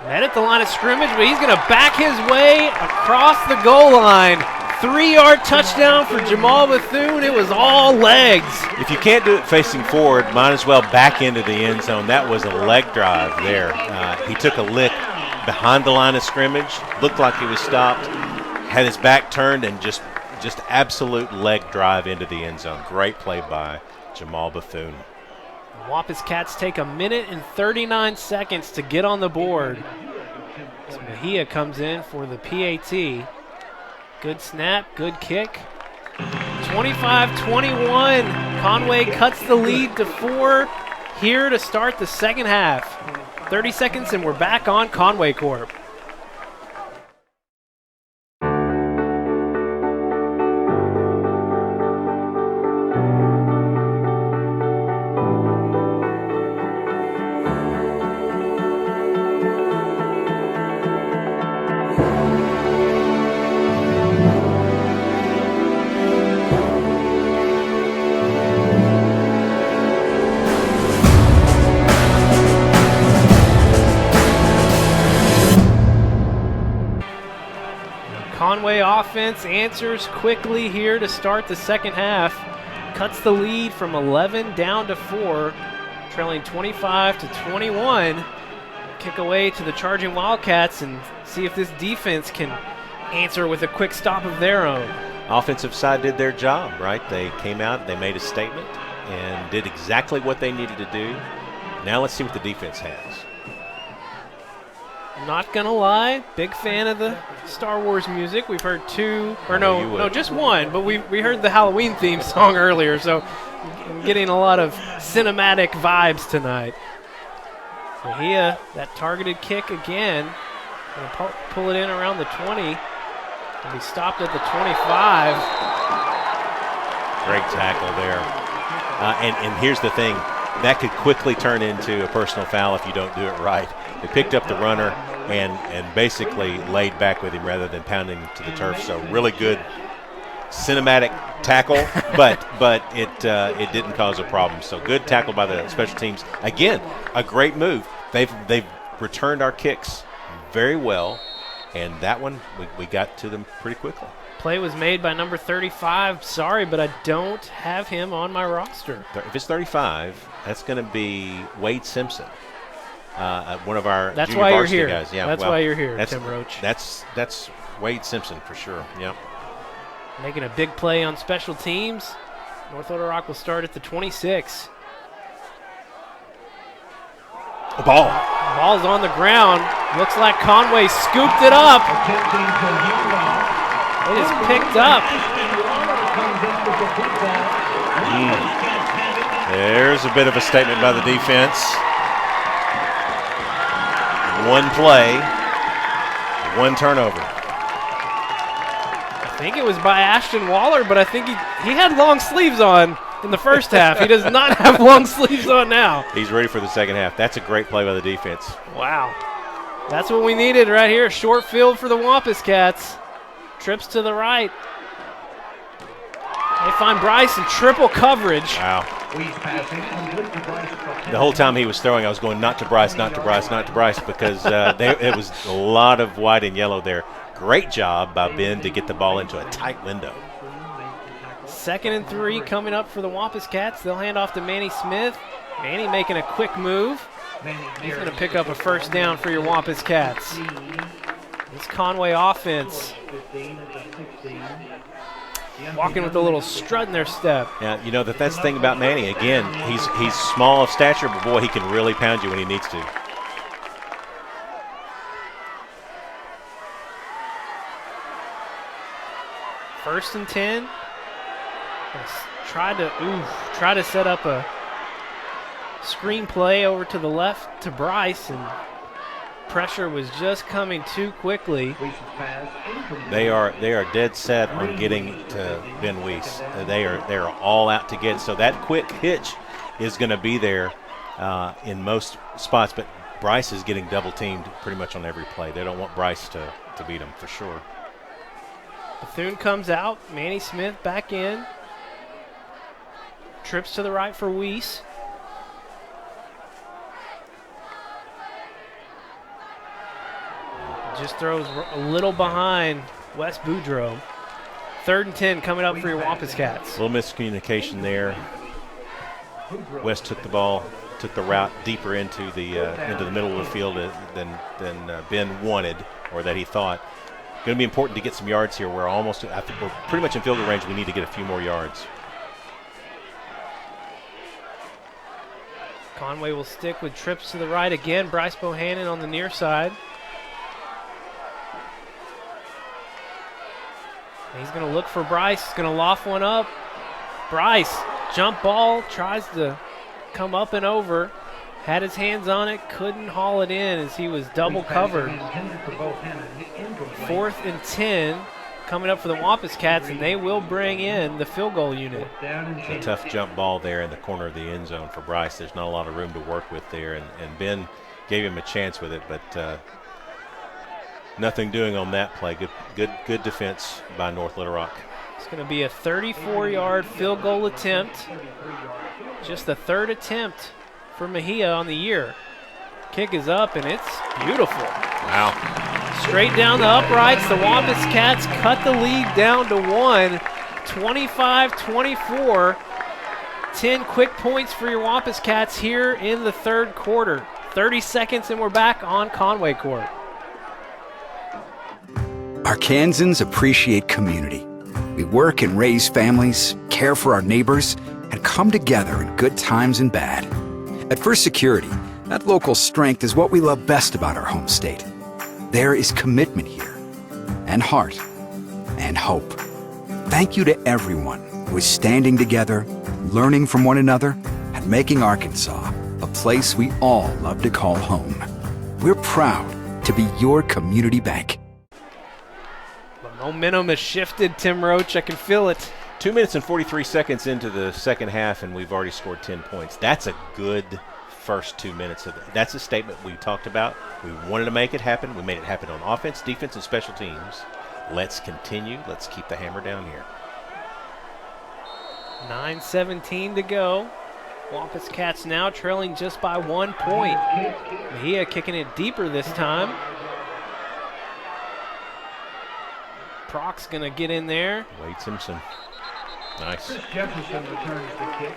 met at the line of scrimmage, but he's going to back his way across the goal line. 3-yard touchdown for Jamal Bethune. It was all legs. If you can't do it facing forward, might as well back into the end zone. That was a leg drive there. He took a lick behind the line of scrimmage, looked like he was stopped, had his back turned, and just absolute leg drive into the end zone. Great play by Jamal Bethune. Wampus Cats take a minute and 39 seconds to get on the board. So Mejia comes in for the PAT. Good snap, good kick. 25-21. Conway cuts the lead to 4 here to start the second half. 30 seconds and we're back on Conway Corp. Conway offense answers quickly here to start the second half. Cuts the lead from 11 down to 4, trailing 25-21. Kick away to the charging Wildcats and see if this defense can answer with a quick stop of their own. Offensive side did their job, right? They came out, they made a statement, and did exactly what they needed to do. Now let's see what the defense has. Not gonna lie, big fan of the Star Wars music. We've heard just one, but we heard the Halloween theme song earlier, so I'm getting a lot of cinematic vibes tonight. Mejia, that targeted kick again. Gonna pull it in around the 20. And he stopped at the 25. Great tackle there. And here's the thing, that could quickly turn into a personal foul if you don't do it right. They picked up the runner and basically laid back with him rather than pounding him to the turf. So really good cinematic tackle, but it didn't cause a problem. So good tackle by the special teams. Again, a great move. They've returned our kicks very well, and that one we got to them pretty quickly. Play was made by number 35. Sorry, but I don't have him on my roster. If it's 35, that's going to be Wade Simpson. One of our That's junior why you're varsity here. guys. Yeah, that's why you're here, Tim Roach. That's Wade Simpson for sure. Yep. Making a big play on special teams. North Little Rock will start at the 26. A ball. Ball's on the ground. Looks like Conway scooped it up. It is picked up. There's a bit of a statement by the defense. One play, one turnover. I think it was by Ashton Waller, but I think he had long sleeves on in the first half. He does not have long sleeves on now. He's ready for the second half. That's a great play by the defense. Wow. That's what we needed right here. Short field for the Wampus Cats. Trips to the right. They find Bryce in triple coverage. Wow. The whole time he was throwing, I was going not to Bryce, not to Bryce, not to Bryce, because it was a lot of white and yellow there. Great job by Ben to get the ball into a tight window. 2nd and 3 coming up for the Wampus Cats. They'll hand off to Manny Smith. Manny making a quick move. He's going to pick up a first down for your Wampus Cats. This Conway offense walking with a little strut in their step. Yeah, you know, that's the thing about Manny. Again, he's small of stature, but boy, he can really pound you when he needs to. First and 10. Try to set up a screen play over to the left to Bryce, and pressure was just coming too quickly. They are dead set on getting to Ben Weiss. They are all out to get. So that quick hitch is going to be there in most spots, but Bryce is getting double teamed pretty much on every play. They don't want Bryce to beat him for sure. Bethune comes out. Manny Smith back in. Trips to the right for Weiss. Just throws a little behind Wes Boudreaux. 3rd and 10 coming up for your Wampus Cats. A little miscommunication there. Wes took the ball, took the route deeper into the middle of the field than Ben wanted, or that he thought. Going to be important to get some yards here. I think we're pretty much in field goal range. We need to get a few more yards. Conway will stick with trips to the right again. Bryce Bohannon on the near side. He's going to look for Bryce. He's going to loft one up. Bryce, jump ball, tries to come up and over. Had his hands on it, couldn't haul it in as he was double covered. 4th and 10 coming up for the Wampus Cats, and they will bring in the field goal unit. A tough jump ball there in the corner of the end zone for Bryce. There's not a lot of room to work with there, and Ben gave him a chance with it, but nothing doing on that play. Good defense by North Little Rock. It's going to be a 34-yard field goal attempt. Just the 3rd attempt for Mejia on the year. Kick is up, and it's beautiful. Wow. Straight down the uprights. The Wampus Cats cut the lead down to 1, 25-24. 10 quick points for your Wampus Cats here in the 3rd quarter. 30 seconds, and we're back on Conway Corp. Arkansans appreciate community. We work and raise families, care for our neighbors, and come together in good times and bad. At First Security, that local strength is what we love best about our home state. There is commitment here, and heart, and hope. Thank you to everyone who is standing together, learning from one another, and making Arkansas a place we all love to call home. We're proud to be your community bank. The momentum has shifted, Tim Roach. I can feel it. 2 minutes and 43 seconds into the second half, and we've already scored 10 points. That's a good first 2 minutes of it. That's a statement we talked about. We wanted to make it happen. We made it happen on offense, defense, and special teams. Let's continue. Let's keep the hammer down here. 9:17 to go. Wampus Cats now trailing just by 1 point. Mejia kicking it deeper this time. Proc's going to get in there. Wade Simpson. Nice. Jefferson returns the kick.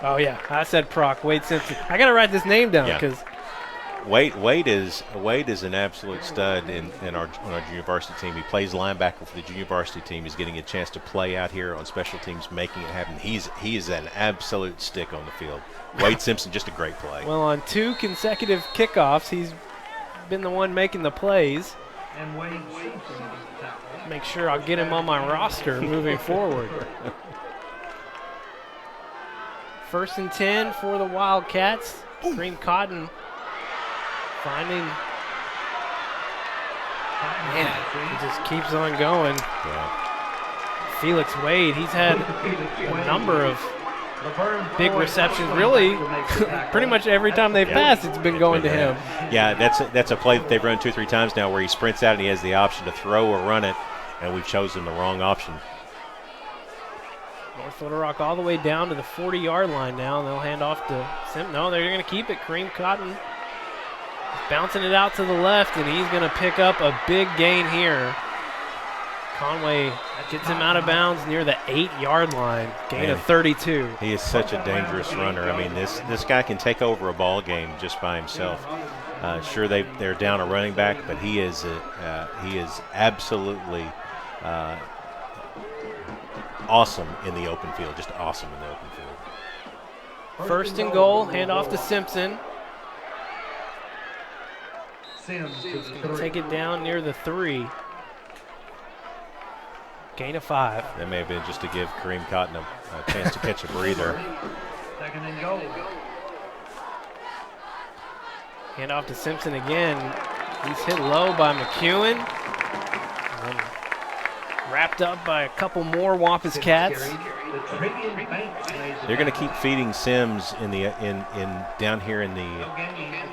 Oh, yeah. I said Proc. Wade Simpson. I got to write this name down because Wade is an absolute stud on our junior varsity team. He plays linebacker for the junior varsity team. He's getting a chance to play out here on special teams, making it happen. He is an absolute stick on the field. Wade Simpson, just a great play. Well, on 2 consecutive kickoffs, he's been the one making the plays. And Wade Simpson make sure I'll get him on my roster moving forward. 1st and 10 for the Wildcats. Kareem Cotton finding. Man, he just keeps on going. Yeah. Felix Wade, he's had a number of big receptions. Really, pretty much every time they've passed, it's been going to him. Yeah, that's a play that they've run 2 or 3 times now where he sprints out and he has the option to throw or run it, and we've chosen the wrong option. North Little Rock all the way down to the 40-yard line now, and they'll hand off to Sim. No, they're going to keep it. Kareem Cotton bouncing it out to the left, and he's going to pick up a big gain here. Conway gets him out of bounds near the 8-yard line. Gain of 32. He is such a dangerous runner. I mean, this guy can take over a ball game just by himself. Sure, they're down a running back, but he is absolutely awesome in the open field. Just awesome in the open field. 1st and goal. Hand off to Simpson. He's going to take it down near the 3. Gain of 5. That may have been just to give Kareem Cotton a chance to catch a breather. 2nd and goal. Hand off to Simpson again. He's hit low by McEwen. And then wrapped up by a couple more Wampus Cats. They're going to keep feeding Sims in down here in the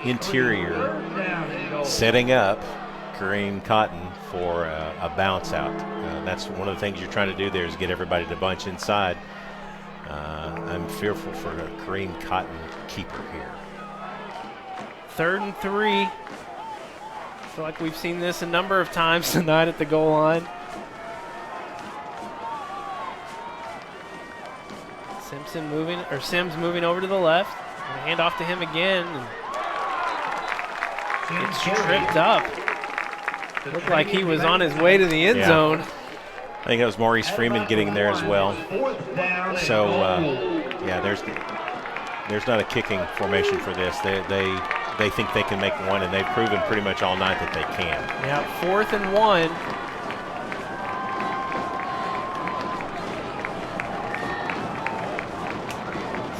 interior, setting up Kareem Cotton for a bounce out. That's one of the things you're trying to do there is get everybody to bunch inside. I'm fearful for a Kareem Cotton keeper here. 3rd and 3. I feel like we've seen this a number of times tonight at the goal line. Sims moving over to the left. And hand off to him again. And gets tripped up. Looked like he was on his way to the end zone. I think that was Maurice Freeman getting there as well. So, yeah, a kicking formation for this. They think they can make one, and they've proven pretty much all night that they can. Yeah, 4th and 1.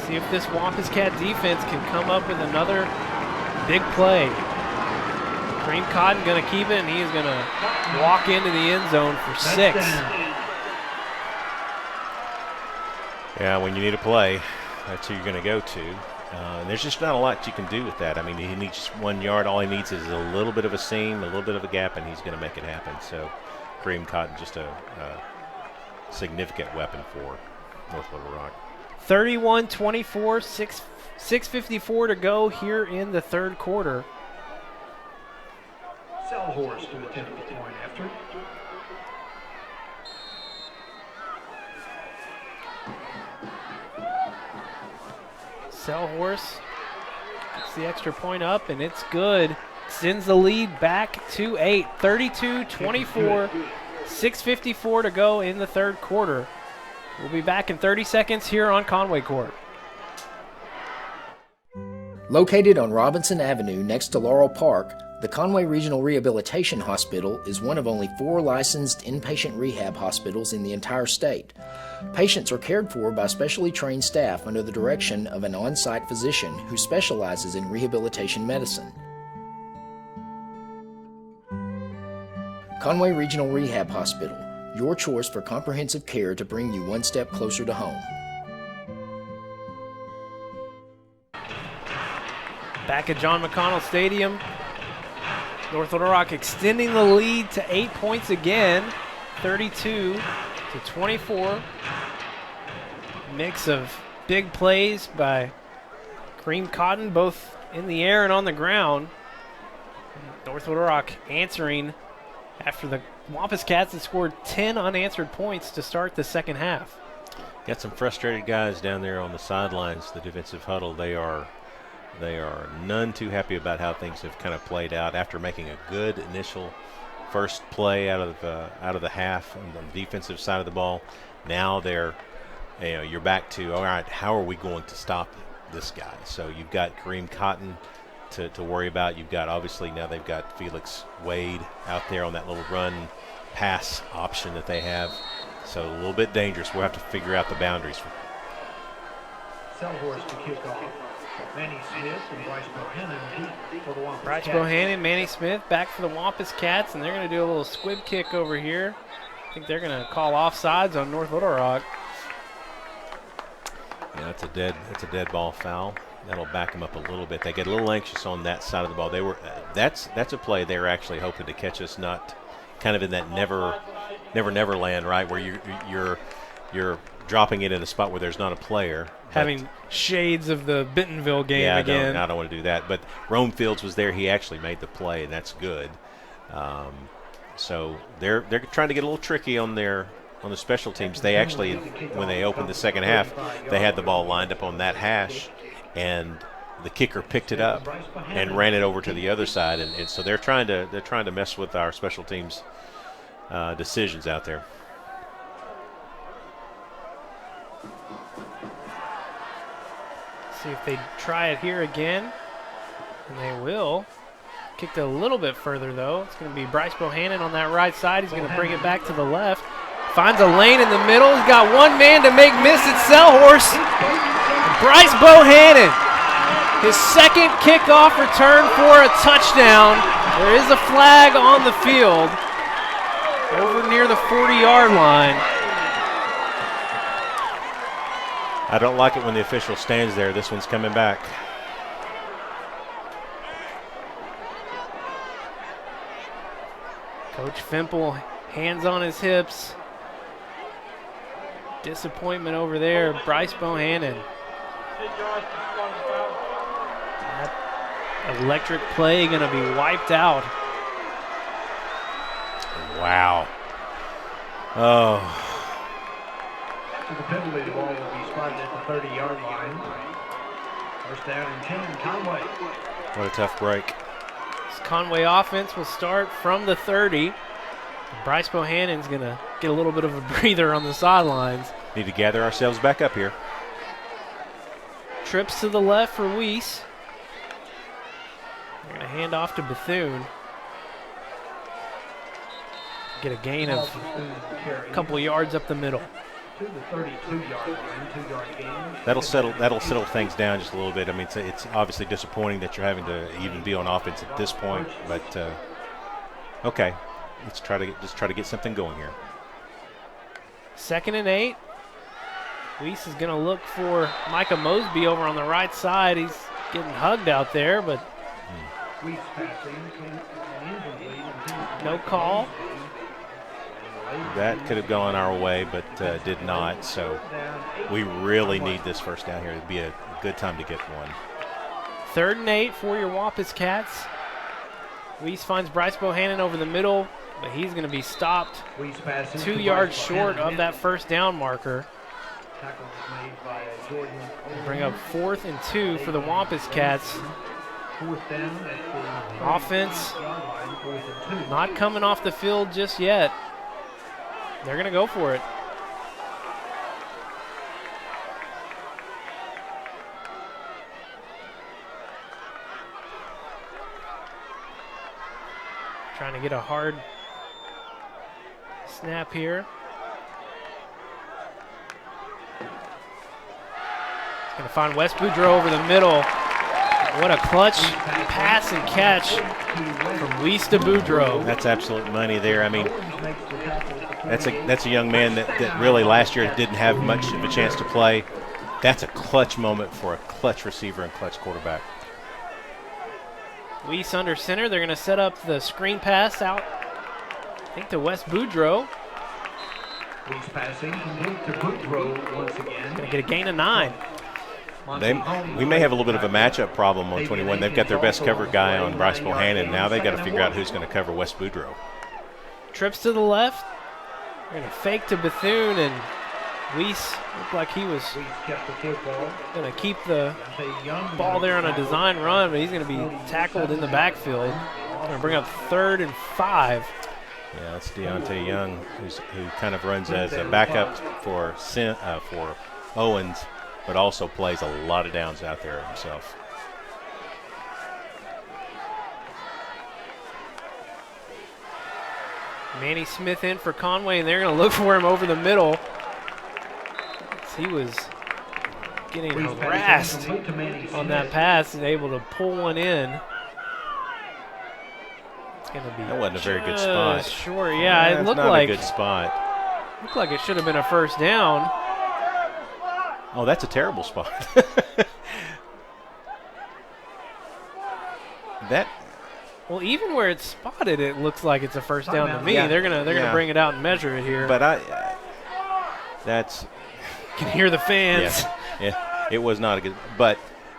See if this Wampus Cat defense can come up with another big play. Kareem Cotton going to keep it, and he is going to walk into the end zone for 6. Yeah, when you need a play, that's who you're going to go to. And there's just not a lot you can do with that. I mean, he needs just 1 yard. All he needs is a little bit of a seam, a little bit of a gap, and he's going to make it happen. So Kareem Cotton, just a significant weapon for North Little Rock. 31-24, 6:54 to go here in the third quarter. Selhorst to attempt the point after. Selhorst gets the extra point up, and it's good. Sends the lead back to 8. 32-24, 6:54 to go in the third quarter. We'll be back in 30 seconds here on Conway Corp. Located on Robinson Avenue next to Laurel Park, the Conway Regional Rehabilitation Hospital is one of only 4 licensed inpatient rehab hospitals in the entire state. Patients are cared for by specially trained staff under the direction of an on-site physician who specializes in rehabilitation medicine. Conway Regional Rehab Hospital, your choice for comprehensive care to bring you one step closer to home. Back at John McConnell Stadium, North Little Rock extending the lead to 8 points again, 32-24. Mix of big plays by Kareem Cotton, both in the air and on the ground. North Little Rock answering after the Wampus Cats had scored 10 unanswered points to start the second half. Got some frustrated guys down there on the sidelines, the defensive huddle. They are none too happy about how things have kind of played out after making a good initial first play out of the half on the defensive side of the ball. Now you're back to, all right, how are we going to stop this guy? So you've got Kareem Cotton to worry about. You've got, obviously, now they've got Felix Wade out there on that little run pass option that they have. So a little bit dangerous. We'll have to figure out the boundaries. Selhorst to kick off. Manny Smith and Bryce Bohannon for the Wampus Bryce Cats. Bohannon, Manny Smith back for the Wampus Cats, and they're going to do a little squib kick over here. I think they're going to call offsides on North Little Rock. Yeah, that's a dead ball foul. That'll back them up a little bit. They get a little anxious on that side of the ball. They were that's a play they were actually hoping to catch us, not kind of in that never land, right, where you're dropping it in a spot where there's not a player. Having shades of the Bentonville game again. I don't want to do that. But Rome Fields was there. He actually made the play, and that's good. So they're trying to get a little tricky on the special teams. They actually, when they opened the second half, they had the ball lined up on that hash, and the kicker picked it up and ran it over to the other side. And so they're trying to mess with our special teams decisions out there. See if they try it here again, and they will. Kicked it a little bit further, though. It's going to be Bryce Bohannon on that right side. He's going to bring it back to the left. Finds a lane in the middle. He's got one man to make miss at Selhorst. Bryce Bohannon, his second kickoff return for a touchdown. There is a flag on the field over near the 40-yard line. I don't like it when the official stands there. This one's coming back. Coach Fimple, hands on his hips. Disappointment over there. Bryce Bohannon. That electric play going to be wiped out. Wow. Oh. The penalty, the ball will be spotted at the 30-yard line. First down and 10, Conway. What a tough break. This Conway offense will start from the 30. Bryce Bohannon's going to get a little bit of a breather on the sidelines. Need to gather ourselves back up here. Trips to the left for Weiss. They're going to hand off to Bethune. Get a gain of a couple of yards up the middle. To the 32-yard line, 2-yard gain. That'll settle things down just a little bit. I mean, it's obviously disappointing that you're having to even be on offense at this point, but okay, let's try to get something going here. 2nd and 8. Weiss is going to look for Micah Mosby over on the right side. He's getting hugged out there, but no call. That could have gone our way, but did not. So we really need this first down here. It'd be a good time to get one. 3rd and 8 for your Wampus Cats. Weiss finds Bryce Bohannon over the middle, but he's going to be stopped 2 yards short of that first down marker. Bring up 4th and 2 for the Wampus Cats. Offense not coming off the field just yet. They're going to go for it. Trying to get a hard snap here. He's going to find Wes Boudreau over the middle. What a clutch pass and catch from Weiss to Boudreau. That's absolute money there. I mean, that's a young man that really last year didn't have much of a chance to play. That's a clutch moment for a clutch receiver and clutch quarterback. Weiss under center. They're going to set up the screen pass out, I think, to Wes Boudreau. Weiss passing to Boudreau once again. Going to get a gain of 9. We may have a little bit of a matchup problem on 21. They've got their best cover guy on Bryce Bohannon. Now they've got to figure out who's going to cover Wes Boudreau. Trips to the left. They're going to fake to Bethune, and Weiss looked like he was going to keep the ball there on a design run, but he's going to be tackled in the backfield. Going to bring up 3rd and 5. Yeah, that's Deontay Young, who kind of runs as a backup for Owens, but also plays a lot of downs out there himself. Manny Smith in for Conway, and they're going to look for him over the middle. He was getting harassed on that pass and able to pull one in. It's going to be that wasn't a very good spot. Sure, yeah, it looked like a good spot. Looked like it should have been a first down. Oh, that's a terrible spot. Well, even where it's spotted, it looks like it's a first down to me. Yeah. They're gonna bring it out and measure it here. But that's you can hear the fans. Yeah, it was not a good. But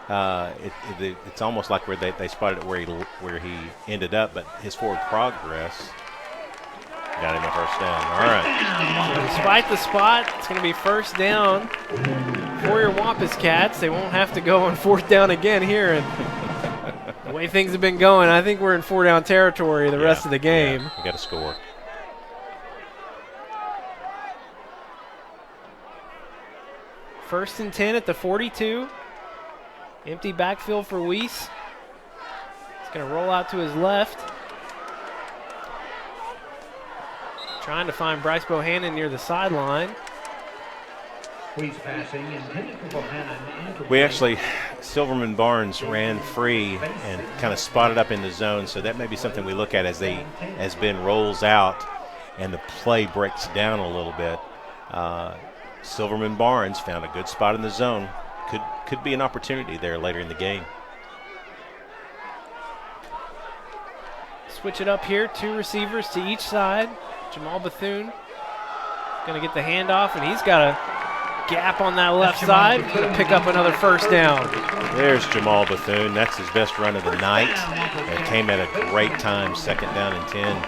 it's almost like where they spotted it where he ended up, but his forward progress got him a first down. All right. So despite the spot, it's going to be first down for your Wampus Cats. They won't have to go on 4th down again here. And the way things have been going, I think we're in 4-down territory the rest of the game. Yeah, we got to score. First and 10 at the 42. Empty backfield for Weiss. He's going to roll out to his left. Trying to find Bryce Bohannon near the sideline. Weiss passing intended for Bohannon. We actually, Silverman Barnes ran free and kind of spotted up in the zone, so that may be something we look at as Ben rolls out and the play breaks down a little bit. Silverman Barnes found a good spot in the zone. Could be an opportunity there later in the game. Switch it up here, 2 receivers to each side. Jamal Bethune going to get the handoff, and he's got a gap on that left side to pick up another first down. There's Jamal Bethune. That's his best run of the night. It came at a great time, 2nd down and 10.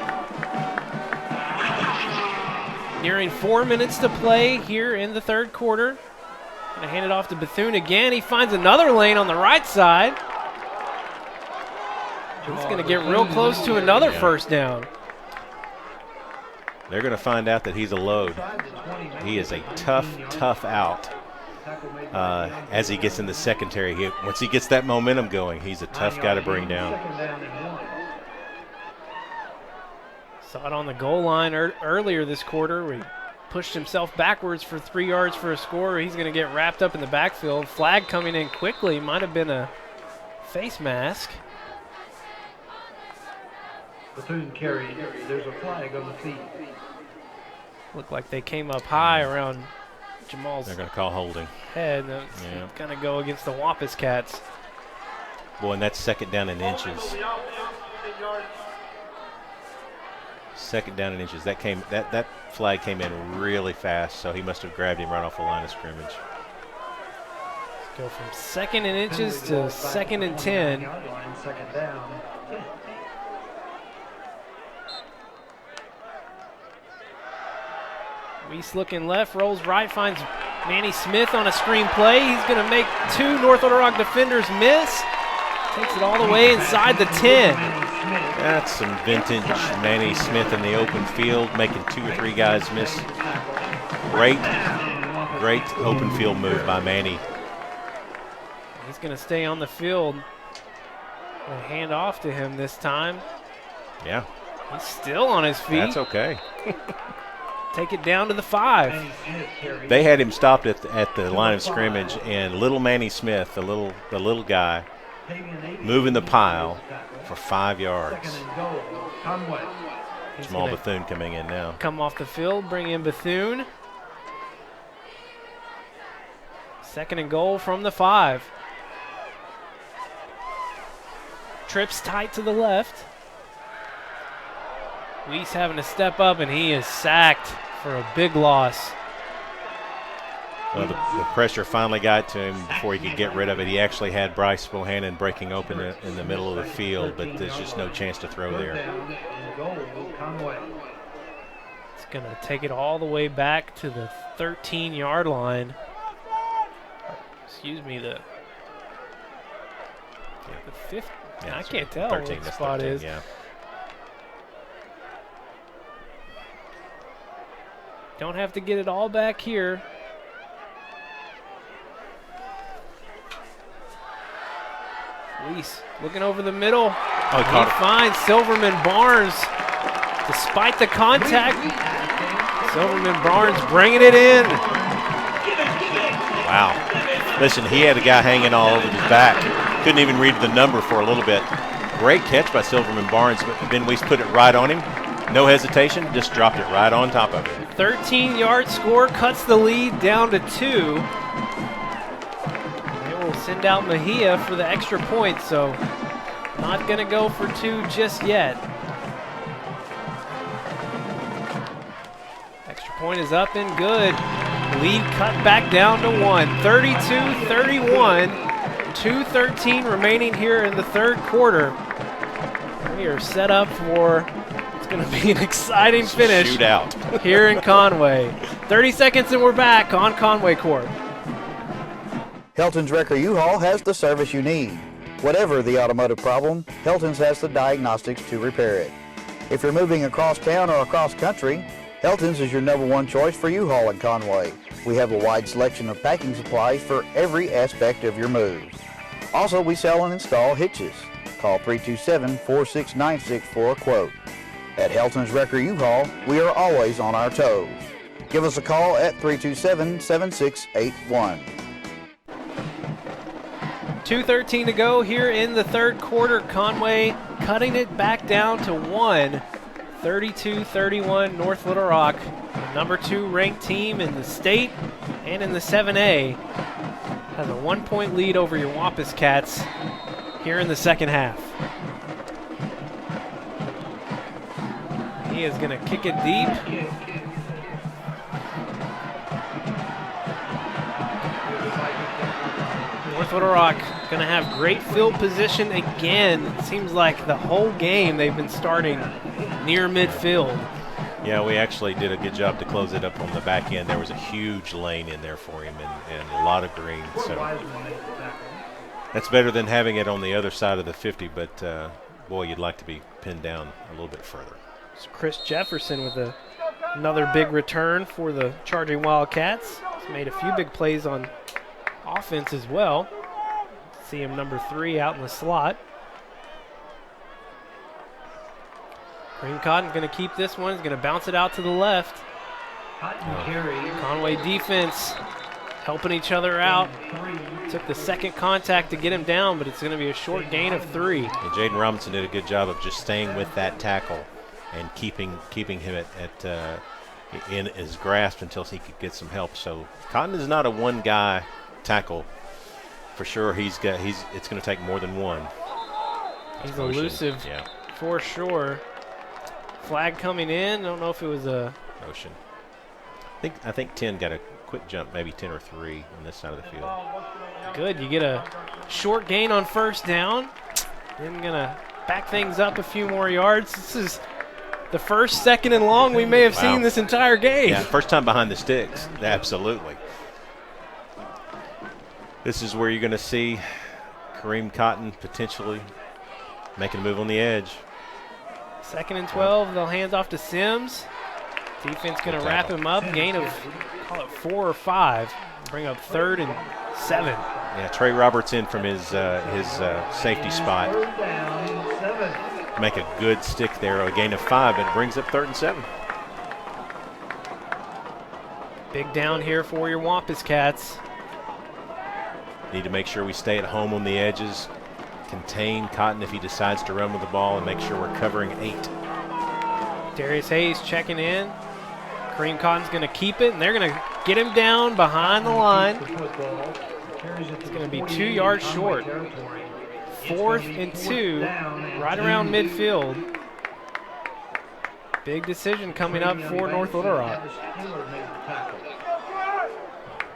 Nearing 4 minutes to play here in the 3rd quarter. Going to hand it off to Bethune again. He finds another lane on the right side. He's going to get real close to another first down. They're going to find out that he's a load. He is a tough out. as he gets in the secondary. Once he gets that momentum going, he's a tough guy to bring down. Saw it on the goal line earlier this quarter where he pushed himself backwards for 3 yards for a score. He's going to get wrapped up in the backfield. Flag coming in quickly. Might have been a face mask. Platoon carry. There's a flag on the field. Looked like they came up high around Jamal's They're going to call holding. head. Yeah. Going to go against the Wampus Cats. Boy, and that's second down in inches. Second down in inches. That flag came in really fast, so he must have grabbed him right off the line of scrimmage. Let's go from second in inches to second and 10. Second down. Weiss looking left, rolls right, finds Manny Smith on a screen play. He's going to make 2 North Little Rock defenders miss. Takes it all the way inside the 10. That's some vintage Manny Smith in the open field, making 2 or 3 guys miss. Great open field move by Manny. He's going to stay on the field and hand off to him this time. Yeah. He's still on his feet. That's okay. Take it down to the 5. They had him stopped at the line of scrimmage, and little Manny Smith, the little guy, moving the pile for 5 yards. Jamal Bethune coming in now. Come off the field, bring in Bethune. Second and goal from the 5. Trips tight to the left. Weiss having to step up, and he is sacked for a big loss. Well, the pressure finally got to him before he could get rid of it. He actually had Bryce Bohannon breaking open in the middle of the field, but there's just no chance to throw there. It's going to take it all the way back to the 13-yard line. Excuse me, the 5th. Yeah, I can't tell 13, what the spot 13, is. Yeah. Don't have to get it all back here. Weiss looking over the middle. Oh, he finds Silverman Barnes. Despite the contact, Silverman Barnes bringing it in. Wow. Listen, he had a guy hanging all over his back. Couldn't even read the number for a little bit. Great catch by Silverman Barnes, but Ben Weiss put it right on him. No hesitation, just dropped it right on top of it. 13-yard score cuts the lead down to 2. They will send out Mejia for the extra point, so not going to go for 2 just yet. Extra point is up and good. Lead cut back down to 1. 32-31. 2:13 remaining here in the third quarter. We are set up for it's going to be an exciting finish shootout here in Conway. 30 seconds and we're back on Conway Corp. Helton's Wrecker U-Haul has the service you need. Whatever the automotive problem, Helton's has the diagnostics to repair it. If you're moving across town or across country, Helton's is your #1 choice for U-Haul in Conway. We have a wide selection of packing supplies for every aspect of your move. Also, we sell and install hitches. Call 327-4696 for a quote. At Helton's Wrecker U-Haul, we are always on our toes. Give us a call at 327-7681. 2:13 to go here in the third quarter. Conway cutting it back down to 1. 32-31 North Little Rock, the #2 ranked team in the state and in the 7A, has a 1-point lead over your Wampus Cats here in the second half. He is going to kick it deep. North Little Rock going to have great field position again. It seems like the whole game they've been starting near midfield. Yeah, we actually did a good job to close it up on the back end. There was a huge lane in there for him and a lot of green. So that's better than having it on the other side of the 50, but boy, you'd like to be pinned down a little bit further. It's Chris Jefferson with another big return for the Charging Wildcats. He's made a few big plays on offense as well. See him number 3 out in the slot. Kareem Cotton going to keep this one. He's going to bounce it out to the left. Conway defense helping each other out. Took the second contact to get him down, but it's going to be a short gain of 3. And Jaden Robinson did a good job of just staying with that tackle and keeping him in his grasp until he could get some help. So Cotton is not a one-guy tackle for sure. It's going to take more than one. He's elusive for sure. Flag coming in. I don't know if it was a motion. I think 10 got a quick jump, maybe 10 or 3 on this side of the field. Good. You get a short gain on first down. Then going to back things up a few more yards. This is the first, second, and long we may have seen this entire game. Yeah, first time behind the sticks. Absolutely. This is where you're going to see Kareem Cotton potentially making a move on the edge. 2nd and 12. They'll hand off to Sims. Defense going to wrap him up. Gain of, call it 4 or 5. Bring up 3rd and 7. Yeah, Trey Roberts in from his safety spot. Make a good stick there. A gain of 5, but it brings up 3rd and 7. Big down here for your Wampus Cats. Need to make sure we stay at home on the edges. Contain Cotton if he decides to run with the ball, and make sure we're covering 8. Darius Hayes checking in. Kareem Cotton's going to keep it, and they're going to get him down behind the line. It's going to be 2 yards short. 4th and 2, right around midfield. Big decision coming up for North Little Rock.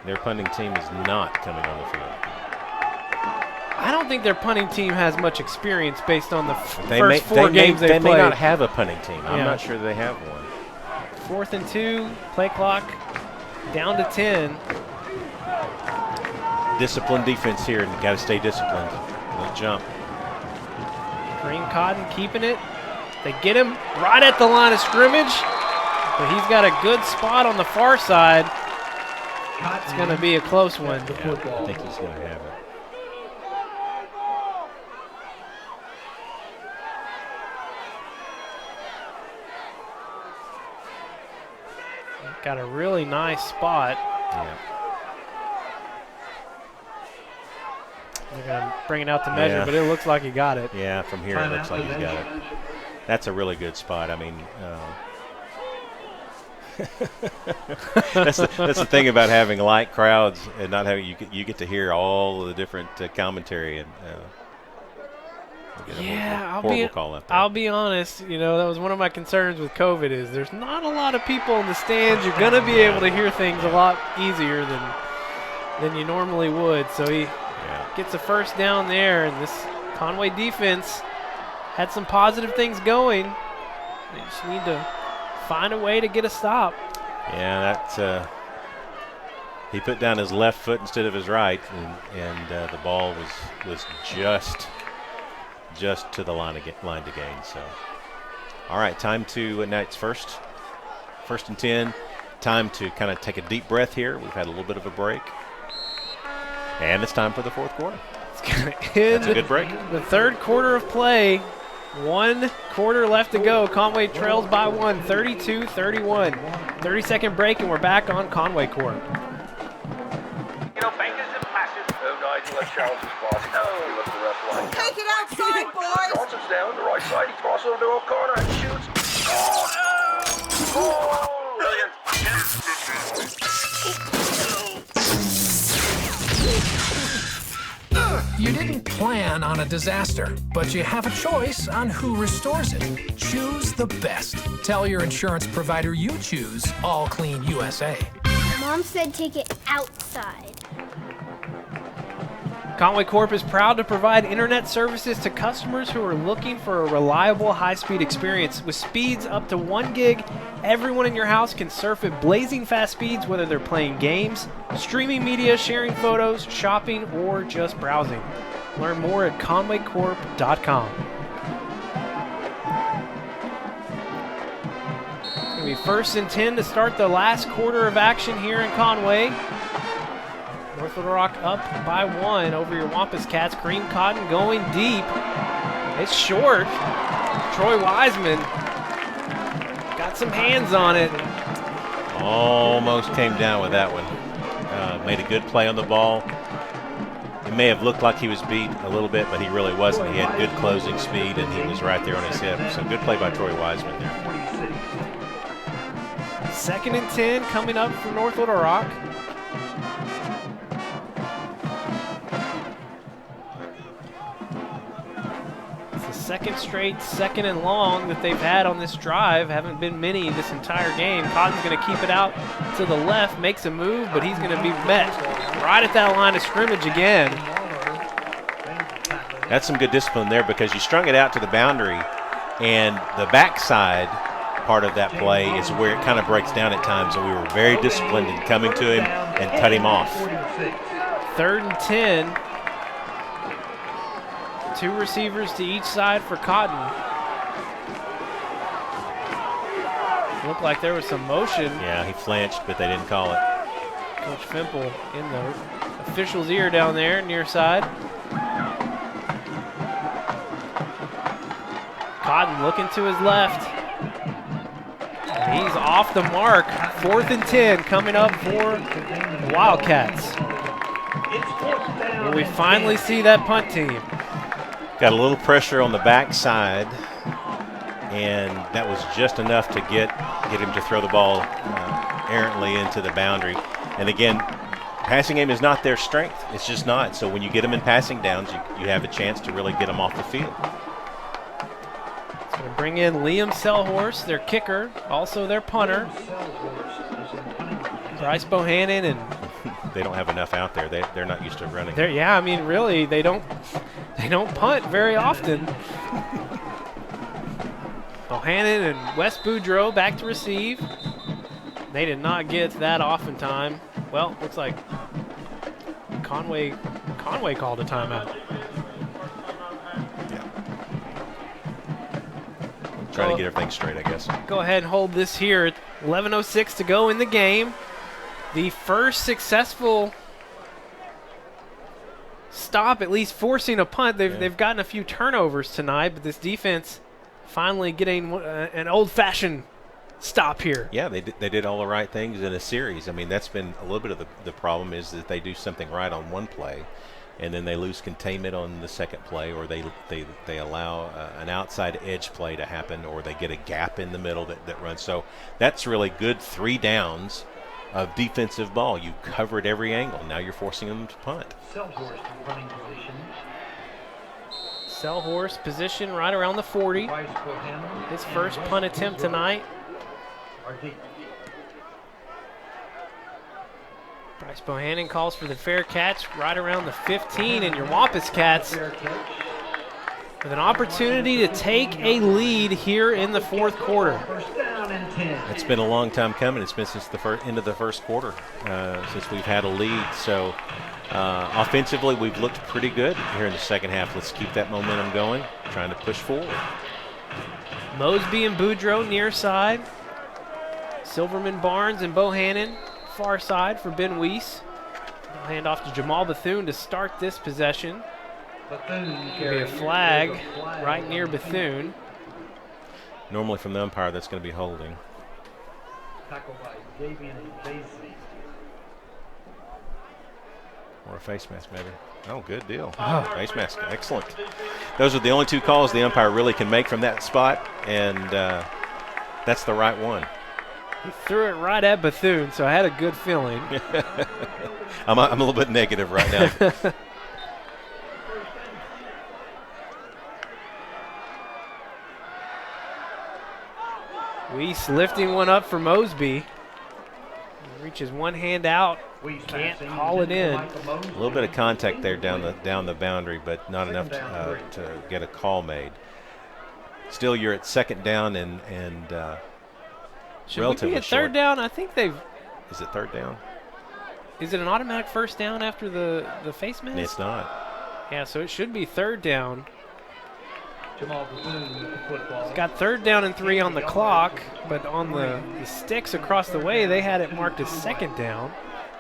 Their punting team is not coming on the field. I don't think their punting team has much experience based on the first 4 games they played. They may not have a punting team. I'm not sure they have one. 4th and 2, play clock down to 10. Disciplined defense here, and got to stay disciplined. Don't jump. Kareem Cotton keeping it. They get him right at the line of scrimmage, but he's got a good spot on the far side. It's going to be a close one. I think he's going to have it. Got a really nice spot. Yeah. They're going to bring it out to measure, but it looks like he got it. Yeah, from here it looks like he's got it. That's a really good spot. I mean, that's the thing about having light crowds and not having you get to hear all of the different commentary and. I'll be honest. You know, that was one of my concerns with COVID. Is there's not a lot of people in the stands. You're gonna be able to hear things a lot easier than you normally would. So he gets a first down there, and this Conway defense had some positive things going. They just need to find a way to get a stop. Yeah, that's he put down his left foot instead of his right, and the ball was just to the line to gain. So, all right, time to now it's first and 10. Time to kind of take a deep breath here. We've had a little bit of a break, and it's time for the 4th quarter. It's going to end. That's a good break. The 3rd quarter of play. 1 quarter left to go. Conway trails by 1, 32-31. 30-second break, and we're back on Conway Corp. You know, Baker's impassive. Oh, Nigel, that's Charles' boss. No, he looks the rest like. Take it outside, boys! Johnson's down the right side. He crosses into a corner and shoots. Oh, no! Oh, brilliant. You didn't plan on a disaster, but you have a choice on who restores it. Choose the best. Tell your insurance provider you choose All Clean USA. Mom said take it outside. Conway Corp is proud to provide internet services to customers who are looking for a reliable high-speed experience. With speeds up to 1 gig, everyone in your house can surf at blazing fast speeds, whether they're playing games, streaming media, sharing photos, shopping, or just browsing. Learn more at conwaycorp.com. It's going to be 1st and 10 to start the last quarter of action here in Conway. North Little Rock up by 1 over your Wampus Cats. Kareem Cotton going deep. It's short. Troy Wiseman got some hands on it. Almost came down with that one. Made a good play on the ball. It may have looked like he was beat a little bit, but he really wasn't. He had good closing speed, and he was right there on his hip. So good play by Troy Wiseman there. 2nd and 10 coming up from North Little Rock. It's the second straight 2nd and long that they've had on this drive. Haven't been many this entire game. Cotton's going to keep it out to the left, makes a move, but he's going to be met right at that line of scrimmage again. That's some good discipline there because you strung it out to the boundary, and the backside part of that play is where it kind of breaks down at times, and we were very disciplined in coming to him and cut him off. 3rd and 10. 2 receivers to each side for Cotton. Looked like there was some motion. Yeah, he flinched, but they didn't call it. Coach Fimple in the official's ear down there, near side. Cotton looking to his left. And he's off the mark. 4th and 10 coming up for the Wildcats. Will we finally see that punt team? Got a little pressure on the backside, and that was just enough to get him to throw the ball errantly into the boundary. And again, passing game is not their strength. It's just not. So when you get them in passing downs, you have a chance to really get them off the field. It's going to bring in Liam Selhorst, their kicker, also their punter. Bryce Bohannon and they don't have enough out there. They're not used to running. Yeah, I mean, really, they don't punt very often. Bohannon and Wes Boudreau back to receive. They did not get that off in time. Well, looks like Conway called a timeout. Yeah. Trying to get everything straight, I guess. Go ahead and hold this here. 11:06 to go in the game. The first successful stop, at least forcing a punt. They've gotten a few turnovers tonight, but this defense finally getting an old-fashioned stop here. Yeah, they did all the right things in a series. I mean, that's been a little bit of the problem is that they do something right on one play, and then they lose containment on the second play, or they allow an outside edge play to happen, or they get a gap in the middle that runs. So that's really good 3 downs of defensive ball. You covered every angle. Now you're forcing them to punt. Selhorst position right around the 40. His first punt attempt tonight. Bryce Bohannon calls for the fair catch right around the 15, and your Wampus Cats with an opportunity to take a lead here in the 4th quarter. It's been a long time coming. It's been since the end of the first quarter since we've had a lead. So offensively, we've looked pretty good here in the second half. Let's keep that momentum going, trying to push forward. Mosby and Boudreau near side. Silverman, Barnes, and Bohannon far side for Ben Weiss. They'll hand off to Jamal Bethune to start this possession. Could be a flag right near Bethune. Normally from the umpire, that's going to be holding. Or a face mask, maybe. Oh, good deal. Face mask, excellent. Those are the only 2 calls the umpire really can make from that spot, and that's the right one. He threw it right at Bethune, so I had a good feeling. I'm a little bit negative right now. Weiss lifting one up for Mosby. He reaches one hand out, can't haul it in. A little bit of contact there down the boundary, but not enough to get a call made. Still, you're at 2nd down and should relatively we be at short. 3rd down? I think they've. Is it 3rd down? Is it an automatic 1st down after the face mask? It's not. Yeah, so it should be 3rd down. He's got 3rd down and 3 on the clock, but on the sticks across the way, they had it marked as 2nd down.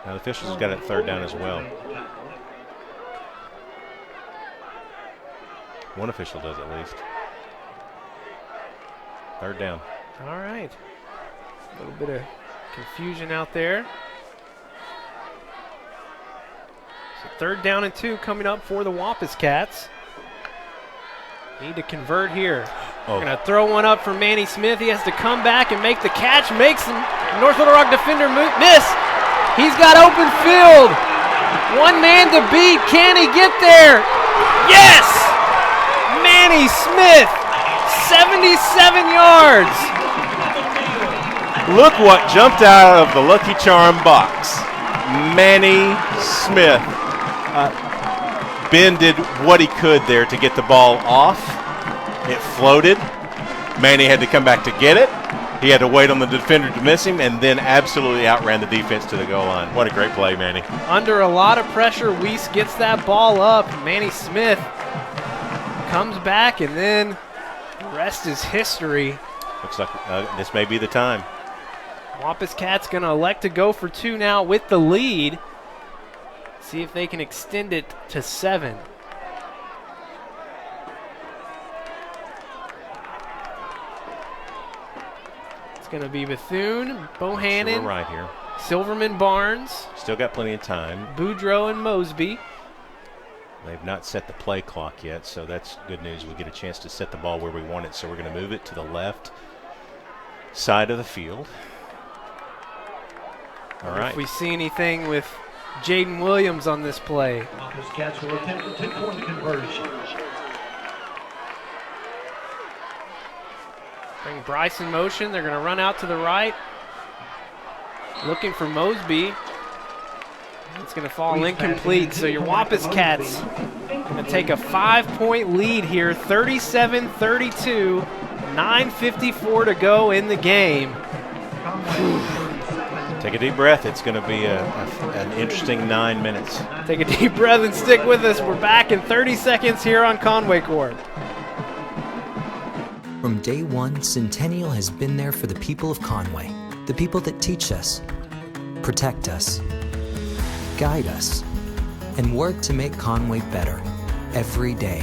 Now, the officials got it third down as well. One official does at least. Third down. All right. A little bit of confusion out there. So 3rd down and 2 coming up for the Wampus Cats. Need to convert here. Oh. Going to throw one up for Manny Smith. He has to come back and make the catch. Makes the North Little Rock defender miss. He's got open field. One man to beat. Can he get there? Yes! Manny Smith, 77 yards. Look what jumped out of the Lucky Charm box. Manny Smith. Ben did what he could there to get the ball off. It floated. Manny had to come back to get it. He had to wait on the defender to miss him, and then absolutely outran the defense to the goal line. What a great play, Manny. Under a lot of pressure, Weiss gets that ball up. Manny Smith comes back, and then the rest is history. Looks like this may be the time. Wampus Cats going to elect to go for 2 now with the lead. See if they can extend it to 7. It's going to be Bethune, Bohannon, Sure, we're right here. Silverman, Barnes. Still got plenty of time. Boudreaux and Mosby. They've not set the play clock yet, so that's good news. We get a chance to set the ball where we want it, so we're going to move it to the left side of the field. All right. If we see anything with Jaden Williams on this play. Wampus Cats will attempt a 2-point conversion. Bring Bryce in motion. They're going to run out to the right. Looking for Mosby. It's going to fall incomplete. So your Wampus Cats going to take a 5-point lead here, 37-32, 9:54 to go in the game. Take a deep breath. It's going to be an interesting 9 minutes. Take a deep breath and stick with us. We're back in 30 seconds here on Conway Corp. From day one, Centennial has been there for the people of Conway, the people that teach us, protect us, guide us, and work to make Conway better every day.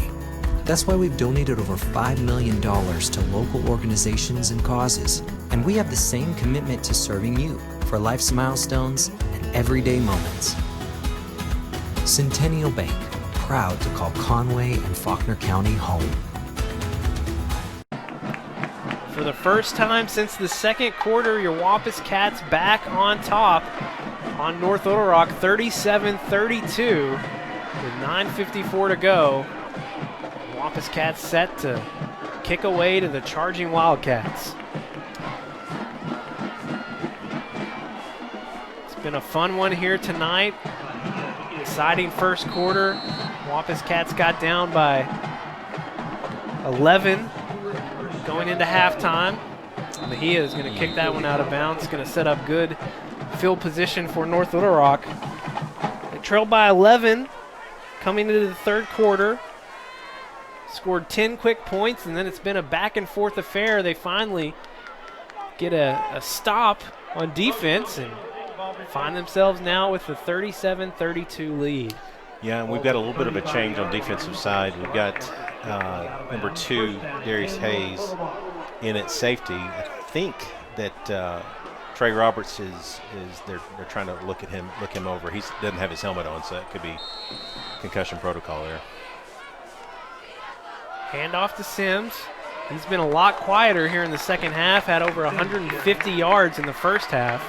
That's why we've donated over $5 million to local organizations and causes, and we have the same commitment to serving you for life's milestones and everyday moments. Centennial Bank, proud to call Conway and Faulkner County home. For the first time since the second quarter, your Wampus Cats back on top on North Little Rock, 37-32 with 9:54 to go. Wampus Cats set to kick away to the charging Wildcats. It's been a fun one here tonight. Exciting first quarter. Wampus Cats got down by 11 going into halftime. Mejia is going to kick that one out of bounds. Going to set up good field position for North Little Rock. They trailed by 11 coming into the third quarter. Scored 10 quick points, and then it's been a back-and-forth affair. They finally get a stop on defense and find themselves now with the 37-32 lead. Yeah, and we've got a little bit of a change on defensive side. We've got number 2, Darius Hayes, in at safety. I think that Trey Roberts they're trying to look him over. He doesn't have his helmet on, so that could be concussion protocol there. Handoff to Sims. He's been a lot quieter here in the second half, had over 150 yards in the first half.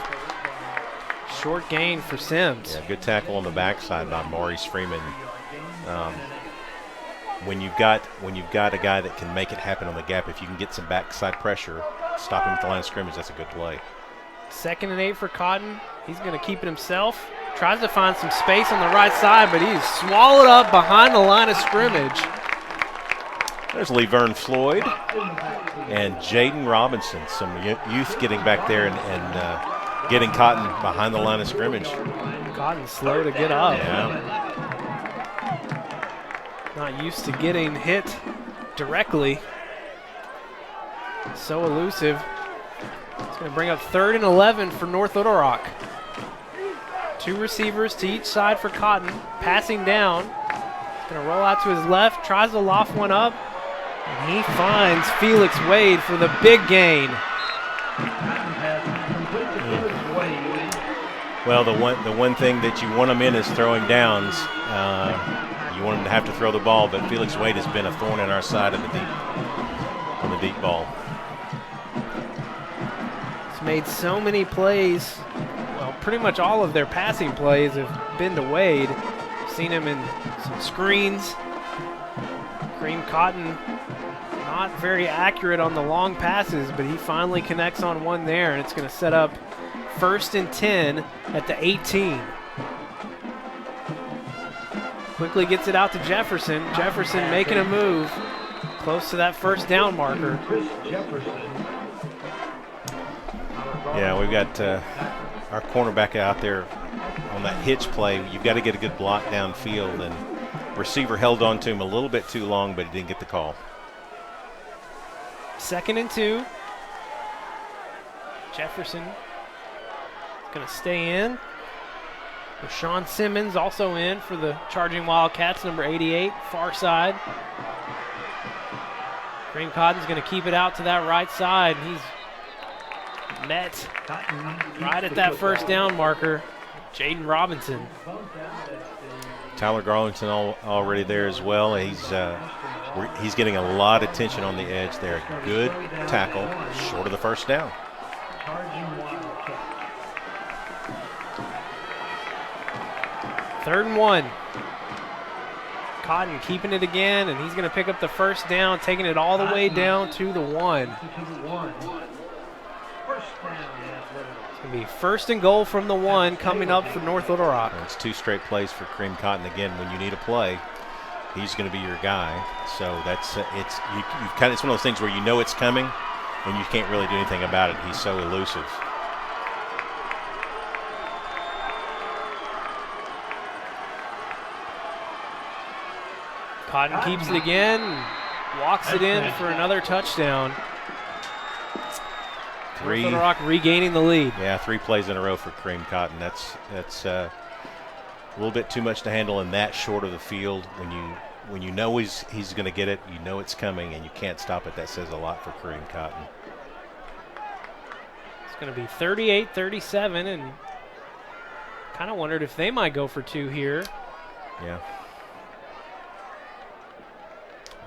Short gain for Sims. Yeah, good tackle on the backside by Maurice Freeman. When you've got a guy that can make it happen on the gap, if you can get some backside pressure, stop him at the line of scrimmage, that's a good play. 2nd and 8 for Cotton. He's going to keep it himself. Tries to find some space on the right side, but he's swallowed up behind the line of scrimmage. There's Laverne Floyd and Jaden Robinson. Some youth getting back there and getting Cotton behind the line of scrimmage. Cotton slow to get up. Yeah. Not used to getting hit directly. So elusive. It's going to bring up 3rd and 11 for North Little Rock. 2 receivers to each side for Cotton. Passing down. He's going to roll out to his left, tries to loft one up, and he finds Felix Wade for the big gain. Well, the one thing that you want him in is throwing downs. You want him to have to throw the ball, but Felix Wade has been a thorn in our side of on the deep ball. He's made so many plays. Well, pretty much all of their passing plays have been to Wade. Seen him in some screens. Kareem Cotton not very accurate on the long passes, but he finally connects on one there, and it's going to set up 1st and 10 at the 18. Quickly gets it out to Jefferson. Jefferson making a move close to that 1st down marker. Yeah, we've got our cornerback out there on that hitch play. You've got to get a good block downfield, and receiver held on to him a little bit too long, but he didn't get the call. 2nd and 2. Jefferson going to stay in. Rashawn Simmons also in for the Charging Wildcats, number 88, far side. Kareem Cotton's going to keep it out to that right side. He's met right at that 1st down marker. Jaden Robinson. Tyler Garlington already there as well. He's getting a lot of attention on the edge there. Good tackle, short of the 1st down. 3rd and 1. Cotton keeping it again, and he's going to pick up the 1st down, taking it all the way down to the 1. It's going to be 1st and goal from the 1 coming up for North Little Rock. It's 2 straight plays for Kareem Cotton. Again, when you need a play, he's going to be your guy. So that's it's one of those things where you know it's coming, and you can't really do anything about it. He's so elusive. Cotton keeps it again, walks it in for another touchdown. North Little Rock regaining the lead. Yeah, 3 plays in a row for Kareem Cotton. That's a little bit too much to handle in that short of the field. When you know he's going to get it, you know it's coming, and you can't stop it. That says a lot for Kareem Cotton. It's going to be 38-37, and kind of wondered if they might go for 2 here. Yeah.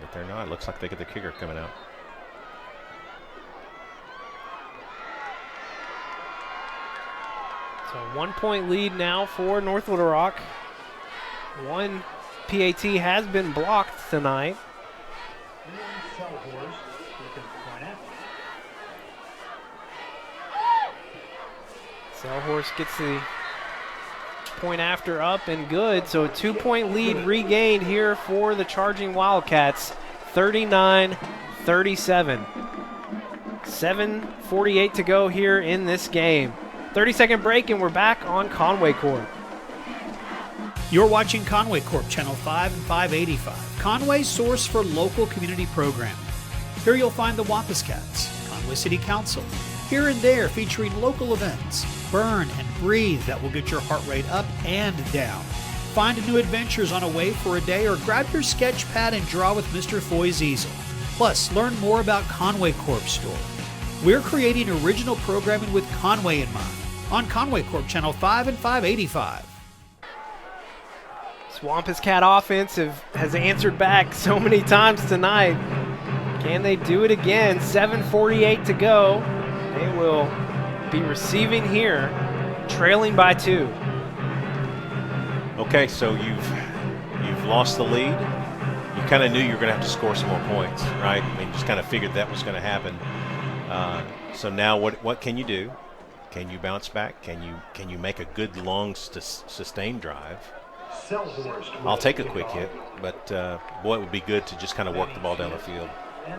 But they're not. It looks like they get the kicker coming out. So 1-point lead now for North Little Rock. 1 PAT has been blocked tonight. Selhorse gets the point after up and good. So a 2-point lead regained here for the Charging Wildcats. 39-37. 7:48 to go here in this game. 30-second break, and we're back on Conway Corp. You're watching Conway Corp, Channel 5 and 585, Conway's source for local community programming. Here you'll find the Wampus Cats, Conway City Council, here and there featuring local events. Burn and breathe that will get your heart rate up and down. Find new adventures on a wave for a day, or grab your sketch pad and draw with Mr. Foy's easel. Plus, learn more about Conway Corp's store. We're creating original programming with Conway in mind on Conway Corp, Channel 5 and 585. Wampus Cat offense has answered back so many times tonight. Can they do it again? 7:48 to go. They will be receiving here, trailing by 2. Okay, so you've lost the lead. You kind of knew you were going to have to score some more points, right? I mean, just kind of figured that was going to happen. So now what can you do? Can you bounce back? Can you make a good long sustained drive? I'll take a quick hit, but boy, it would be good to just kind of work the ball down the field.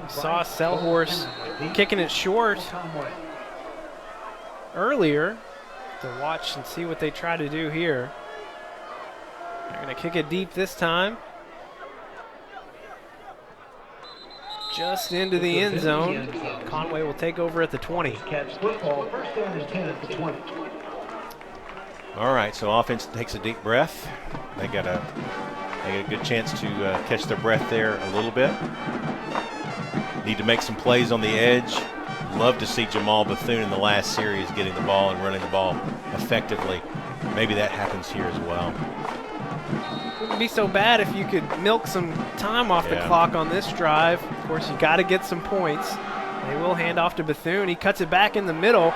Saw Selhorse kicking it short earlier. To watch and see what they try to do here. They're going to kick it deep this time. Just into the end zone. Conway will take over at the 20. Cats football, 1st down and 10 at the 20. All right, so offense takes a deep breath. They get a good chance to catch their breath there a little bit. Need to make some plays on the edge. Love to see Jamal Bethune in the last series getting the ball and running the ball effectively. Maybe that happens here as well. Wouldn't be so bad if you could milk some time off the clock on this drive. Of course, you got to get some points. They will hand off to Bethune. He cuts it back in the middle.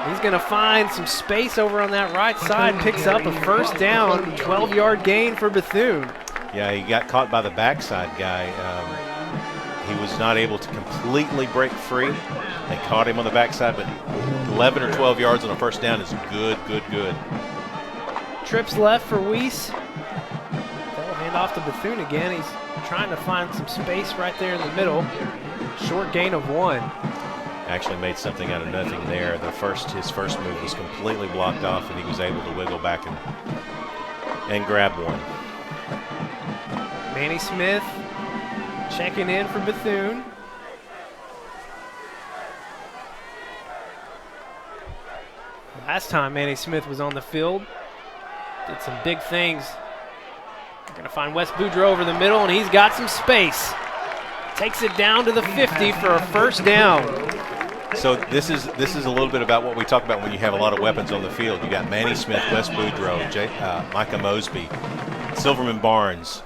He's going to find some space over on that right side, picks up a first down, 12-yard gain for Bethune. Yeah, he got caught by the backside guy. He was not able to completely break free. They caught him on the backside, but 11 or 12 yards on a first down is good. Trips left for Weiss. They'll hand off to Bethune again. He's trying to find some space right there in the middle. Short gain of 1. Actually made something out of nothing there. His first move was completely blocked off, and he was able to wiggle back and grab one. Manny Smith checking in for Bethune. Last time Manny Smith was on the field, did some big things. They're going to find Wes Boudreaux over the middle, and he's got some space. Takes it down to the 50 for a first down. So this is a little bit about what we talk about when you have a lot of weapons on the field. You got Manny Smith, Wes Boudreaux, Micah Mosby, Silverman Barnes,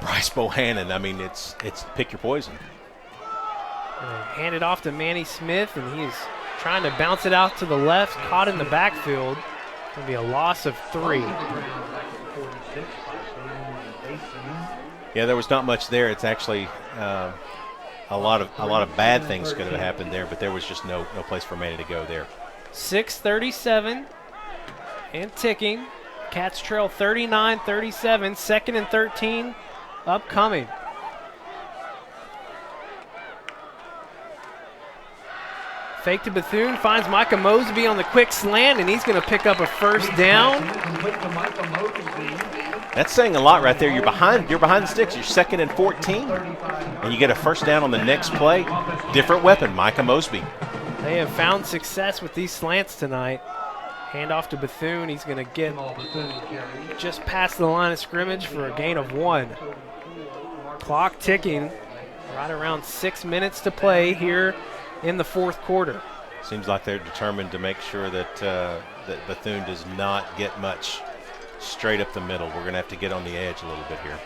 Bryce Bohannon. I mean, it's pick your poison. Hand it off to Manny Smith, and he's trying to bounce it out to the left, caught in the backfield. Going to be a loss of 3. Yeah, there was not much there. It's actually a lot of bad things could have happened there, but there was just no place for Manny to go there. 6:37 and ticking. Cats trail 39-37. 2nd and 13 upcoming. Fake to Bethune, finds Micah Mosby on the quick slant, and he's going to pick up a first down. That's saying a lot right there. You're behind the sticks. You're 2nd and 14, and you get a first down on the next play. Different weapon, Micah Mosby. They have found success with these slants tonight. Hand off to Bethune. He's going to get just past the line of scrimmage for a gain of 1. Clock ticking. Right around 6 minutes to play here in the 4th quarter. Seems like they're determined to make sure that that Bethune does not get much straight up the middle. We're going to have to get on the edge a little bit here.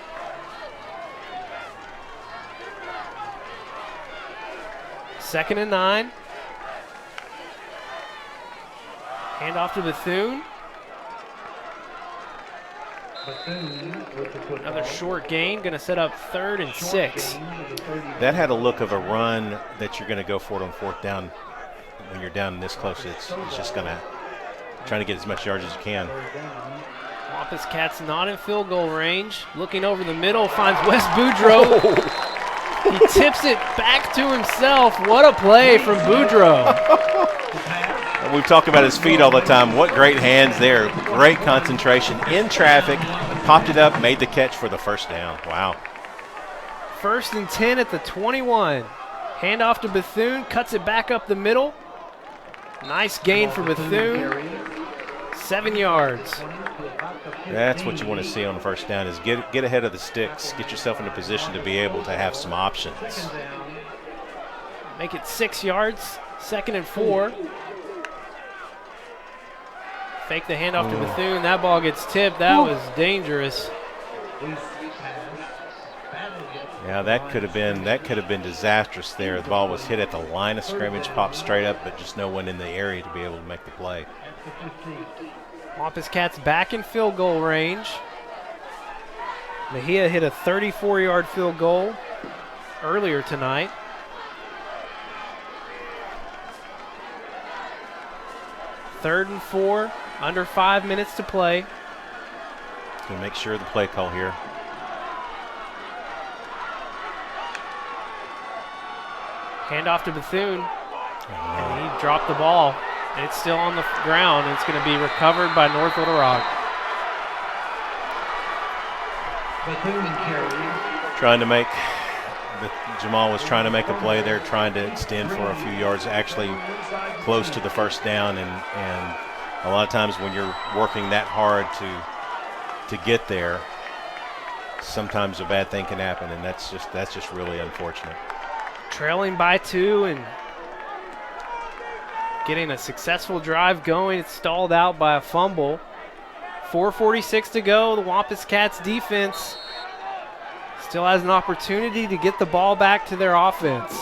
Second and 9. Hand off to Bethune. Another short gain, going to set up 3rd and 6. That had a look of a run that you're going to go for it on 4th down. When you're down this close, it's just going to trying to get as much yards as you can. Wampus Cats not in field goal range. Looking over the middle, finds Wes Boudreaux. He tips it back to himself. What a play from Boudreaux. We've talked about his feet all the time. What great hands there. Great concentration in traffic. Popped it up, made the catch for the first down. Wow. 1st and 10 at the 21. Hand off to Bethune, cuts it back up the middle. Nice gain for Bethune. 7 yards. That's what you want to see on the first down is get ahead of the sticks, get yourself in a position to be able to have some options. Make it 6 yards, 2nd and 4. Fake the handoff to Bethune. That ball gets tipped. That was dangerous. Yeah, that could have been disastrous there. The ball was hit at the line of scrimmage, popped straight up, but just no one in the area to be able to make the play. Wampus Cats back in field goal range. Mejia hit a 34-yard field goal earlier tonight. Third and 4, under 5 minutes to play. Going to make sure of the play call here. Hand off to Bethune, and he dropped the ball. And it's still on the ground. It's going to be recovered by North Little Rock. Jamal was trying to make a play there, trying to extend for a few yards, actually close to the first down, and a lot of times when you're working that hard to get there, sometimes a bad thing can happen, and that's just really unfortunate. Trailing by 2 and getting a successful drive going. It's stalled out by a fumble. 4:46 to go. The Wampus Cats defense still has an opportunity to get the ball back to their offense.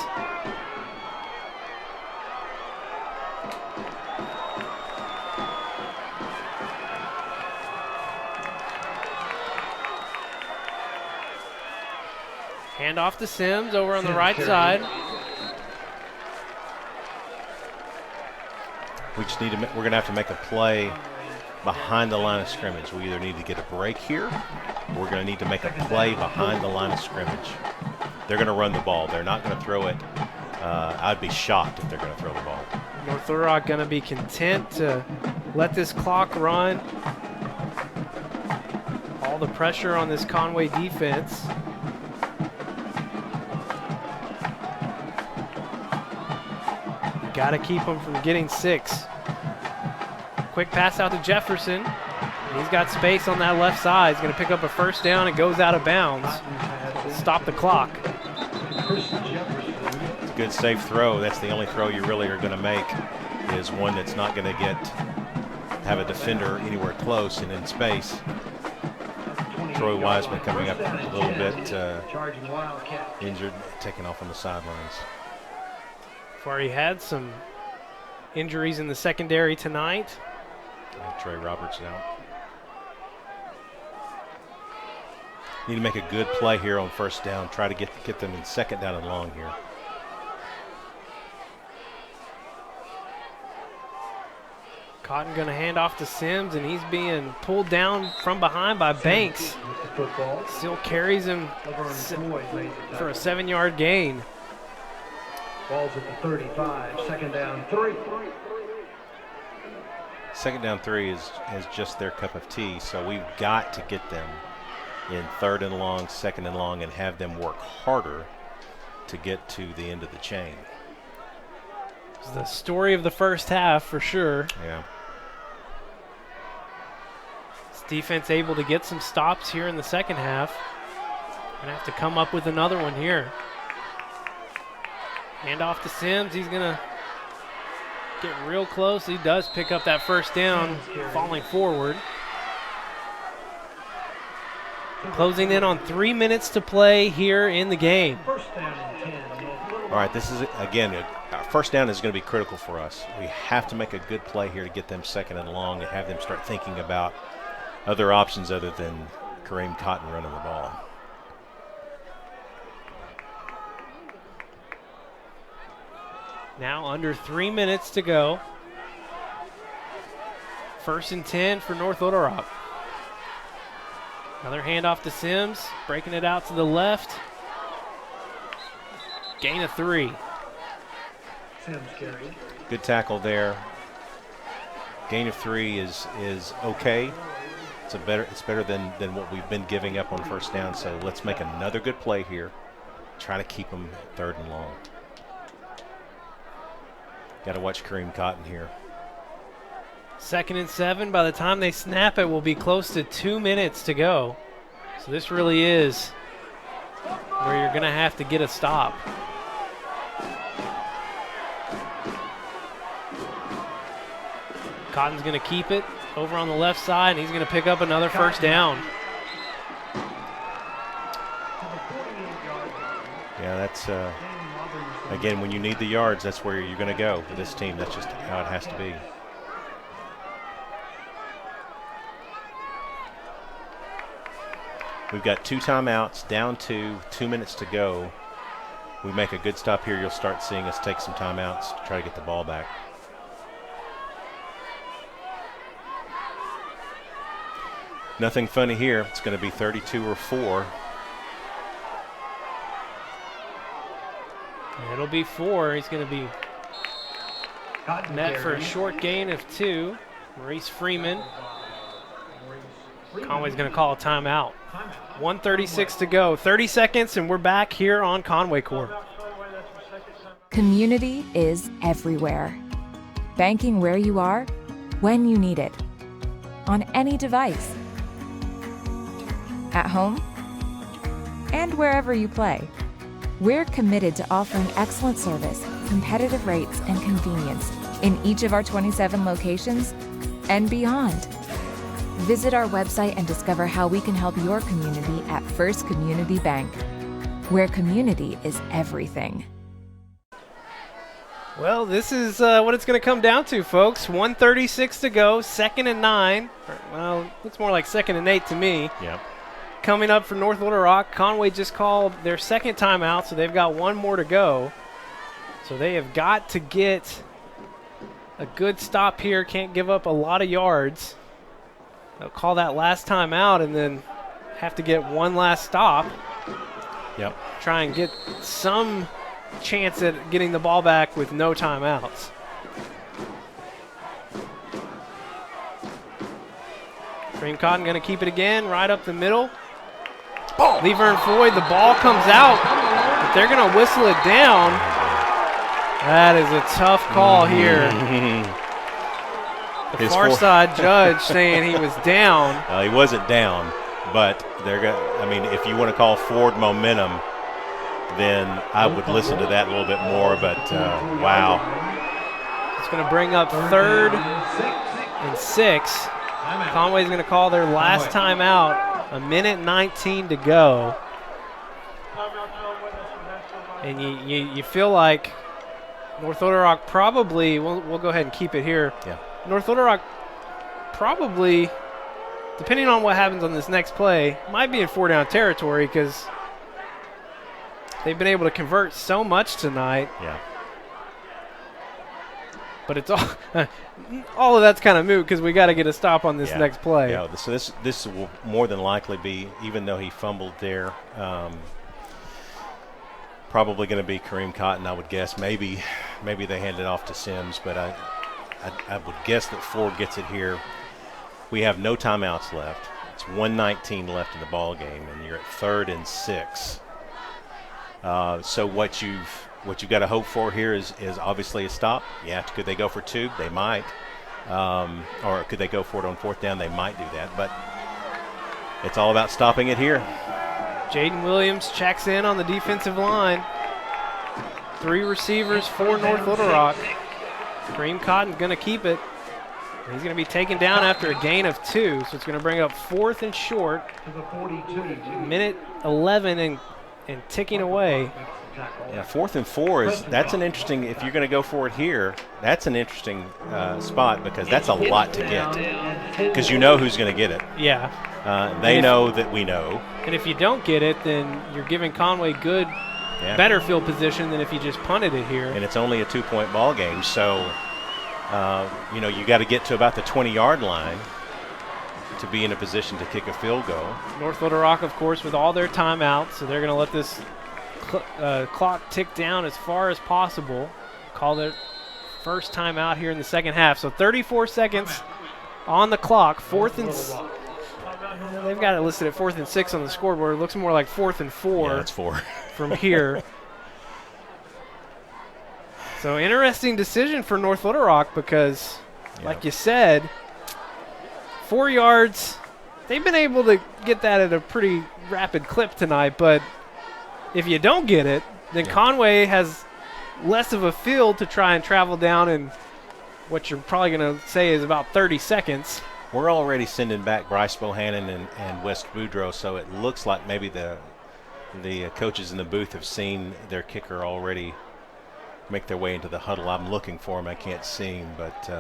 Hand off to Sims over on the right side. We just need to. We're going to have to make a play behind the line of scrimmage. We either need to get a break here, or we're going to need to make a play behind the line of scrimmage. They're going to run the ball. They're not going to throw it. I'd be shocked if they're going to throw the ball. North Little Rock going to be content to let this clock run. All the pressure on this Conway defense. Got to keep them from getting 6. Quick pass out to Jefferson. He's got space on that left side. He's going to pick up a first down and goes out of bounds. Stop the clock. It's a good safe throw. That's the only throw you really are going to make, is one that's not going to have a defender anywhere close and in space. Troy Wiseman coming up a little bit injured, taking off on the sidelines. He had some injuries in the secondary tonight. Trey Roberts out. Need to make a good play here on first down. Try to get them in second down and long here. Cotton going to hand off to Sims, and he's being pulled down from behind by Banks. Still carries him for a 7-yard gain. Ball's at the 35, second down 3. Second down 3 is just their cup of tea, so we've got to get them in third and long, second and long, and have them work harder to get to the end of the chain. It's the story of the first half for sure. Yeah. This defense able to get some stops here in the second half. Gonna have to come up with another one here. Hand off to Sims. He's going to get real close. He does pick up that first down, falling forward. Closing in on 3 minutes to play here in the game. All right, this is, again, first down is going to be critical for us. We have to make a good play here to get them second and long and have them start thinking about other options other than Kareem Cotton running the ball. Now under 3 minutes to go. 1st and 10 for North Little Rock. Another handoff to Sims, breaking it out to the left. Gain of 3. Good tackle there. Gain of 3 is okay. It's better than what we've been giving up on first down. So let's make another good play here. Try to keep them third and long. Got to watch Kareem Cotton here. 2nd and 7. By the time they snap it, will be close to 2 minutes to go. So this really is where you're going to have to get a stop. Cotton's going to keep it over on the left side, and he's going to pick up another first down. Yeah, that's, again, when you need the yards, that's where you're going to go for this team. That's just how it has to be. We've got 2 timeouts, down 2 minutes to go. We make a good stop here, you'll start seeing us take some timeouts to try to get the ball back. Nothing funny here. It's going to be 32 or 4. It'll be 4. He's going to be net for a short gain of 2. Maurice Freeman. Conway's going to call a timeout. 1:36 to go. 30 seconds, and we're back here on Conway Corp. Community is everywhere. Banking where you are when you need it, on any device, at home, and wherever you play. We're committed to offering excellent service, competitive rates, and convenience in each of our 27 locations and beyond. Visit our website and discover how we can help your community at First Community Bank, where community is everything. Well, this is what it's going to come down to, folks. 1:36 to go, 2nd and 9. Well, looks more like 2nd and 8 to me. Yep. Coming up for North Little Rock, Conway just called their second timeout, so they've got one more to go. So they have got to get a good stop here. Can't give up a lot of yards. They'll call that last timeout and then have to get one last stop. Yep. Try and get some chance at getting the ball back with no timeouts. Kareem Cotton going to keep it again, right up the middle. Laverne Floyd, the ball comes out, but they're going to whistle it down. That is a tough call here. The far side judge saying he was down. He wasn't down, but they're going. I mean, if you want to call forward momentum, then I would listen to that a little bit more. But wow, it's going to bring up 3rd and 6. Conway's going to call their last timeout. 1:19 to go. And you feel like North Little Rock probably, we'll go ahead and keep it here. Yeah. North Little Rock probably, depending on what happens on this next play, might be in 4-down territory because they've been able to convert so much tonight. Yeah. But it's all of that's kind of moot because we got to get a stop on this next play. Yeah, so this will more than likely be, even though he fumbled there, probably going to be Kareem Cotton, I would guess. Maybe they hand it off to Sims, but I would guess that Ford gets it here. We have no timeouts left. It's 1:19 left in the ball game, and you're at 3rd and 6. So what you've got to hope for here is obviously a stop. Yeah, could they go for 2? They might. Or could they go for it on 4th down? They might do that. But it's all about stopping it here. Jaden Williams checks in on the defensive line. 3 receivers for North Little Rock. Kareem Cotton's going to keep it. He's going to be taken down after a gain of 2, so it's going to bring up 4th and short. 1:11 and ticking away. Yeah, 4th and 4 that's an interesting. If you're going to go for it here, that's an interesting spot because that's a lot to get. Because you know who's going to get it. Yeah. They know that we know. And if you don't get it, then you're giving Conway better field position than if you just punted it here. And it's only a 2-point ball game, so you got to get to about the 20-yard line to be in a position to kick a field goal. North Little Rock, of course, with all their timeouts, so they're going to let this clock tick down as far as possible. Call their first timeout here in the second half. So 34 seconds on the clock. 4th and they've got it listed at 4th and 6 on the scoreboard. It looks more like 4th and 4. Yeah, that's 4 from here. So interesting decision for North Little Rock because, like you said, 4 yards. They've been able to get that at a pretty rapid clip tonight, but if you don't get it, then Conway has less of a field to try and travel down in what you're probably going to say is about 30 seconds. We're already sending back Bryce Bohannon and West Boudreaux, so it looks like maybe the coaches in the booth have seen their kicker already make their way into the huddle. I'm looking for him. I can't see him, but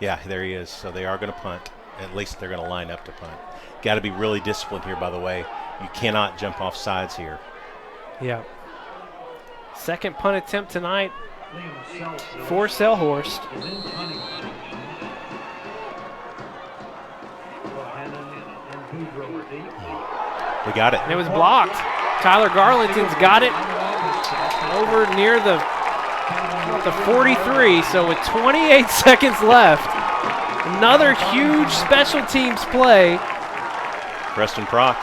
yeah, there he is. So they are going to punt. At least they're going to line up to punt. Got to be really disciplined here, by the way. You cannot jump off sides here. Yeah. Second punt attempt tonight for Selhorst. We got it. And it was blocked. Tyler Garlington's got it over near the 43, so with 28 seconds left, another huge special teams play. Preston Prock.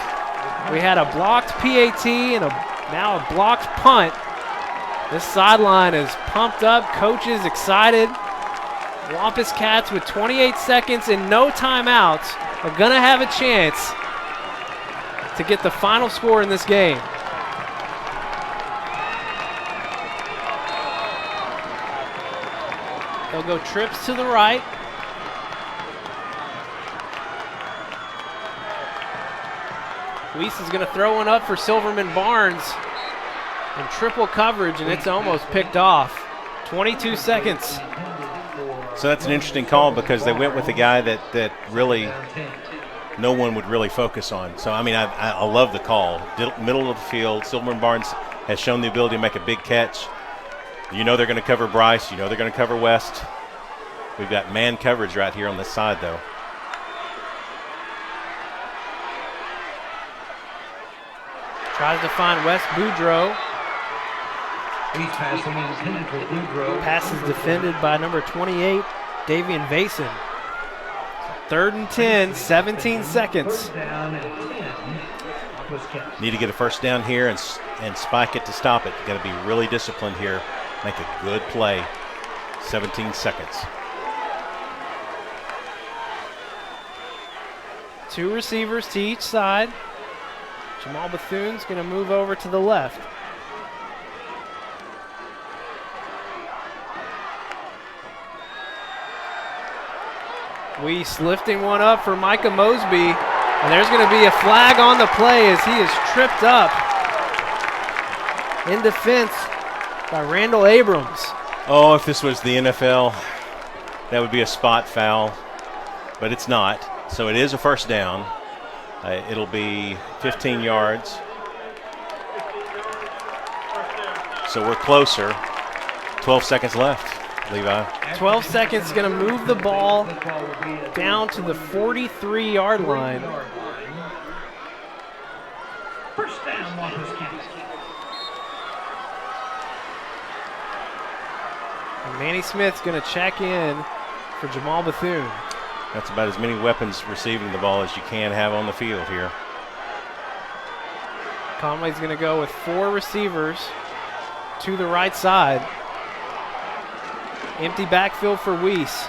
We had a blocked PAT and now a blocked punt. This sideline is pumped up. Coaches excited. Wampus Cats with 28 seconds and no timeouts are going to have a chance to get the final score in this game. They'll go trips to the right. Weiss is going to throw one up for Silverman Barnes in triple coverage, and it's almost picked off. 22 seconds. So that's an interesting call because they went with a guy that really no one would really focus on. So, I mean, I love the call. Middle of the field, Silverman Barnes has shown the ability to make a big catch. You know they're going to cover Bryce. You know they're going to cover West. We've got man coverage right here on this side, though. Tries to find West Boudreaux. Pass is defended by number 28, Davian Vason. 3rd and 10, 17 seconds. Need to get a first down here and spike it to stop it. Got to be really disciplined here. Make a good play. 17 seconds. 2 receivers to each side. Jamal Bethune's going to move over to the left. Weiss lifting one up for Micah Mosby. And there's going to be a flag on the play as he is tripped up in defense by Randall Abrams. Oh, if this was the NFL, that would be a spot foul, but it's not. So it is a first down. It'll be 15 yards. So we're closer. 12 seconds left, Levi. 12 seconds, going to move the ball down to the 43-yard line. First down, Wampus Cats. Manny Smith's going to check in for Jamal Bethune. That's about as many weapons receiving the ball as you can have on the field here. Conway's going to go with 4 receivers to the right side. Empty backfield for Weiss.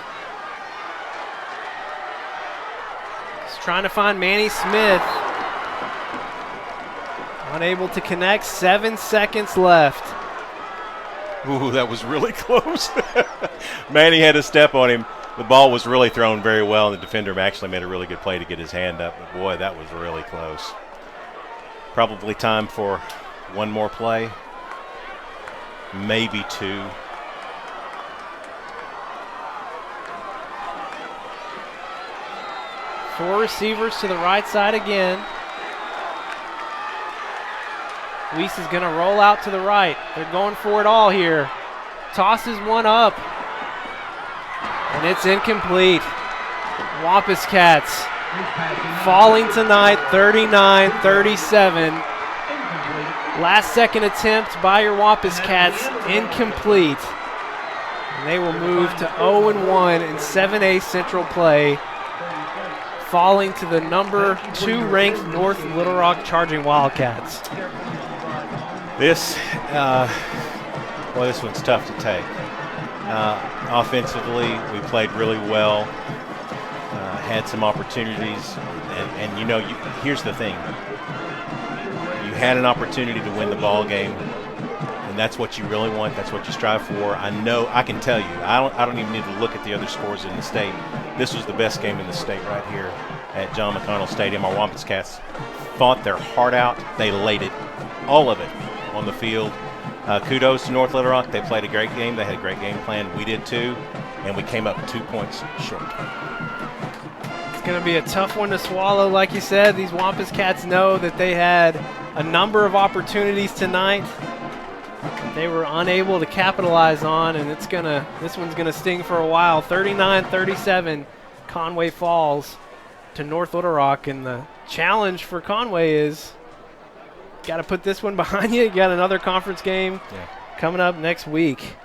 He's trying to find Manny Smith. Unable to connect. 7 seconds left. Ooh, that was really close. Manny had a step on him. The ball was really thrown very well, and the defender actually made a really good play to get his hand up. But boy, that was really close. Probably time for one more play. Maybe 2. Four receivers to the right side again. Weiss is going to roll out to the right. They're going for it all here. Tosses one up. And it's incomplete. Wampus Cats falling tonight, 39-37. Last second attempt by your Wampus Cats, incomplete. And they will move to 0-1 in 7A Central play, falling to the number 2 ranked North Little Rock Charging Wildcats. This one's tough to take. Offensively, we played really well, had some opportunities, and you know, here's the thing. You had an opportunity to win the ball game, and that's what you really want. That's what you strive for. I know, I can tell you, I don't even need to look at the other scores in the state. This was the best game in the state right here at John McConnell Stadium. Our Wampus Cats fought their heart out. They laid it, all of it, on the field. Kudos to North Little Rock. They played a great game. They had a great game plan. We did too, and we came up 2 points short. It's going to be a tough one to swallow. Like you said, these Wampus Cats know that they had a number of opportunities tonight they were unable to capitalize on, and this one's going to sting for a while. 39-37, Conway falls to North Little Rock, and the challenge for Conway is got to put this one behind you. You got another conference game coming up next week.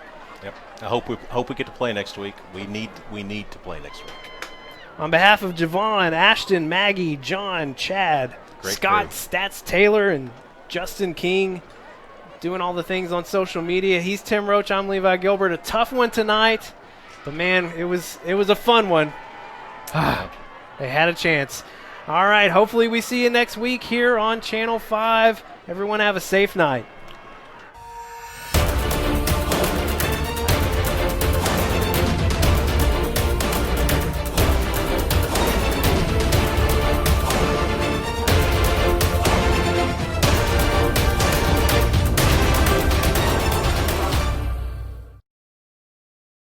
Yep. I hope we get to play next week. We need to play next week. On behalf of Javon, Ashton, Maggie, John, Chad, Great Scott, crew. Stats Taylor, and Justin King doing all the things on social media. He's Tim Roach. I'm Levi Gilbert. A tough one tonight. But man, it was a fun one. They had a chance. All right, hopefully we see you next week here on Channel 5. Everyone have a safe night.